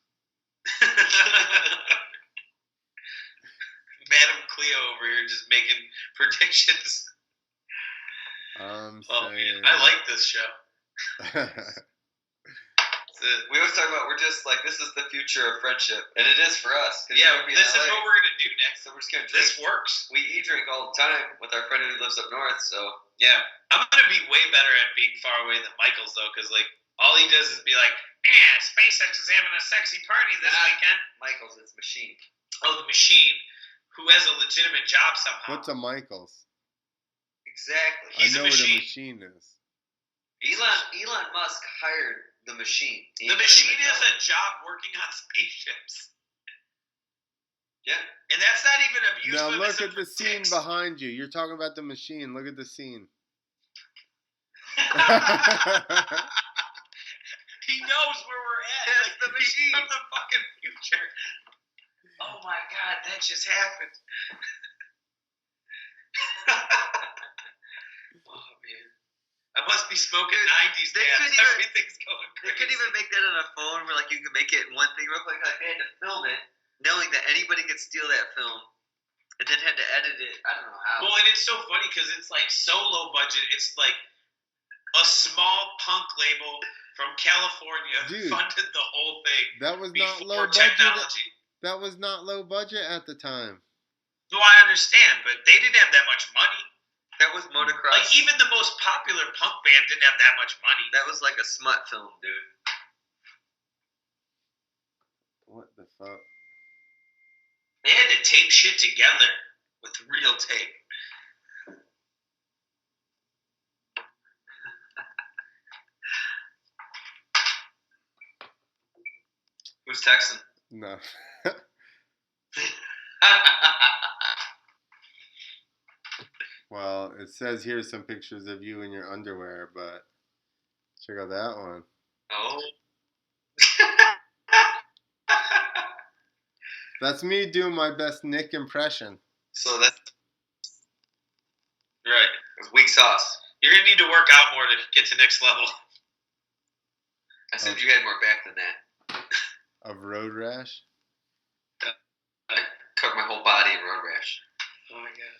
Madam Cleo over here just making predictions. Man. I like this show. We always talk about we're just like this is the future of friendship, and it is for us. Yeah, this is what we're gonna do next. So we're just gonna drink. This works. We drink all the time with our friend who lives up north. So yeah, I'm gonna be way better at being far away than Michael's though, because like all he does is be like, "Yeah, SpaceX is having a sexy party this weekend." Michael's, it's Machine. Oh, the Machine, who has a legitimate job somehow. What's a Michael's? Exactly. He's I know a machine. what a machine is. Elon Musk hired the Machine. The Machine is a job working on spaceships. Yeah. And that's not even abuse. Now look at the scene behind you. You're talking about the Machine. Look at the scene. He knows where we're at. That's like, the Machine. From the fucking future. Oh my God, that just happened. Oh man. I must be smoking 90s dabs. Everything's going crazy. They couldn't even make that on a phone where like you could make it in one thing real quick. Like they had to film it, knowing that anybody could steal that film, and then had to edit it. I don't know how. Well, and it's so funny because it's like so low budget. It's like a small punk label from California funded the whole thing. That was not low technology. That was not low budget at the time. No, I understand, but they didn't have that much money. That was motocross. Like even the most popular punk band didn't have that much money. That was like a smut film, dude. What the fuck? They had to tape shit together with real tape. Who's texting? No. Well, it says here some pictures of you in your underwear, but check out that one. Oh. That's me doing my best Nick impression. So that's right. It's weak sauce. You're gonna need to work out more to get to next level. I said you had more back than that. Of road rash? I covered my whole body in road rash. Oh my God.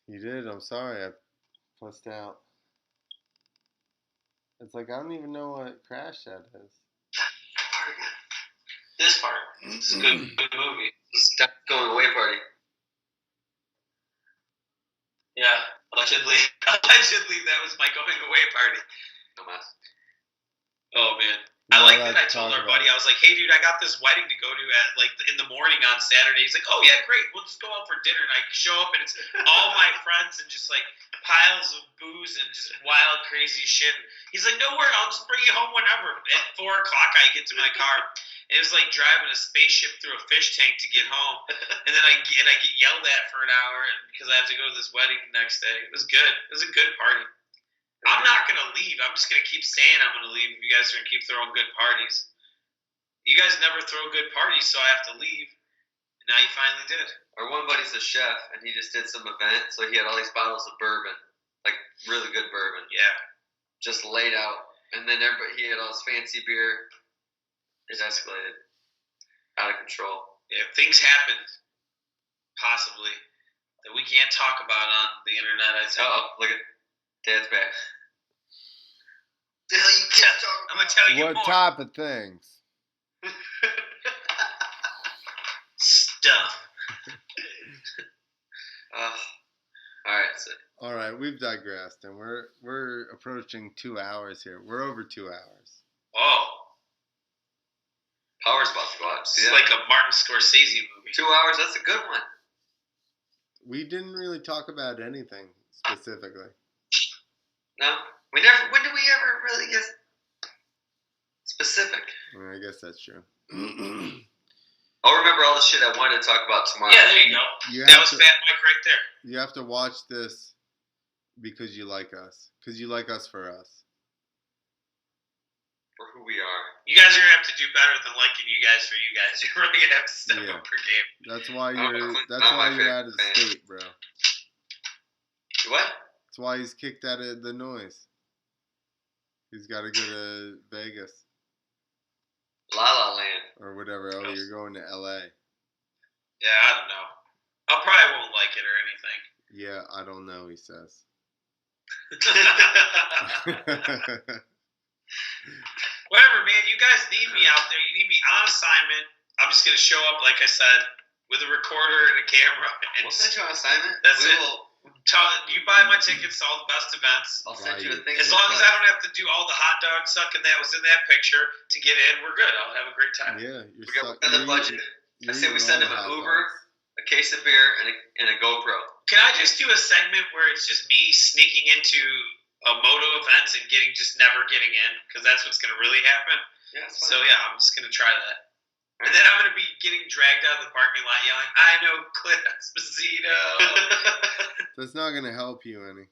You did. I'm sorry. I pussed out. It's like I don't even know what Crash that is. This part. It's a good movie. It's going away party. Yeah, allegedly. Allegedly, that was my going away party. Dumbass. Oh man. I like that I told our buddy, I was like, hey dude, I got this wedding to go to at like in the morning on Saturday. He's like, oh yeah, great, we'll just go out for dinner. And I show up and it's all my friends and just like piles of booze and just wild crazy shit. He's like, no worry, I'll just bring you home whenever. At 4 o'clock I get to my car. And it was like driving a spaceship through a fish tank to get home. And then I get yelled at for an hour because I have to go to this wedding the next day. It was good. It was a good party. I'm not going to leave. I'm just going to keep saying I'm going to leave if you guys are going to keep throwing good parties. You guys never throw good parties, so I have to leave. And now you finally did. Our one buddy's a chef, and he just did some event, so he had all these bottles of bourbon, like really good bourbon. Yeah. Just laid out. And then he had all his fancy beer. It escalated. Out of control. Yeah, things happened, possibly, that we can't talk about on the internet, I think. Uh-oh, look at Dad's back. The hell you can't talk about? I'm going to tell you what more. What type of things? Stuff. All right, we've digressed, and we're approaching 2 hours here. We're over 2 hours. Oh. I'll have to watch. It's like a Martin Scorsese movie. 2 hours. That's a good one. We didn't really talk about anything specifically. No, we never. When did we ever really get specific? I guess that's true. I'll remember all the shit I wanted to talk about tomorrow. Yeah, there you go. That was Fat Mike right there. You have to watch this because you like us. Because you like us for us. For who we are. You guys are gonna have to do better than liking you guys for you guys. You're really gonna have to step up your game. That's why you're. That's not why my you're out of the favorite state, bro. What? That's why he's kicked out of the noise. He's got to go to Vegas La La Land. or whatever. Oh, you're going to L.A. Yeah, I don't know. I probably won't like it or anything. Yeah, I don't know. He says. Whatever, man. You guys need me out there. You need me on assignment. I'm just gonna show up, like I said, with a recorder and a camera. And We'll send you on assignment. That's we it. Will, you buy my tickets to all the best events. I'll send you a thing. As long as I don't have to do all the hot dog sucking that was in that picture to get in, we're good. I'll have a great time. Yeah, We got the budget. I say we send him an Uber, a case of beer, and a GoPro. Can I just do a segment where it's just me sneaking into a moto event and never getting in? Because that's what's going to really happen. Yeah, that's fine. So, yeah, I'm just going to try that. And then I'm going to be getting dragged out of the parking lot yelling, I know Clint Esposito. That's not going to help you any.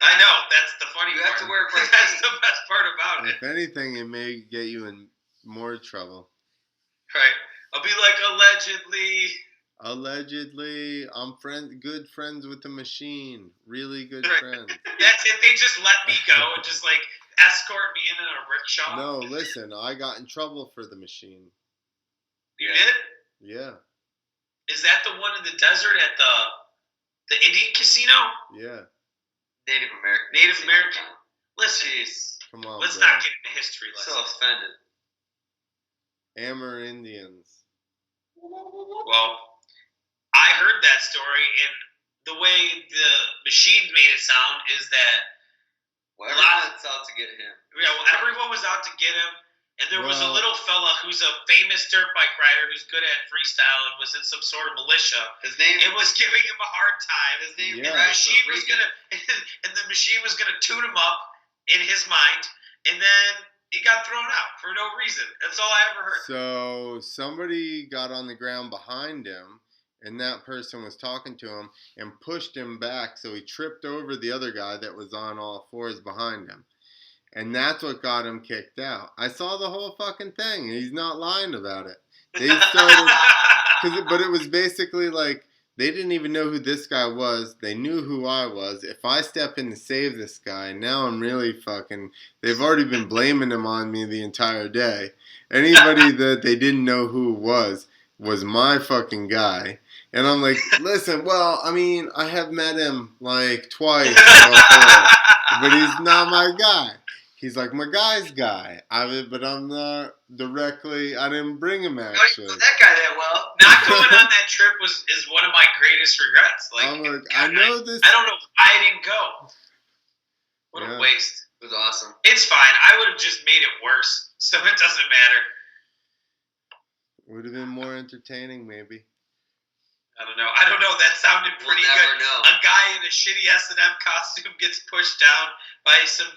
I know. That's the funny You part. have to wear a bright That's tee. the best part about it. If anything, it may get you in more trouble. Right. I'll be like, Allegedly, I'm good friends with the machine. Really good Right. friends. That's it. They just let me go and just like escort me in a rickshaw. No, listen, I got in trouble for the machine. You did? Yeah, Is that the one in the desert at the Indian casino? yeah. Native American. Native American. Listen, Jeez. Come on, let's bro. not get into history So lessons. offended. Amerindians. Well, I heard that story, and the way the machines made it sound is that Well, everyone's out to get him. everyone was out to get him, and there was a Well- little fella who's a famous dirt bike rider who's good at freestyle and was in some sort of militia. His name. It was giving him a hard time. His name. Yeah. And the machine was gonna tune him up in his mind, and then he got thrown out for no reason. That's all I ever heard. So somebody got on the ground behind him, and that person was talking to him and pushed him back, so he tripped over the other guy that was on all fours behind him. And that's what got him kicked out. I saw the whole fucking thing, and he's not lying about it. They started, but it was basically like, they didn't even know who this guy was. They knew who I was. If I step in to save this guy, now I'm really fucking... They've already been blaming him on me the entire day. Anybody that they didn't know who was my fucking guy. And I'm like, listen, well, I mean, I have met him like twice before, but he's not my guy. He's like my guy's guy. But I'm not directly... I didn't bring him, I don't actually. even know that guy that well. Not going on that trip is one of my greatest regrets. Like, I'm like, God, I know this... I don't know why I didn't go. What Yeah. a waste. It was awesome. It's fine. I would have just made it worse, so it doesn't matter. Would have been more entertaining, maybe. I don't know. That sounded We'll pretty never good. know. A guy in a shitty S&M costume gets pushed down by some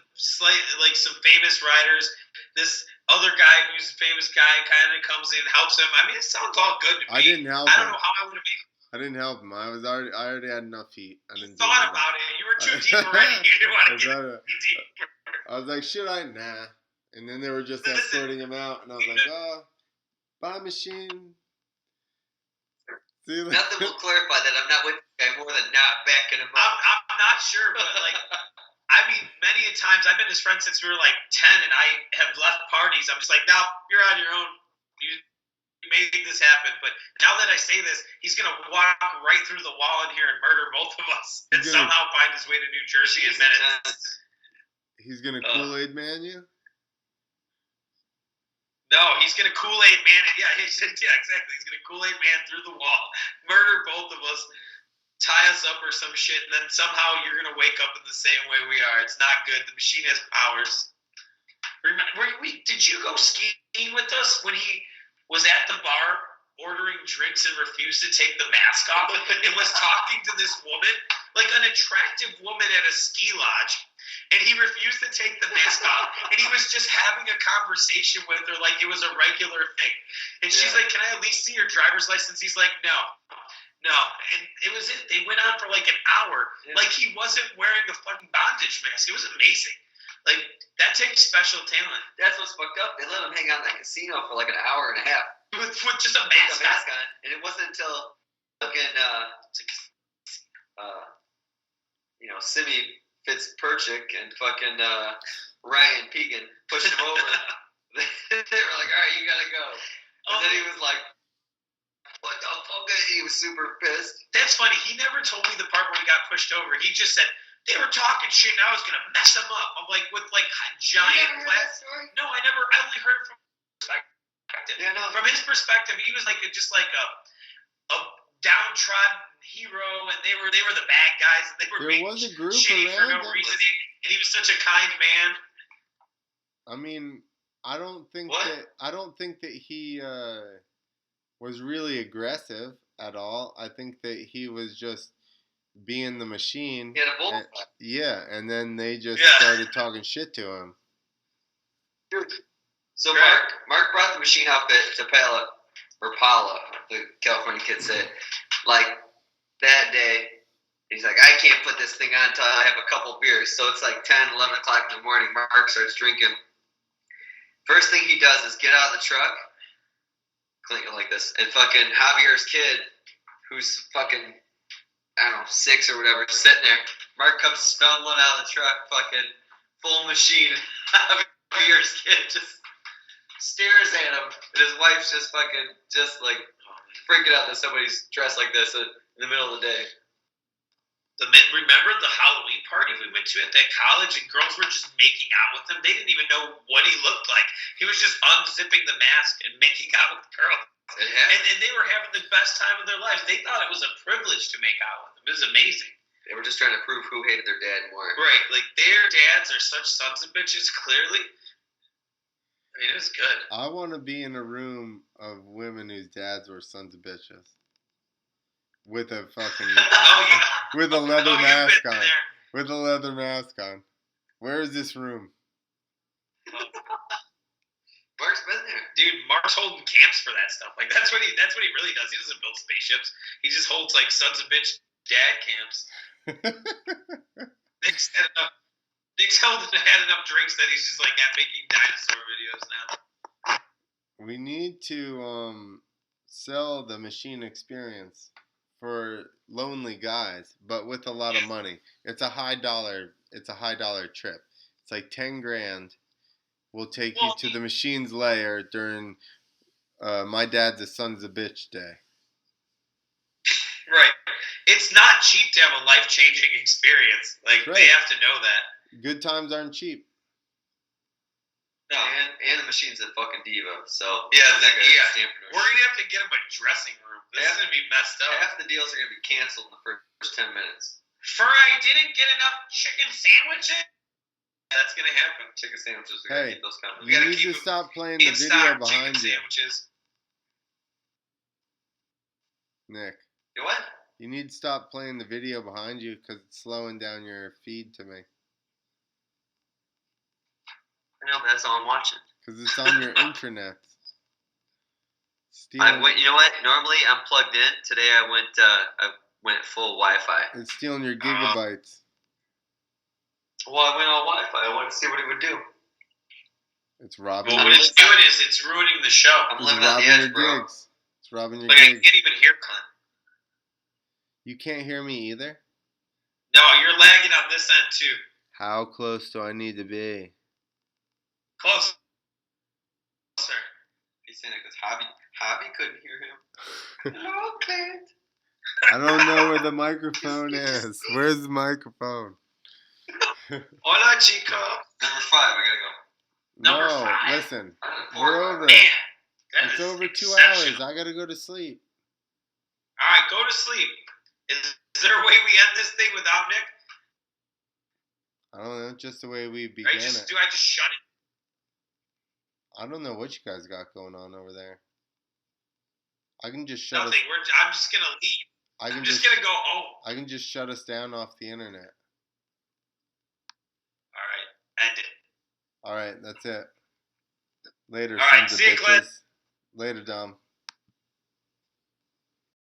famous riders. This other guy who's a famous guy kind of comes in and helps him. I mean, it sounds all good to me. I didn't help I don't him. know how I would have made I didn't help him. I already had enough heat. I You didn't do thought anything. about it. You were too deep already. You didn't want to get I deeper. was like, should I? Nah. And then they were just escorting him out, and I was like, oh, bye, machine. See you later. Nothing will clarify that I'm not with the guy more than not backing him up. I'm not sure, but like, I mean, many a times I've been his friend since we were like 10, and I have left parties. I'm just like, no, you're on your own. You made this happen. But now that I say this, he's gonna walk right through the wall in here and murder both of us, and He's gonna- somehow find his way to New Jersey in Jeez, minutes. intense. He's gonna Kool-Aid man you? No, he's gonna Kool-Aid man it. Yeah, exactly. He's gonna Kool-Aid man through the wall, murder both of us, tie us up or some shit, and then somehow you're gonna wake up in the same way we are. It's not good. The machine has powers. Remember, did you go skiing with us when he was at the bar ordering drinks and refused to take the mask off and was talking to this woman, like an attractive woman at a ski lodge, and he refused to take the mask off, and he was just having a conversation with her like it was a regular thing. And she's like, "Can I at least see your driver's license?" He's like, "No. And it was it. They went on for like an hour. Yeah. Like he wasn't wearing a fucking bondage mask. It was amazing. Like that takes special talent That's what's fucked up. They let him hang out in that casino for like an hour and a half with just a with mask. a mask on, and it wasn't until fucking Simi Fitzperchik and fucking Ryan Pegan pushed him over. They were like, "All right, you gotta go." And then he was like, "What the fuck?" He was super pissed. That's funny. He never told me the part where he got pushed over. He just said they were talking shit and I was gonna mess them up. I'm like with like giant glass. No, I never. I only heard it from his perspective. Yeah, no. From his perspective, he was like just like a downtrodden hero, and they were the bad guys, and they were There being was a group shitty for no around them. reason. And he was such a kind man. I mean, I don't think What? that he was really aggressive at all. I think that he was just being the machine. He had a bull. And then they just Yeah. started talking shit to him. So Right. Mark brought the machine outfit to Paula, the California kid said, like that day, he's like, I can't put this thing on until I have a couple beers. So it's like 10, 11 o'clock in the morning. Mark starts drinking. First thing he does is get out of the truck, clinking like this, and fucking Javier's kid, who's fucking, I don't know, 6 or whatever, sitting there. Mark comes stumbling out of the truck, fucking full machine. Javier's kid just stares at him, and his wife's just fucking, just like freaking out that somebody's dressed like this in the middle of the day. Remember the Halloween party we went to at that college, and girls were just making out with him. They didn't even know what he looked like. He was just unzipping the mask and making out with girls. And they were having the best time of their lives. They thought it was a privilege to make out with him. It was amazing. They were just trying to prove who hated their dad more. Right. Like, their dads are such sons of bitches, clearly. I mean, it was good. I want to be in a room of women whose dads were sons of bitches. With a fucking with a leather you've mask been on. there. With a leather mask on. Where is this room? Mark's been there. Dude, Mark's holding camps for that stuff. Like, that's what he really does. He doesn't build spaceships. He just holds, like, sons of bitch dad camps. Nick's had enough drinks that he's just, like, making dinosaur videos now. We need to sell the machine experience for lonely guys, but with a lot of money. It's a high dollar trip. It's like 10 grand. We'll take you to the machine's lair during my dad's a sons of bitch day. Right. It's not cheap to have a life-changing experience. Like, Right. They have to know that. Good times aren't cheap. No. And the machine's a fucking diva. So Yeah, I'm not gonna stand for no We're shit. going to have to get him a dressing room. This is going to be messed up. Half the deals are gonna be canceled in the first 10 minutes. I didn't get enough chicken sandwiches. That's going to happen. Chicken sandwiches. We Hey, gotta keep those coming. We You gotta need keep to them stop playing the In video stock behind chicken you, sandwiches. Nick. You what? You need to stop playing the video behind you because it's slowing down your feed to me. I know, but that's all I'm watching. Because it's on your intranet. You know what? Normally I'm plugged in. Today I went full Wi-Fi. It's stealing your gigabytes. Well, I went all Wi-Fi. I wanted to see what it would do. It's robbing Well, your what it's doing is it's ruining the show. I'm It's living on the robbing your edge, bro. gigs. It's robbing your Like, I gigs. can't even hear Clint. You can't hear me either? No, you're lagging on this end, too. How close do I need to be? Closer. He's saying it because Hobby couldn't hear him. Hello, Clint. I don't know where the microphone is. Where's the microphone? Hola, chico. Number 5. I gotta go. Number No, 5. listen. I'm We're over Man, it. that It's is over 2 exceptional. hours. I gotta go to sleep. All right, go to sleep. Is there a way we end this thing without Nick? I don't know, just the way we Do began I just it. shut it? I don't know what you guys got going on over there. I can just shut Nothing. I'm just gonna leave. I'm just gonna go home. I can just shut us down off the internet. All right, end it. All right, that's it. Later, All right, sons of see you, Clint. bitches. Later, Dom.